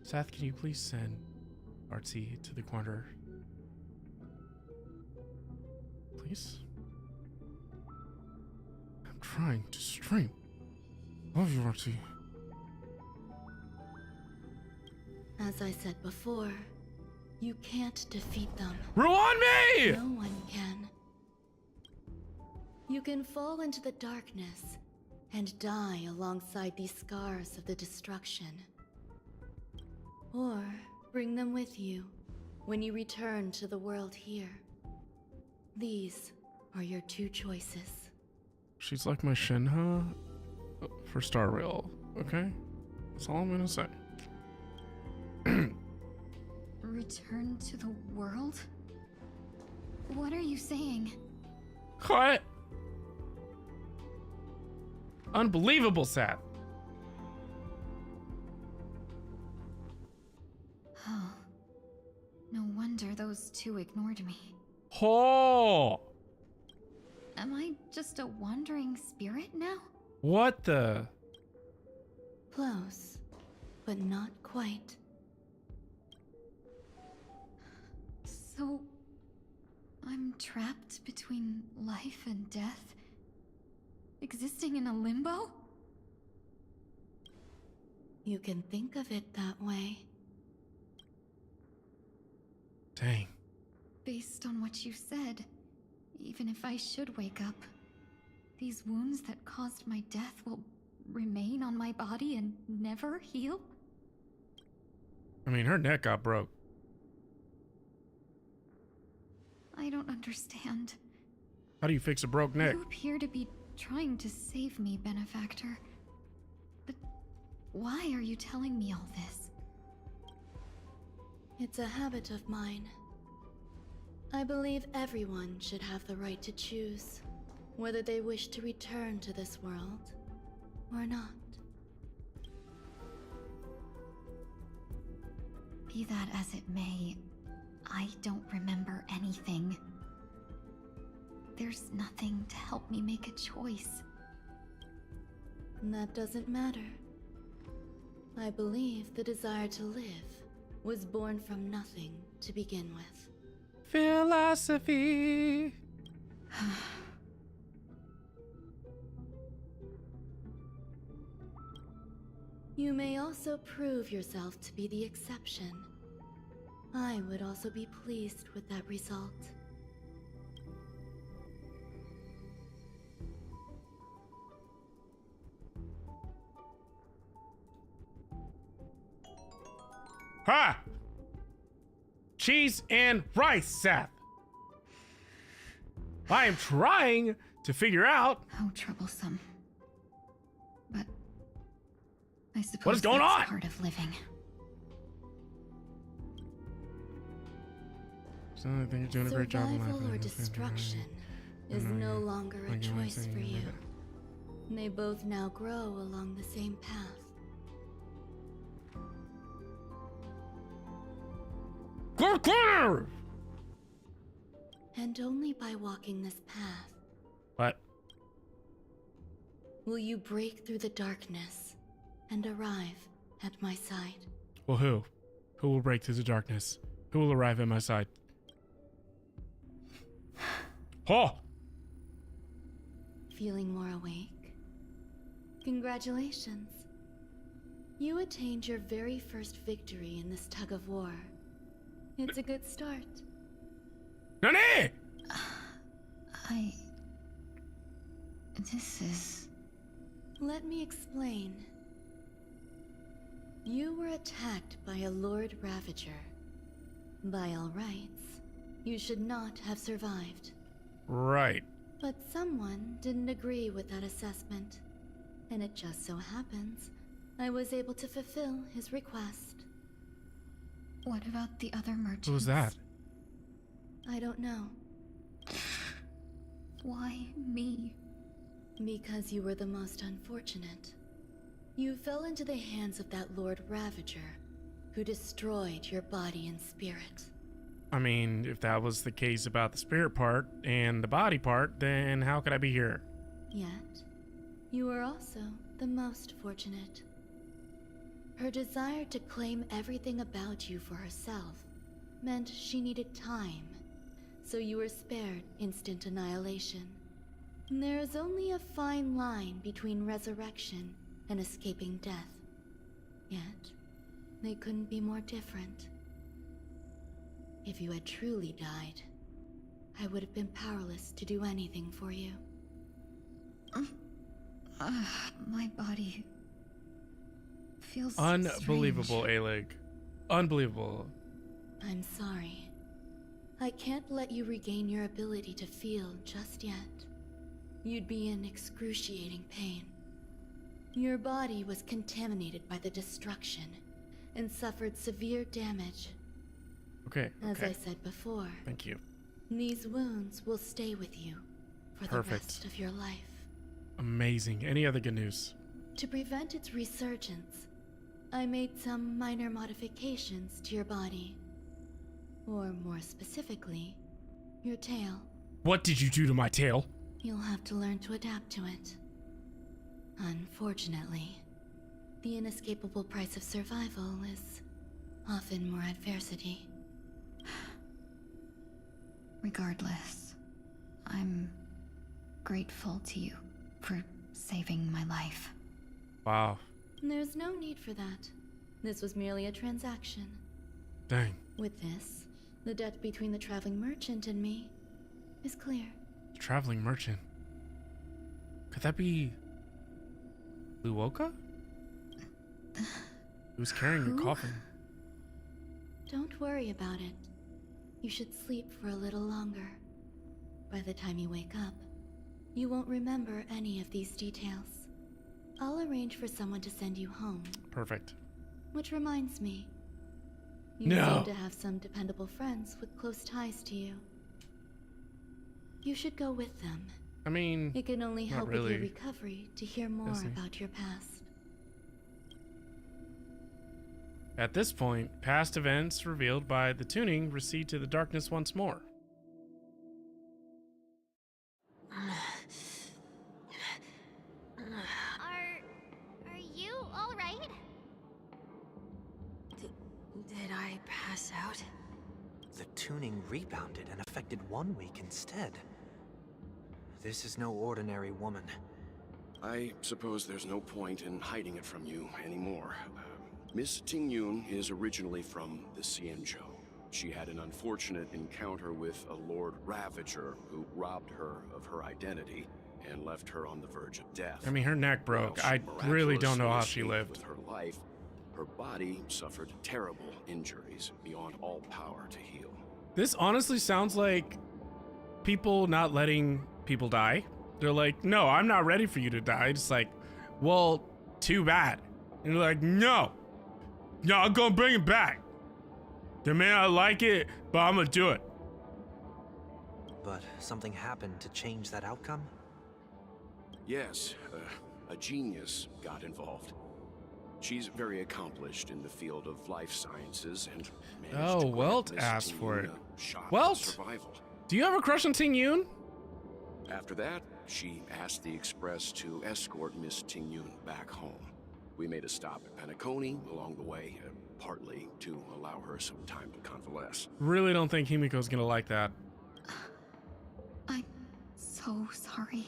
Seth, can you please send Artsy to the corner? Please? I'm trying to stream. Love you, Artsy. As I said before, you can't defeat them. Rewind me! No one can. You can fall into the darkness and die alongside these scars of the destruction. Or bring them with you when you return to the world here. These are your two choices. She's like my Shinha for Star Rail, okay? That's all I'm gonna say. Return to the world? What are you saying? What? Unbelievable, Seth. Oh. No wonder those two ignored me. Oh! Am I just a wandering spirit now? What the? Close, but not quite. So, I'm trapped between life and death? Existing in a limbo? You can think of it that way. Dang. Based on what you said, even if I should wake up, these wounds that caused my death will remain on my body and never heal? I mean, her neck got broke. I don't understand. How do you fix a broke neck? You appear to be trying to save me, benefactor. But why are you telling me all this? It's a habit of mine. I believe everyone should have the right to choose whether they wish to return to this world or not. Be that as it may, I don't remember anything. There's nothing to help me make a choice. That doesn't matter. I believe the desire to live was born from nothing to begin with. Philosophy. You may also prove yourself to be the exception. I would also be pleased with that result. Ha! Cheese and rice, Seth. I am trying to figure out how troublesome. But I suppose what is going that's on? Part of living. So I think you're doing a great job in life. Survival or destruction is no longer a choice for you. They both now grow along the same path. Corner! And only by walking this path What? will you break through the darkness and arrive at my side. Well, who? Who will break through the darkness? Who will arrive at my side? Oh! Feeling more awake? Congratulations. You attained your very first victory in this tug of war. It's a good start. Nani? This is... Let me explain. You were attacked by a Lord Ravager. By all rights, you should not have survived. Right. But someone didn't agree with that assessment. And it just so happens, I was able to fulfill his request. What about the other merchants? Who was that? I don't know. Why me? Because you were the most unfortunate. You fell into the hands of that Lord Ravager, who destroyed your body and spirit. I mean, if that was the case about the spirit part and the body part, then how could I be here? Yet, you were also the most fortunate. Her desire to claim everything about you for herself meant she needed time, so you were spared instant annihilation. There is only a fine line between resurrection and escaping death. Yet, they couldn't be more different. If you had truly died, I would have been powerless to do anything for you. My body feels unbelievable, strange. Alig. Unbelievable. I'm sorry. I can't let you regain your ability to feel just yet. You'd be in excruciating pain. Your body was contaminated by the destruction and suffered severe damage. Okay. As I said before, thank you. These wounds will stay with you for the rest of your life. Amazing. Any other good news? To prevent its resurgence, I made some minor modifications to your body. Or more specifically, your tail. What did you do to my tail? You'll have to learn to adapt to it. Unfortunately, the inescapable price of survival is often more adversity. Regardless, I'm grateful to you for saving my life. Wow. There's no need for that. This was merely a transaction. Dang. With this, the debt between the traveling merchant and me is clear. Traveling merchant. Could that be Luoka? He was carrying your coffin. Don't worry about it. You should sleep for a little longer. By the time you wake up, You won't remember any of these details. I'll arrange for someone to send you home. Perfect. Which reminds me, you seem to have some dependable friends with close ties to you. You should go with them. I mean, it can only not help really. with your recovery to hear more about your past. At this point, past events revealed by the tuning recede to the darkness once more. Are you all right? Did I pass out? The tuning rebounded and affected 1 week instead. This is no ordinary woman. I suppose there's no point in hiding it from you anymore. Miss Tingyun is originally from the Xianzhou. She had an unfortunate encounter with a Lord Ravager who robbed her of her identity and left her on the verge of death. I mean, her neck broke. I really don't know how she lived. With her life, her body suffered terrible injuries beyond all power to heal. This honestly sounds like people not letting people die. They're like, no, I'm not ready for you to die. It's like, well, too bad. And they're like, no, I'm gonna bring it back. They may not like it, but I'm gonna do it. But something happened to change that outcome? Yes, a genius got involved. She's very accomplished in the field of life sciences and managed to Welt Miss asked for Tingyun it. a shot at Welt, survival. do you have a crush on Tingyun? After that, she asked the Express to escort Miss Tingyun back home. We made a stop at Penacony along the way, partly to allow her some time to convalesce. Really don't think Himiko's gonna like that. I'm so sorry.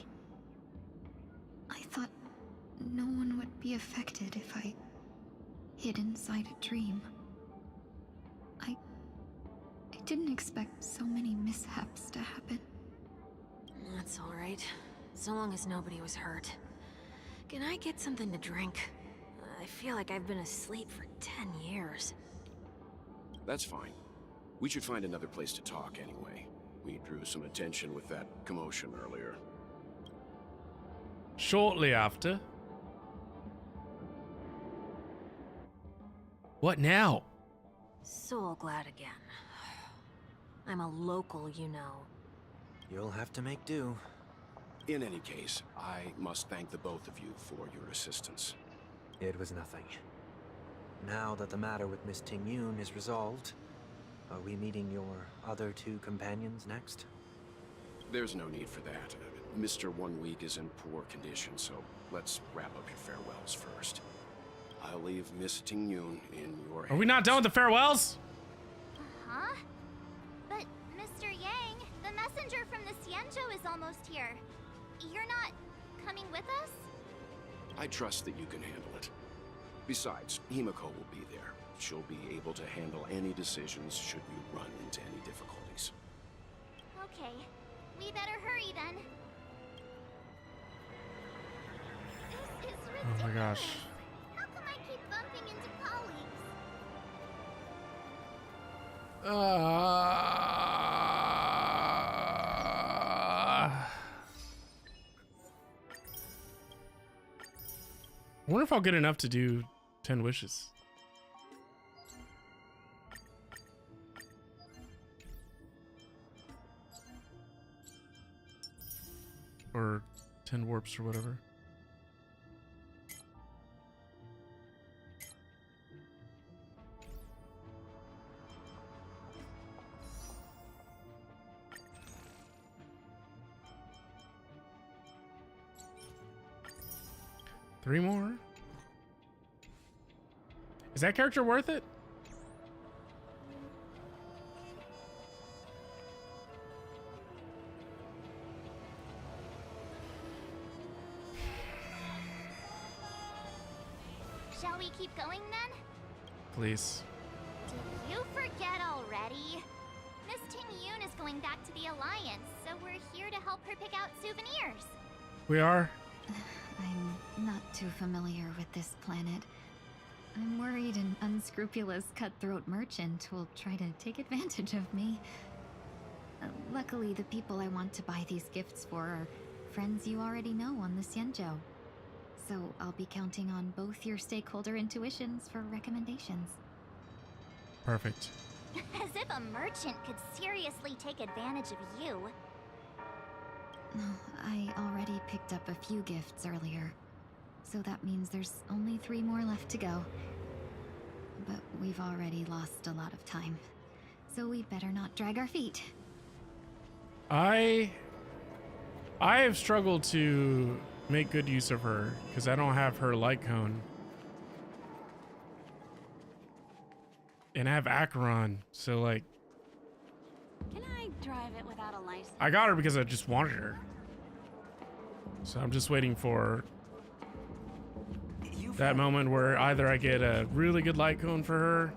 I thought no one would be affected if I hid inside a dream. I didn't expect so many mishaps to happen. That's all right. So long as nobody was hurt. Can I get something to drink? I feel like I've been asleep for 10 years. That's fine. We should find another place to talk anyway. We drew some attention with that commotion earlier. Shortly after. What now? So glad again. I'm a local, you know. You'll have to make do. In any case, I must thank the both of you for your assistance. It was nothing. Now that the matter with Miss Tingyun is resolved, are we meeting your other two companions next? There's no need for that. Mr. 1 Week is in poor condition, so let's wrap up your farewells first. I'll leave Miss Tingyun in your hands. Are we not done with the farewells? Huh? But, Mr. Yang, the messenger from the Xianzhou is almost here. You're not coming with us? I trust that you can handle it. Besides, Himiko will be there. She'll be able to handle any decisions should you run into any difficulties. Okay. We better hurry then. This is ridiculous. Oh my gosh. How come I keep bumping into colleagues? I wonder if I'll get enough to do 10 wishes. Or 10 warps or whatever. Three more. Is that character worth it? Shall we keep going then? Please. Did you forget already? Miss Tingyun is going back to the Alliance, so we're here to help her pick out souvenirs. We are? I'm not too familiar with this planet. I'm worried an unscrupulous cutthroat merchant will try to take advantage of me. Luckily, the people I want to buy these gifts for are friends you already know on the Xianzhou. So I'll be counting on both your stakeholder intuitions for recommendations. Perfect. As if a merchant could seriously take advantage of you. No, I already picked up a few gifts earlier. So that means there's only 3 more left to go. But we've already lost a lot of time. So we better not drag our feet. I have struggled to make good use of her because I don't have her light cone. And I have Acheron, so like... Can I drive it without a license? I got her because I just wanted her. So I'm just waiting for that moment where either I get a really good light cone for her.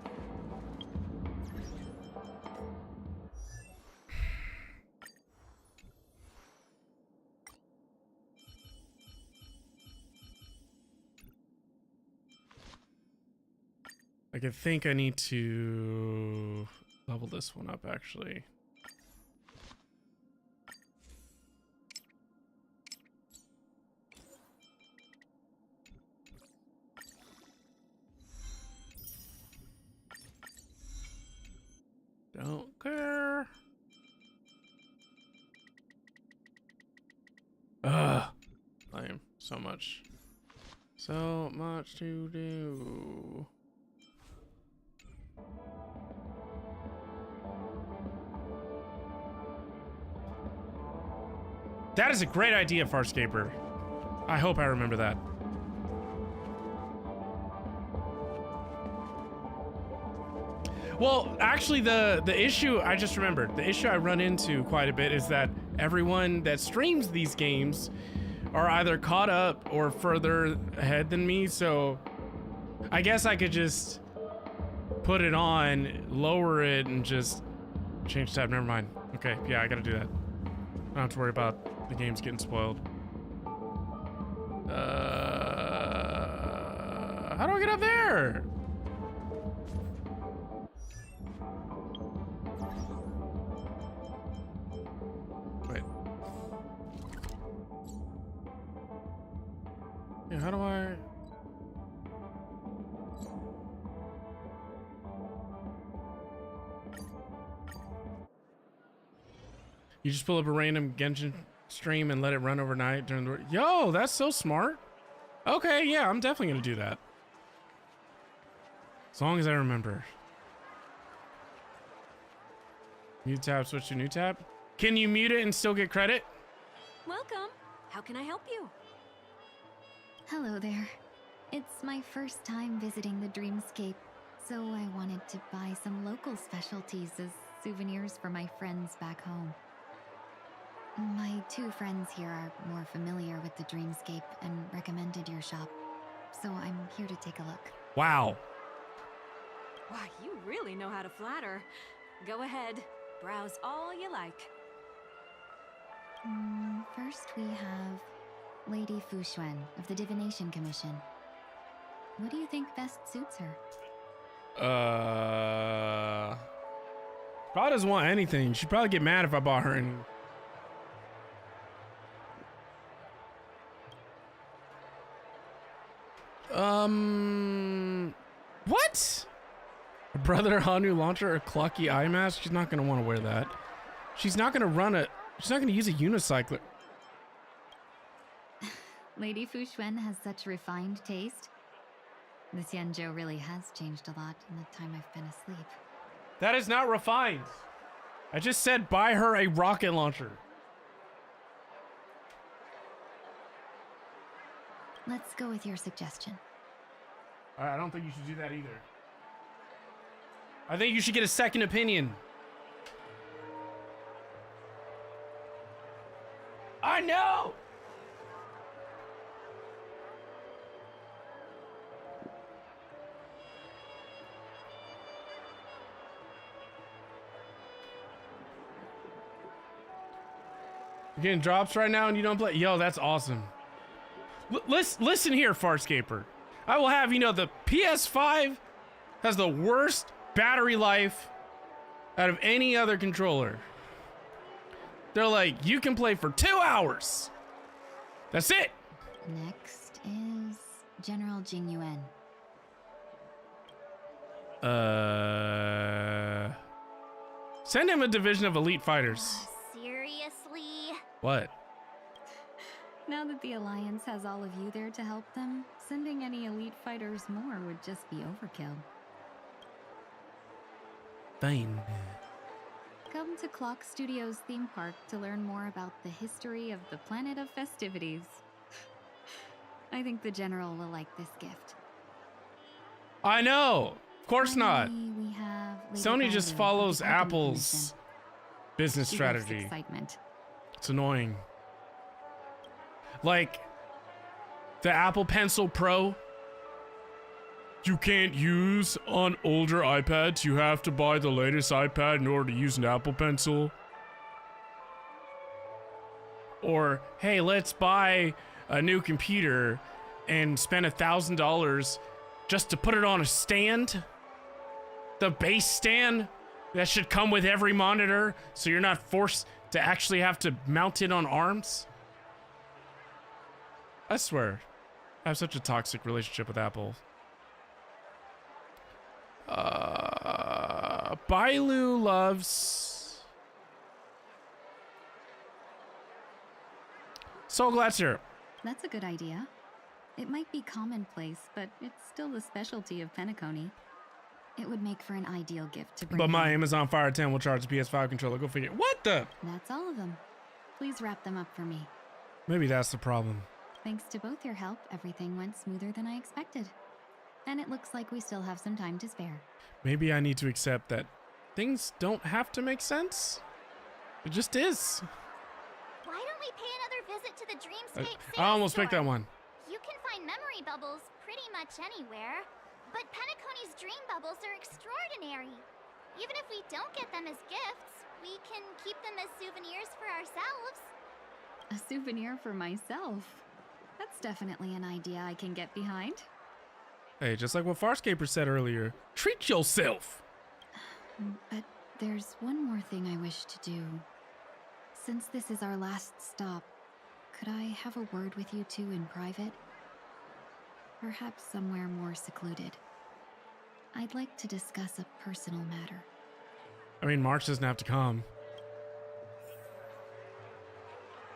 Like, I think I need to level this one up, actually. Don't care. Ugh. I am so much to do. That is a great idea, Farscaper. I hope I remember that. Well, actually, the issue I just remembered, the issue I run into quite a bit is that everyone that streams these games are either caught up or further ahead than me, so I guess I could just put it on, lower it, and just change tab. Never mind. Okay, yeah, I gotta do that. I don't have to worry about the game's getting spoiled. How do I get up there? Wait. Yeah, how do I... You just pull up a random Genshin stream and let it run overnight during the... Yo, that's so smart. Okay, yeah, I'm definitely gonna do that. As long as I remember. Mute tab, switch to new tab. Can you mute it and still get credit? Welcome. How can I help you? Hello there. It's my first time visiting the Dreamscape, so I wanted to buy some local specialties as souvenirs for my friends back home. My 2 friends here are more familiar with the Dreamscape and recommended your shop, so I'm here to take a look. Wow. Why, you really know how to flatter. Go ahead, browse all you like. First we have Lady Fu Xuan of the Divination Commission. What do you think best suits her? Probably doesn't want anything. She'd probably get mad if I bought her any. What? A brother Hanu launcher, a clucky eye mask? She's not gonna want to wear that. She's not gonna she's not gonna use a unicycler. Lady Fu Xuan has such refined taste. The Xianzhou really has changed a lot in the time I've been asleep. That is not refined. I just said buy her a rocket launcher. Let's go with your suggestion. I don't think you should do that either. I think you should get a second opinion. I know! You're getting drops right now and you don't play? Yo, that's awesome. Listen here, Farscaper. I will have you know the PS5 has the worst battery life out of any other controller. They're like, you can play for 2 hours That's it. Next is General Jing Yuan. Send him a division of elite fighters. Seriously? What? Now that the Alliance has all of you there to help them, sending any elite fighters more would just be overkill. Fine. Come to Clock Studios theme park to learn more about the history of the planet of festivities. I think the General will like this gift. I know. Of course not. Finally, we have Lady Sony just Bailu, follows the Open Apple's Commission. business She loves strategy. excitement. It's annoying. Like the Apple Pencil Pro, you can't use on older iPads. You have to buy the latest iPad in order to use an Apple Pencil. Or, hey, let's buy a new computer and spend $1,000 just to put it on a stand. The base stand that should come with every monitor, so you're not forced to actually have to mount it on arms. I swear, I have such a toxic relationship with Apple. Bailu loves Soul Glatzer. That's a good idea. It might be commonplace, but it's still the specialty of Penacony. It would make for an ideal gift to bring But my home. Amazon Fire 10 will charge the PS5 controller. Go figure. What the? That's all of them. Please wrap them up for me. Maybe that's the problem. Thanks to both your help, everything went smoother than I expected. And it looks like we still have some time to spare. Maybe I need to accept that things don't have to make sense. It just is. Why don't we pay another visit to the Dreamscape I almost store? picked that one. You can find memory bubbles pretty much anywhere, but Penacony's dream bubbles are extraordinary. Even if we don't get them as gifts, we can keep them as souvenirs for ourselves. A souvenir for myself. That's definitely an idea I can get behind. Hey, just like what Farscaper said earlier, treat yourself. But there's one more thing I wish to do. Since this is our last stop, could I have a word with you two in private? Perhaps somewhere more secluded. I'd like to discuss a personal matter. I mean, March doesn't have to come.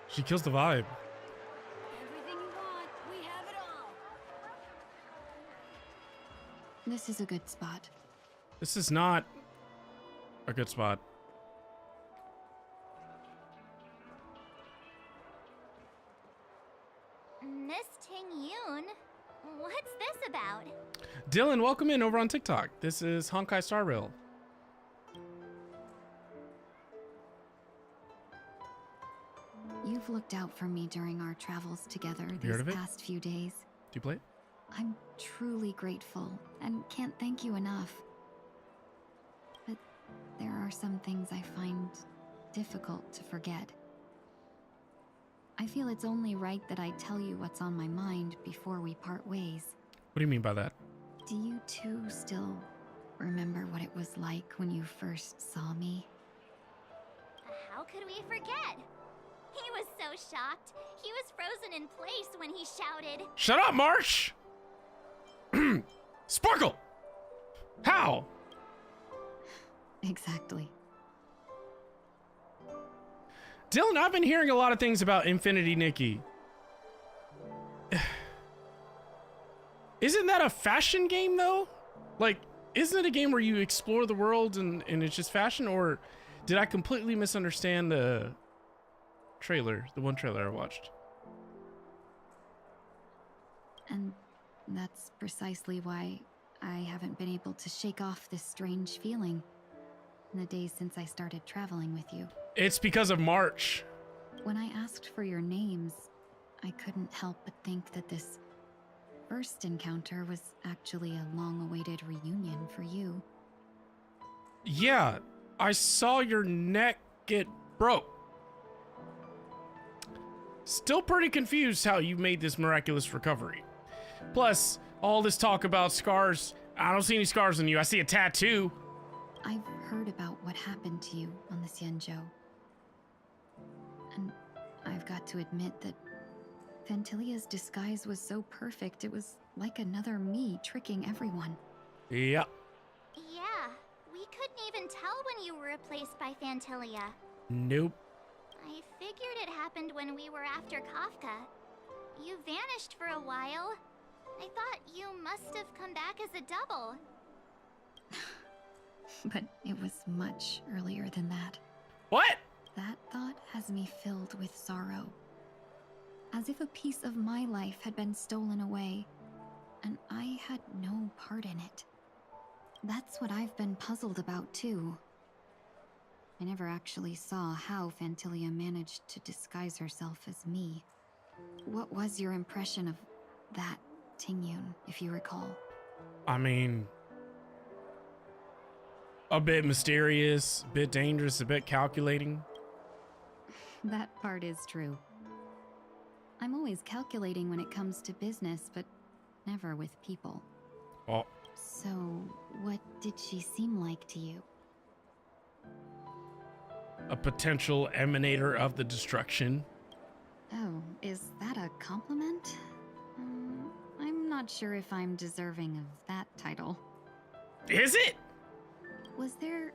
She kills the vibe. Everything you want, we have it all. This is a good spot. This is not a good spot. Miss Ting Yoon, what's this about? Dylan, welcome in over on TikTok. This is Honkai Star Rail. You've looked out for me during our travels together you heard of these it? past few days. Do you play it? I'm truly grateful and can't thank you enough. But there are some things I find difficult to forget. I feel it's only right that I tell you what's on my mind before we part ways. What do you mean by that? Do you two still remember what it was like when you first saw me? How could we forget? He was so shocked. He was frozen in place when he shouted. Shut up, March! Sparkle! How? Exactly. Dylan, I've been hearing a lot of things about Infinity Nikki. Isn't that a fashion game, though? Like, isn't it a game where you explore the world and it's just fashion? Or did I completely misunderstand the trailer, the one trailer I watched? And that's precisely why I haven't been able to shake off this strange feeling in the days since I started traveling with you. It's because of March. When I asked for your names, I couldn't help but think that this first encounter was actually a long-awaited reunion for you. Yeah, I saw your neck get broke. Still pretty confused how you made this miraculous recovery. Plus, all this talk about scars. I don't see any scars on you. I see a tattoo. I've heard about what happened to you on the Xianzhou. And I've got to admit that Ventilia's disguise was so perfect, it was like another me tricking everyone. Yeah. Yeah, we couldn't even tell when you were replaced by Fantilia. Nope. I figured it happened when we were after Kafka. You vanished for a while. I thought you must have come back as a double. But it was much earlier than that. What? That thought has me filled with sorrow. As if a piece of my life had been stolen away, and I had no part in it. That's what I've been puzzled about, too. I never actually saw how Fantilia managed to disguise herself as me. What was your impression of that Tingyun, if you recall? I mean, a bit mysterious, a bit dangerous, a bit calculating. That part is true. I'm always calculating when it comes to business, but never with people. Oh. So, what did she seem like to you? A potential emanator of the destruction. Oh, is that a compliment? I'm not sure if I'm deserving of that title. Is it? Was there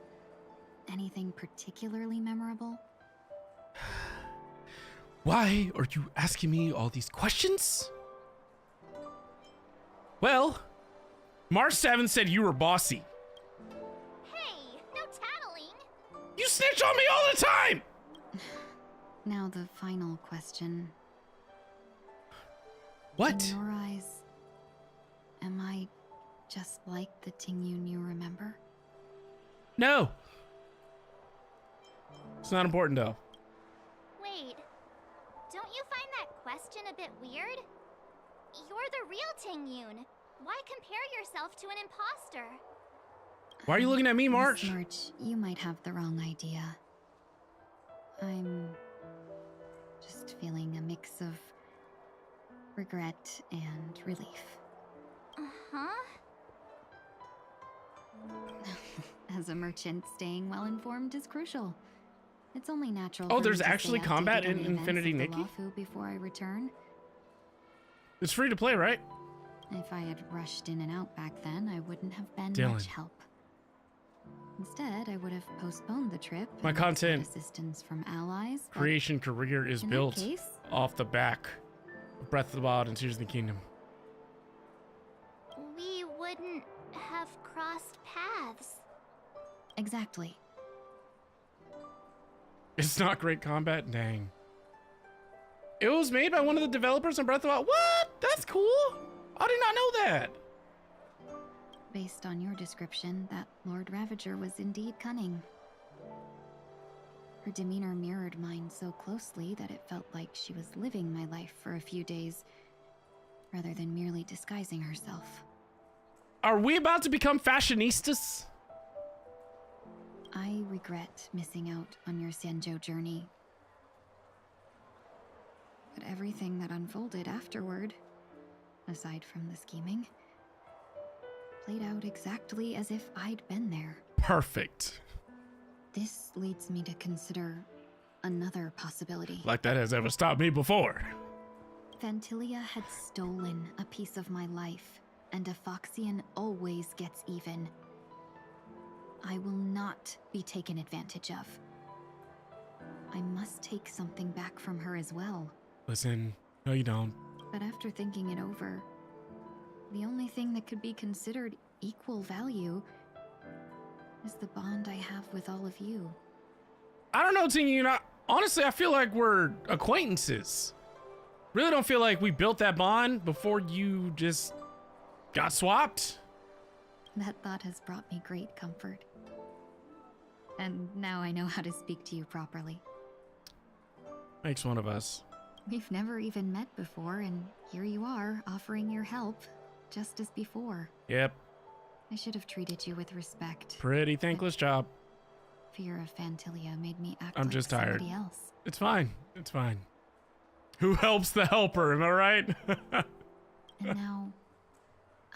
anything particularly memorable? Why are you asking me all these questions? Well, Mars 7 said you were bossy. Hey, no tattling! You snitch on me all the time! Now the final question. What? In your eyes, am I just like the Tingyun you remember? No. It's not important though. Wait, don't you find that question a bit weird? You're the real Tingyun. Why compare yourself to an imposter? Why are you looking at me, March? Miss March, you might have the wrong idea. I'm just feeling a mix of regret and relief. Uh-huh. As a merchant, staying well informed is crucial. It's only natural. Oh, for there's me to actually stay combat updated on in the events Infinity of the Nikki? Lawfu before I return. It's free to play, right? If I had rushed in and out back then, I wouldn't have been Dylan. much help. Instead, I would have postponed the trip. My and content sought assistance from allies. but creation career is in that built case, off the back of Breath of the Wild and Tears of the Kingdom. We wouldn't have crossed paths. exactly. It's not great combat? Dang. It was made by one of the developers on Breath of the Wild. What? That's cool. I did not know that. Based on your description, that Lord Ravager was indeed cunning. Her demeanor mirrored mine so closely that it felt like she was living my life for a few days, rather than merely disguising herself. Are we about to become fashionistas? I regret missing out on your Senjo journey. But everything that unfolded afterward, aside from the scheming, played out exactly as if I'd been there. Perfect. This leads me to consider another possibility. Like that has ever stopped me before. Fantilia had stolen a piece of my life, and a Foxian always gets even. I will not be taken advantage of. I must take something back from her as well. Listen, no you don't. But after thinking it over, the only thing that could be considered equal value is the bond I have with all of you. I don't know, Tingy, honestly, I feel like we're acquaintances. Really don't feel like we built that bond before you just got swapped. That thought has brought me great comfort. And now I know how to speak to you properly. Makes one of us. We've never even met before, and here you are, offering your help, just as before. Yep. I should have treated you with respect. Pretty thankless job. Fear of Fantilia made me act I'm like just tired. somebody else. It's fine. It's fine. Who helps the helper, am I right? And now,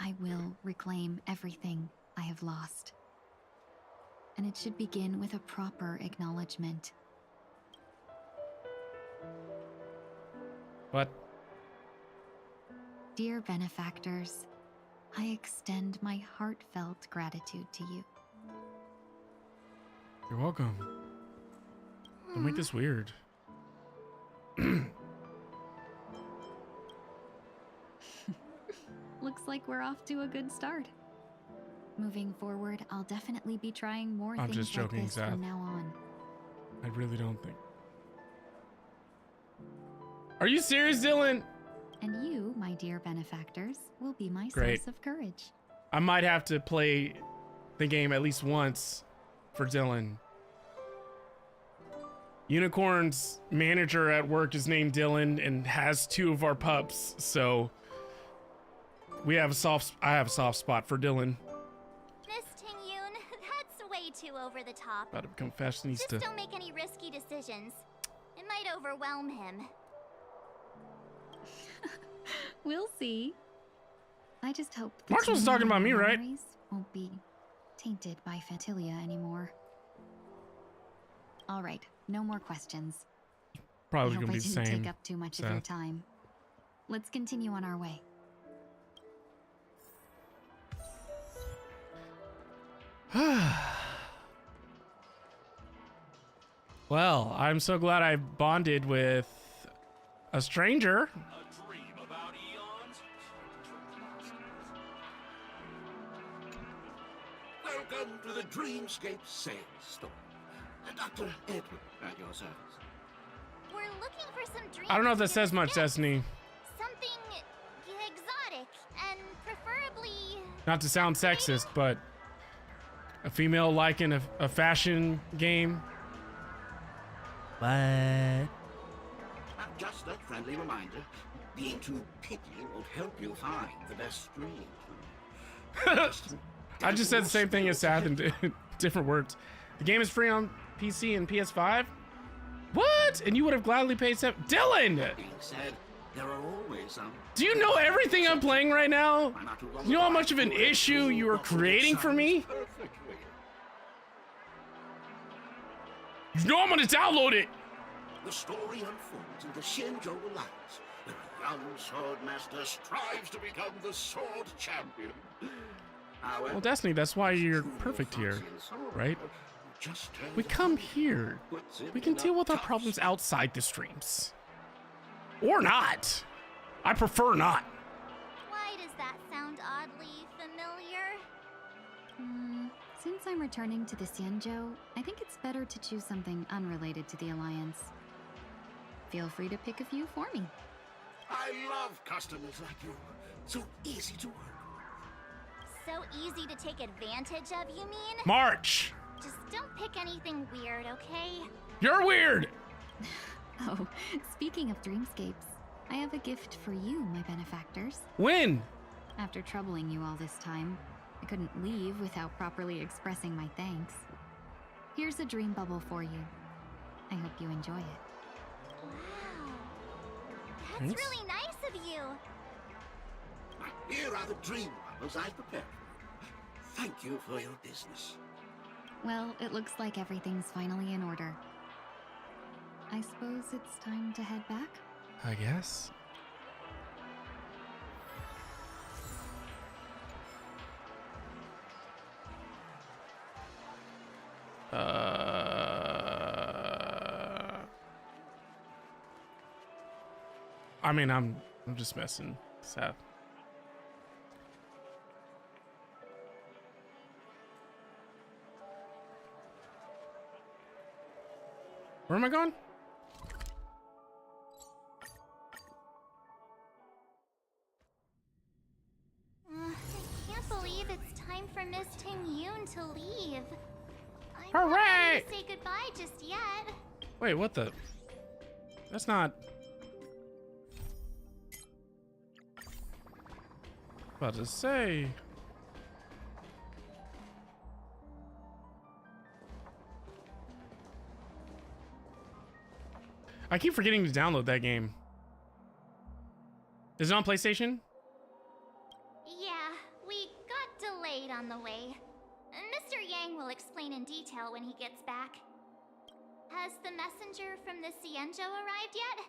I will reclaim everything I have lost. And it should begin with a proper acknowledgement. What? Dear benefactors, I extend my heartfelt gratitude to you. You're welcome. Don't make this weird. Looks like we're off to a good start. Moving forward, I'll definitely be trying more I'm things just joking, like this Seth. from now on. I really don't think. Are you serious, Dylan? And you, my dear benefactors, will be my Great. source of courage. I might have to play the game at least once for Dylan. Unicorn's manager at work is named Dylan and has 2 of our pups, so I have a soft spot for Dylan. Miss Ting-yoon, that's way too over the top. About to become fashionista. Just don't make any risky decisions. It might overwhelm him. We'll see. I just hope the Marshall's talking about me, right? memories won't be tainted by Fantilia anymore. All right, no more questions. Probably I hope gonna be the I didn't same. take up too much of your time. Let's continue on our way. Well, I'm so glad I bonded with a stranger. Welcome to the Dreamscape sales store. Dr. Edward at your service. We're looking for some dreams. I don't know if that says much, Destiny. Something exotic and preferably. Not to sound sexist, but a female liking a fashion game. What? Just a friendly reminder, being too picky won't help you find the best stream. I just said the same thing as Seth in different words. The game is free on PC and PS5. What? And you would have gladly paid Dylan! Being said, there are always some. Do you know everything I'm playing right now? You know how much of an issue you are creating for me? You know I'm gonna download it! The story unfolds in the Shinjo Alliance, where a young swordmaster strives to become the sword champion. Well, Destiny, that's why you're perfect here, right? We come here. We can deal with our problems outside the streams. Or not. I prefer not. Why does that sound oddly familiar? Since I'm returning to the Xianzhou, I think it's better to choose something unrelated to the Alliance. Feel free to pick a few for me. I love customers like you. So easy to work. So easy to take advantage of, you mean? March! Just don't pick anything weird, okay? You're weird! Oh, speaking of dreamscapes, I have a gift for you, my benefactors. When? After troubling you all this time, I couldn't leave without properly expressing my thanks. Here's a dream bubble for you. I hope you enjoy it. Wow. That's Thanks. really nice of you. Here are the dream bubbles I prepared for you. Thank you for your business. Well, it looks like everything's finally in order. I suppose it's time to head back? I guess. I mean, I'm just messing, Seth. Where am I going? I can't believe it's time for Miss Ting-yoon to leave. I'm Hooray! not ready to say goodbye just yet. Wait, what the? That's not. About to say. I keep forgetting to download that game. Is it on PlayStation? Yeah, we got delayed on the way. Mr. Yang will explain in detail when he gets back. Has the messenger from the Xianzhou arrived yet?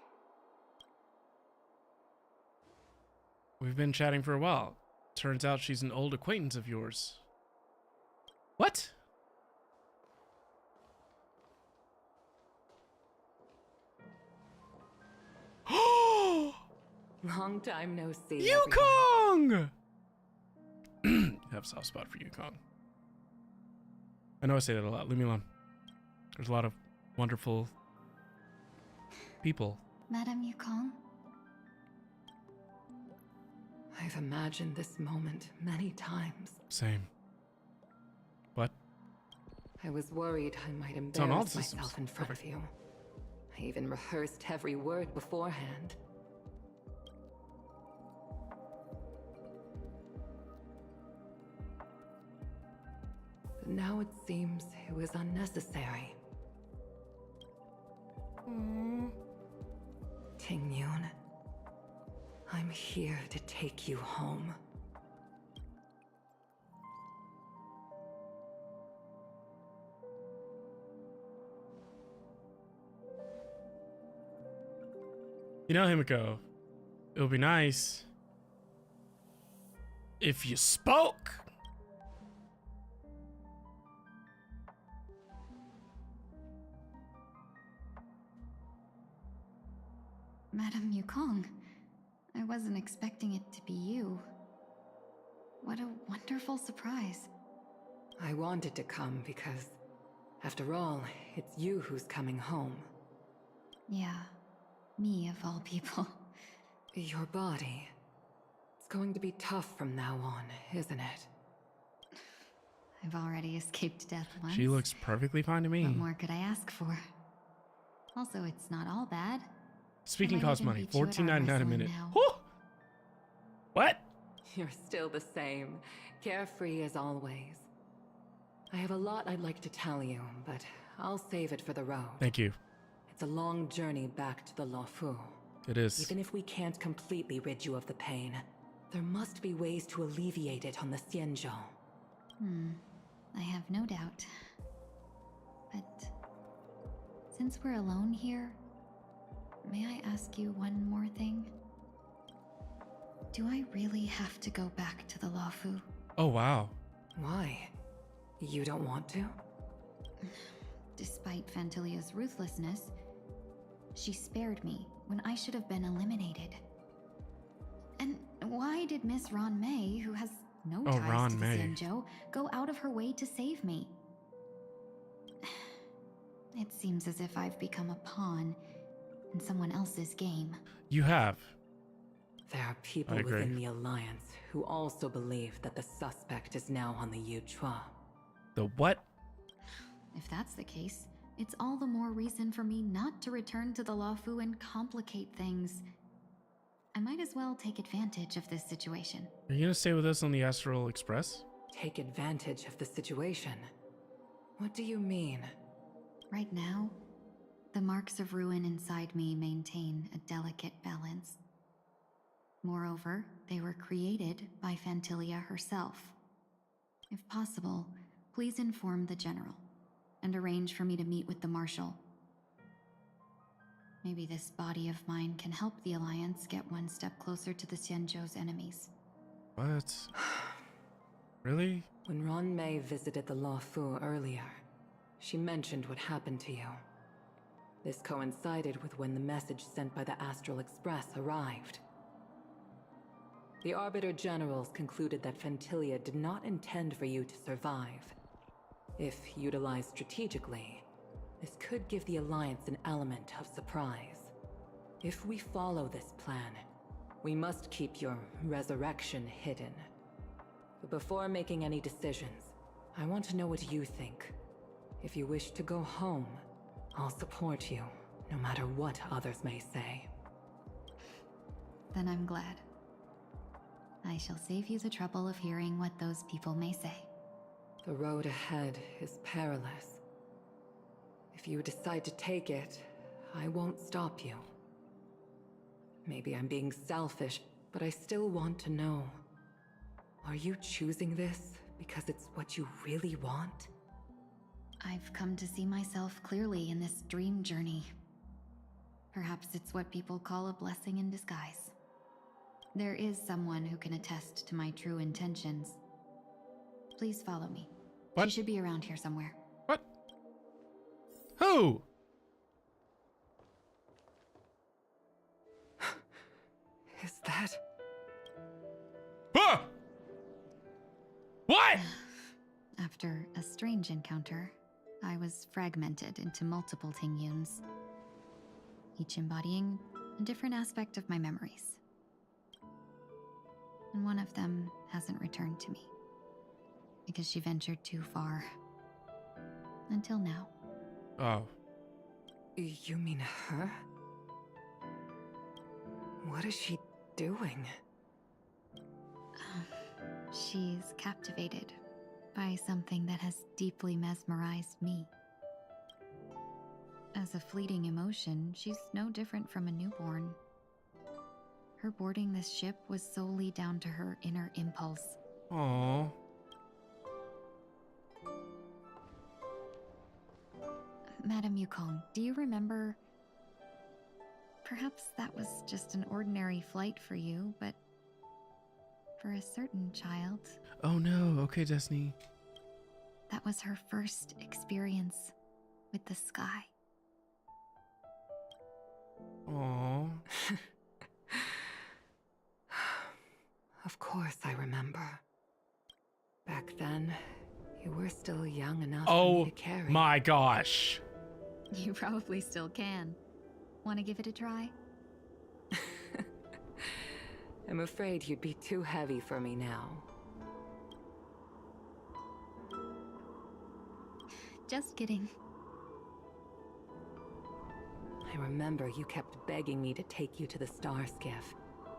We've been chatting for a while. Turns out she's an old acquaintance of yours. What? Long time no see. Yukong! Have a soft spot for Yukong. I know I say that a lot. Leave me alone. There's a lot of wonderful people. Madame Yukong? I've imagined this moment many times. Same. What? I was worried I might It's on all embarrass systems. myself in front Perfect. of you. I even rehearsed every word beforehand. But now it seems it was unnecessary. Tingyun, I'm here to take you home. You know, Himiko, it would be nice if you spoke. Madame Yukong, I wasn't expecting it to be you. What a wonderful surprise. I wanted to come because, after all, it's you who's coming home. Yeah, me of all people. Your body. It's going to be tough from now on, isn't it? I've already escaped death once. She looks perfectly fine to me. What more could I ask for? Also, it's not all bad. Speaking I might costs even money. beat you at arm $14.99 a wrestling minute. now. Whew! What? You're still the same, carefree as always. I have a lot I'd like to tell you, but I'll save it for the road. Thank you. It's a long journey back to the Luofu. It is. Even if we can't completely rid you of the pain, there must be ways to alleviate it on the Xianzhou. I have no doubt. But since we're alone here, may I ask you one more thing? Do I really have to go back to the Luofu? Oh, wow. Why? You don't want to? Despite Fantilia's ruthlessness, she spared me when I should have been eliminated. And why did Miss Ron May, who has no ties Ron to the May. Xianzhou, go out of her way to save me? It seems as if I've become a pawn in someone else's game. You have. There are people I agree. within the Alliance who also believe that the suspect is now on the Yuchua. The what? If that's the case, it's all the more reason for me not to return to the Luofu and complicate things. I might as well take advantage of this situation. Are you gonna stay with us on the Astral Express? Take advantage of the situation? What do you mean? Right now, the marks of ruin inside me maintain a delicate balance. Moreover, they were created by Fantilia herself. If possible, please inform the General and arrange for me to meet with the Marshal. Maybe this body of mine can help the Alliance get one step closer to the Xianzhou's enemies. What? Really? When Ron May visited the Luofu earlier, she mentioned what happened to you. This coincided with when the message sent by the Astral Express arrived. The Arbiter Generals concluded that Fantilia did not intend for you to survive. If utilized strategically, this could give the Alliance an element of surprise. If we follow this plan, we must keep your resurrection hidden. But before making any decisions, I want to know what you think. If you wish to go home, I'll support you, no matter what others may say. Then I'm glad. I shall save you the trouble of hearing what those people may say. The road ahead is perilous. If you decide to take it, I won't stop you. Maybe I'm being selfish, but I still want to know. Are you choosing this because it's what you really want? I've come to see myself clearly in this dream journey. Perhaps it's what people call a blessing in disguise. There is someone who can attest to my true intentions. Please follow me. What? She should be around here somewhere. What? Who? Is that... Ah! What? After a strange encounter, I was fragmented into multiple Tingyuns, each embodying a different aspect of my memories. And one of them hasn't returned to me, because she ventured too far. Until now. Oh. You mean her? What is she doing? She's captivated by something that has deeply mesmerized me. As a fleeting emotion, she's no different from a newborn. Her boarding this ship was solely down to her inner impulse. Aww. Madame Yukong, do you remember? Perhaps that was just an ordinary flight for you, but for a certain child, Oh no. Okay, Destiny. that was her first experience with the sky. Aww. Of course I remember. Back then, you were still young enough for me Oh to carry. my gosh. You probably still can. Want to give it a try? I'm afraid you'd be too heavy for me now. Just kidding. I remember you kept begging me to take you to the star skiff,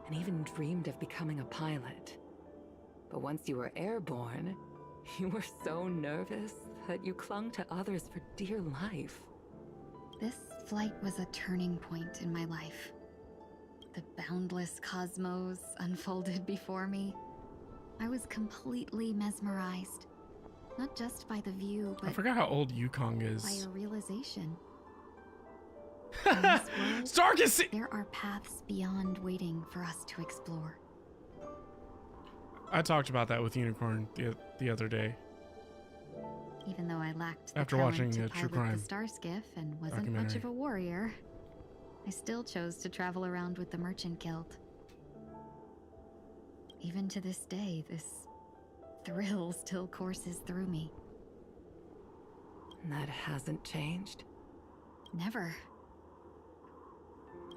and even dreamed of becoming a pilot. But once you were airborne, you were so nervous that you clung to others for dear life. This flight was a turning point in my life. The boundless cosmos unfolded before me. I was completely mesmerized, not just by the view, but I forgot how old Yukong by is. a realization. In this world, Starkus! there are paths beyond waiting for us to explore. I talked about that with Unicorn the other day. Even though I lacked the After talent watching to a true pilot crime the star skiff and wasn't much documentary. of a warrior, I still chose to travel around with the Merchant Guild. Even to this day, this thrill still courses through me. That hasn't changed? Never.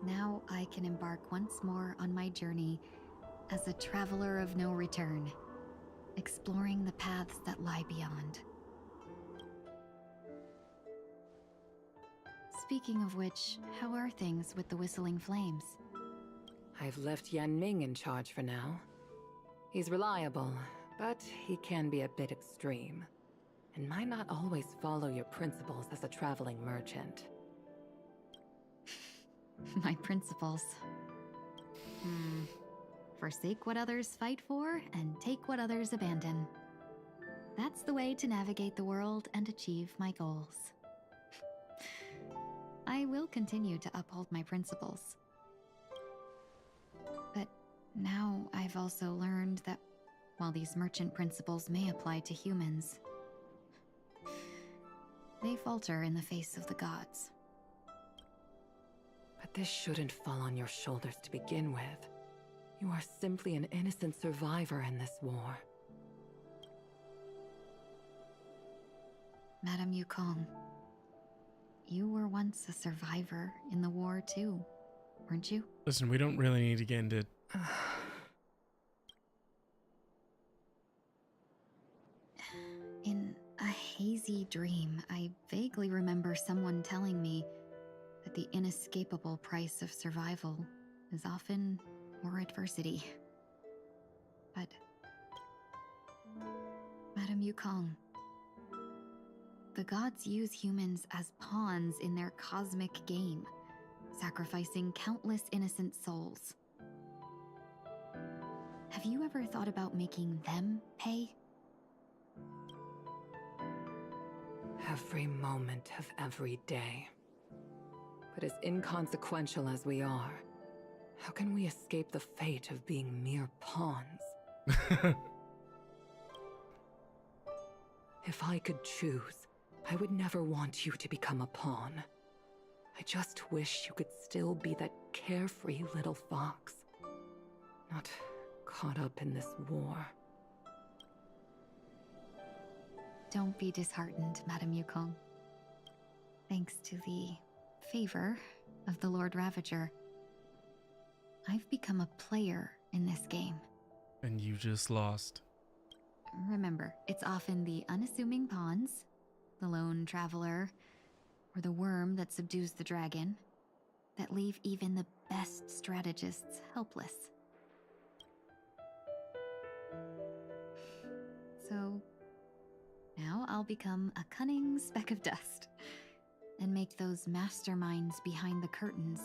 Now I can embark once more on my journey as a traveler of no return, exploring the paths that lie beyond. Speaking of which, how are things with the Whistling Flames? I've left Yan Ming in charge for now. He's reliable, but he can be a bit extreme, and might not always follow your principles as a traveling merchant. My principles. Forsake what others fight for, and take what others abandon. That's the way to navigate the world and achieve my goals. I will continue to uphold my principles. But now I've also learned that while these merchant principles may apply to humans, they falter in the face of the gods. But this shouldn't fall on your shoulders to begin with. You are simply an innocent survivor in this war. Madame Yukong, you were once a survivor in the war too, weren't you? Listen, we don't really need to get into... In a hazy dream, I vaguely remember someone telling me that the inescapable price of survival is often more adversity. But, Madame Yukong, the gods use humans as pawns in their cosmic game, sacrificing countless innocent souls. Have you ever thought about making them pay? Every moment of every day. But as inconsequential as we are, How can we escape the fate of being mere pawns? If I could choose, I would never want you to become a pawn. I just wish you could still be that carefree little fox. Not caught up in this war. Don't be disheartened, Madame Yukong. Thanks to the favor of the Lord Ravager, I've become a player in this game. And you just lost. Remember, it's often the unassuming pawns, the lone traveler, or the worm that subdues the dragon, that leave even the best strategists helpless. So, now I'll become a cunning speck of dust, and make those masterminds behind the curtains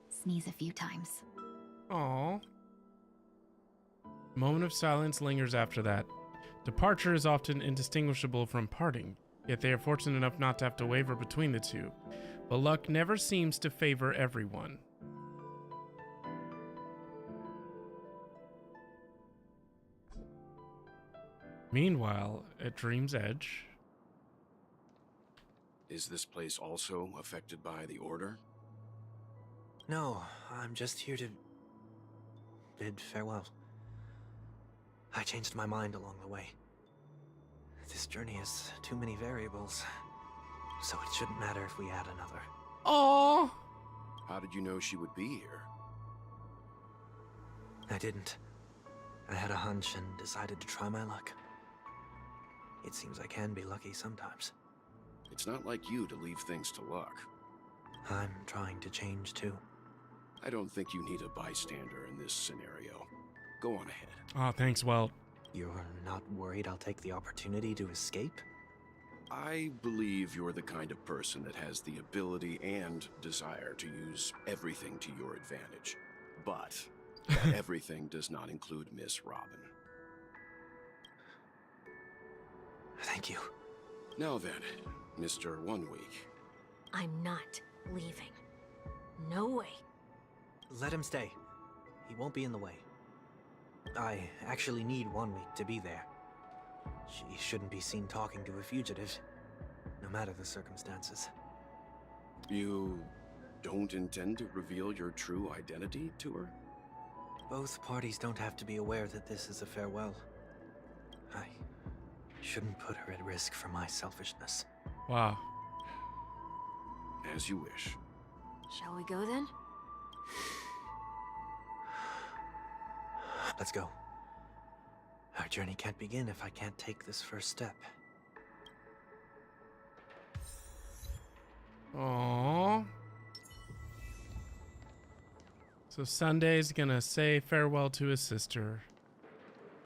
sneeze a few times. Aww. Moment of silence lingers after that. Departure is often indistinguishable from parting, yet they are fortunate enough not to have to waver between the two. But luck never seems to favor everyone. Meanwhile, at Dream's Edge... Is this place also affected by the Order? No, I'm just here to bid farewell. I changed my mind along the way. This journey has too many variables, so it shouldn't matter if we add another. Aww! How did you know she would be here? I didn't. I had a hunch and decided to try my luck. It seems I can be lucky sometimes. It's not like you to leave things to luck. I'm trying to change too. I don't think you need a bystander in this scenario. Go on ahead. Aw, thanks, Welt. You're not worried I'll take the opportunity to escape? I believe you're the kind of person that has the ability and desire to use everything to your advantage. But that everything does not include Miss Robin. Thank you. Now then, Mr. 1 Week. I'm not leaving. No way. Let him stay. He won't be in the way. I actually need 1 week to be there. She shouldn't be seen talking to a fugitive, no matter the circumstances. You don't intend to reveal your true identity to her? Both parties don't have to be aware that this is a farewell. I shouldn't put her at risk for my selfishness. Wow. As you wish. Shall we go then? Let's go. Our journey can't begin if I can't take this first step. Aww. So Sunday's gonna say farewell to his sister.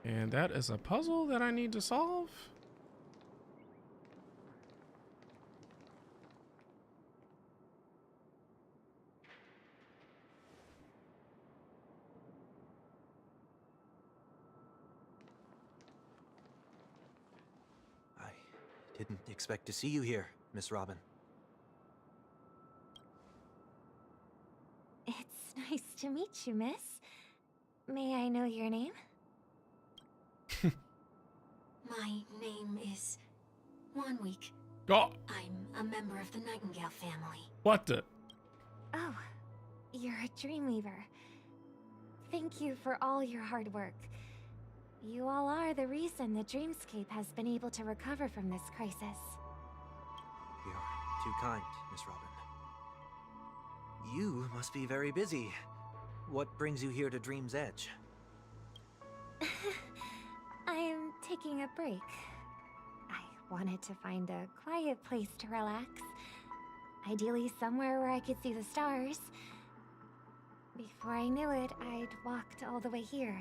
And that is a puzzle that I need to solve? I didn't expect to see you here, Miss Robin. It's nice to meet you, miss. May I know your name? My name is 1 Week. Oh. I'm a member of the Nightingale family. What the? Oh, you're a Dreamweaver. Thank you for all your hard work. You all are the reason the Dreamscape has been able to recover from this crisis. You're too kind, Miss Robin. You must be very busy. What brings you here to Dream's Edge? I am taking a break. I wanted to find a quiet place to relax. Ideally somewhere where I could see the stars. Before I knew it, I'd walked all the way here.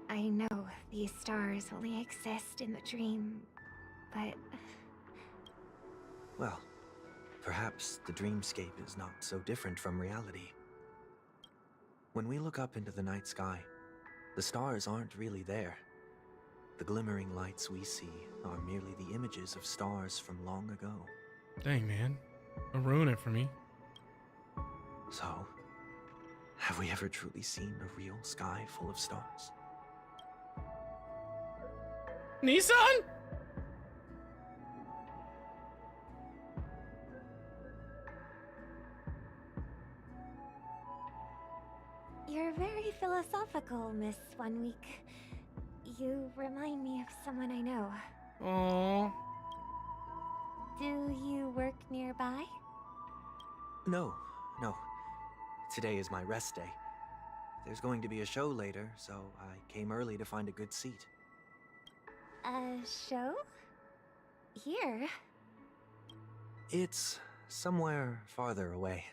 I know these stars only exist in the dream, but... Well, perhaps the dreamscape is not so different from reality. When we look up into the night sky, the stars aren't really there. The glimmering lights we see are merely the images of stars from long ago. Dang, man. Don't ruin it for me. So, have we ever truly seen a real sky full of stars? Nissan? You're very philosophical, Miss 1 Week. You remind me of someone I know. Oh. Do you work nearby? No. Today is my rest day. There's going to be a show later, so I came early to find a good seat. A show? Here? It's somewhere farther away.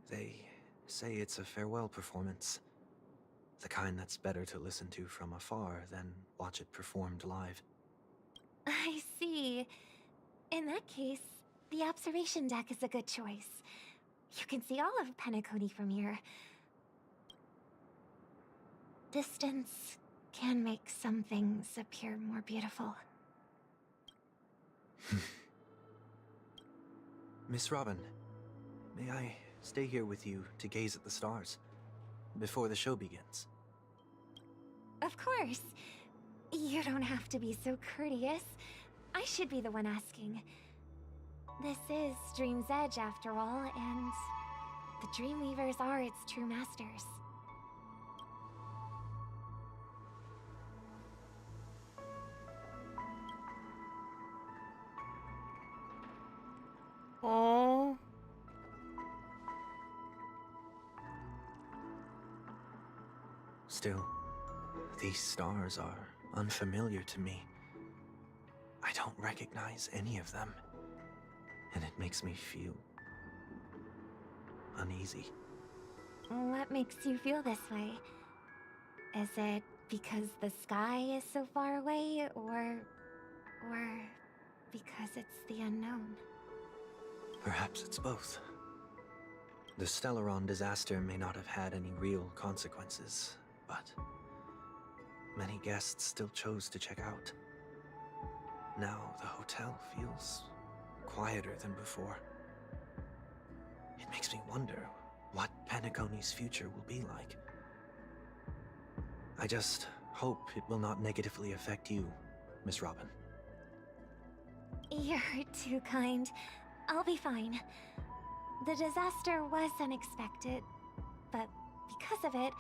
They say it's a farewell performance. The kind that's better to listen to from afar than watch it performed live. I see. In that case, the observation deck is a good choice. You can see all of Penacony from here. Distance can make some things appear more beautiful. Miss Robin, may I stay here with you to gaze at the stars before the show begins? Of course. You don't have to be so courteous. I should be the one asking. This is Dream's Edge, after all, and the Dreamweavers are its true masters. Oh. Still, these stars are unfamiliar to me. I don't recognize any of them, and it makes me feel uneasy. What makes you feel this way? Is it because the sky is so far away, or because it's the unknown? Perhaps it's both. The Stellaron disaster may not have had any real consequences, but many guests still chose to check out. Now the hotel feels quieter than before. It makes me wonder what Penacony's future will be like. I just hope it will not negatively affect you, Miss Robin. You're too kind. I'll be fine. The disaster was unexpected, but because of it,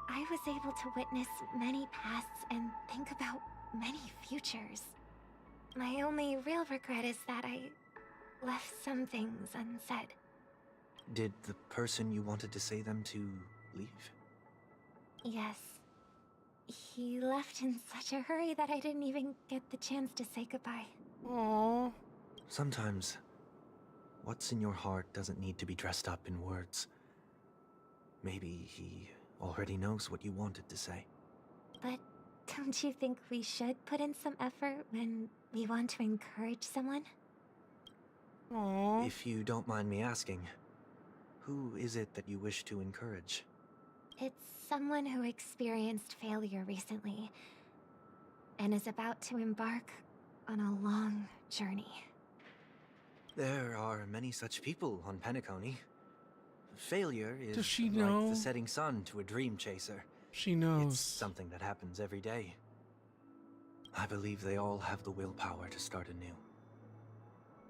I was able to witness many pasts and think about many futures. My only real regret is that I left some things unsaid. Did the person you wanted to say them to leave? Yes. He left in such a hurry that I didn't even get the chance to say goodbye. Aww. Sometimes, what's in your heart doesn't need to be dressed up in words. Maybe he already knows what you wanted to say. But don't you think we should put in some effort when we want to encourage someone? Aww. If you don't mind me asking, who is it that you wish to encourage? It's someone who experienced failure recently and is about to embark on a long journey. There are many such people on Penacony. Failure is Does she like know? the setting sun to a dream chaser. She knows. It's something that happens every day. I believe they all have the willpower to start anew.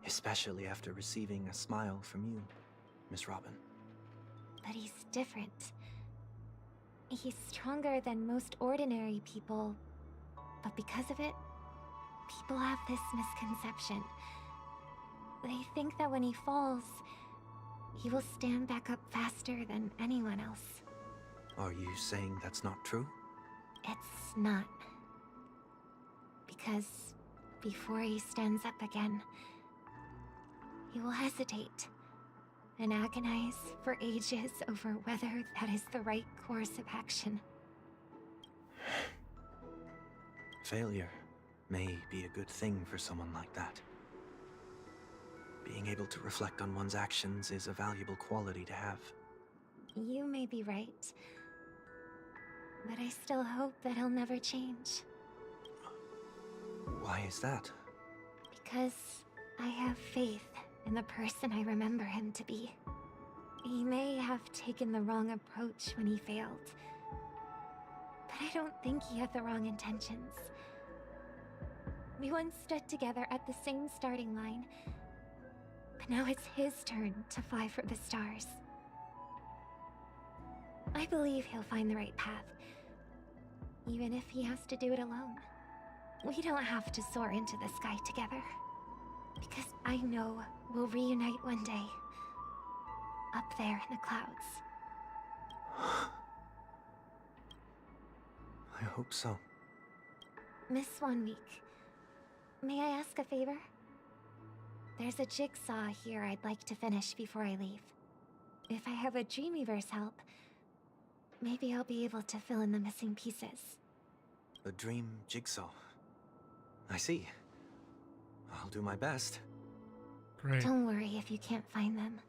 Especially after receiving a smile from you, Miss Robin. But he's different. He's stronger than most ordinary people, but because of it, people have this misconception. They think that when he falls, he will stand back up faster than anyone else. Are you saying that's not true? It's not. Because before he stands up again, he will hesitate and agonize for ages over whether that is the right course of action. Failure may be a good thing for someone like that. Being able to reflect on one's actions is a valuable quality to have. You may be right, but I still hope that he'll never change. Why is that? Because I have faith in the person I remember him to be. He may have taken the wrong approach when he failed. But I don't think he had the wrong intentions. We once stood together at the same starting line, but now it's his turn to fly for the stars. I believe he'll find the right path, even if he has to do it alone. We don't have to soar into the sky together, because I know we'll reunite one day, up there in the clouds. I hope so. Miss One Week, may I ask a favor? There's a jigsaw here I'd like to finish before I leave. If I have a Dreamweaver's help, maybe I'll be able to fill in the missing pieces. A dream jigsaw. I see. I'll do my best. Great. Don't worry if you can't find them.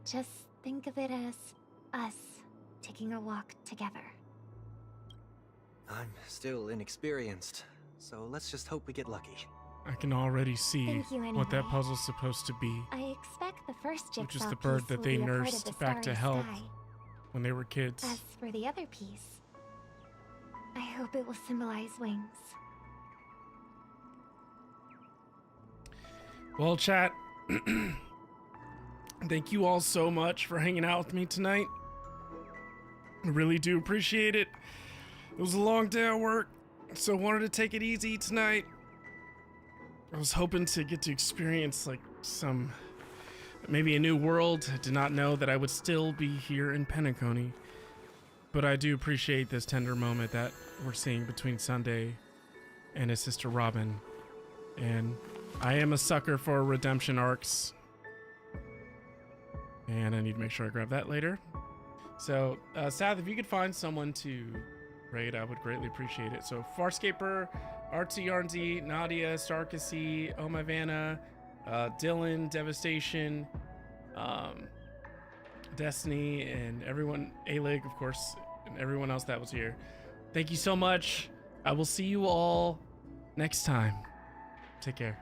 Just think of it as us taking a walk together. I'm still inexperienced, so let's just hope we get lucky. I can already see Thank you what that anyway. puzzle's supposed to be, I expect the first jigsaw which is the bird piece that will they be a part of nursed the back to starry health sky. when they were kids. As for the other piece, I hope it will symbolize wings. Well, chat, thank you all so much for hanging out with me tonight. I really do appreciate it. It was a long day at work, so I wanted to take it easy tonight. I was hoping to get to experience like maybe a new world. I did not know that I would still be here in Penacony, but I do appreciate this tender moment that we're seeing between Sunday and his sister Robin. And I am a sucker for redemption arcs. And I need to make sure I grab that later. So, Sath, if you could find someone to raid, I would greatly appreciate it. So, Farscaper, RTRNZ, Nadia, Starkasy, Oh My Vanna, Dylan, Devastation, Destiny, and everyone, A-Lig, of course, and everyone else that was here. Thank you so much. I will see you all next time. Take care.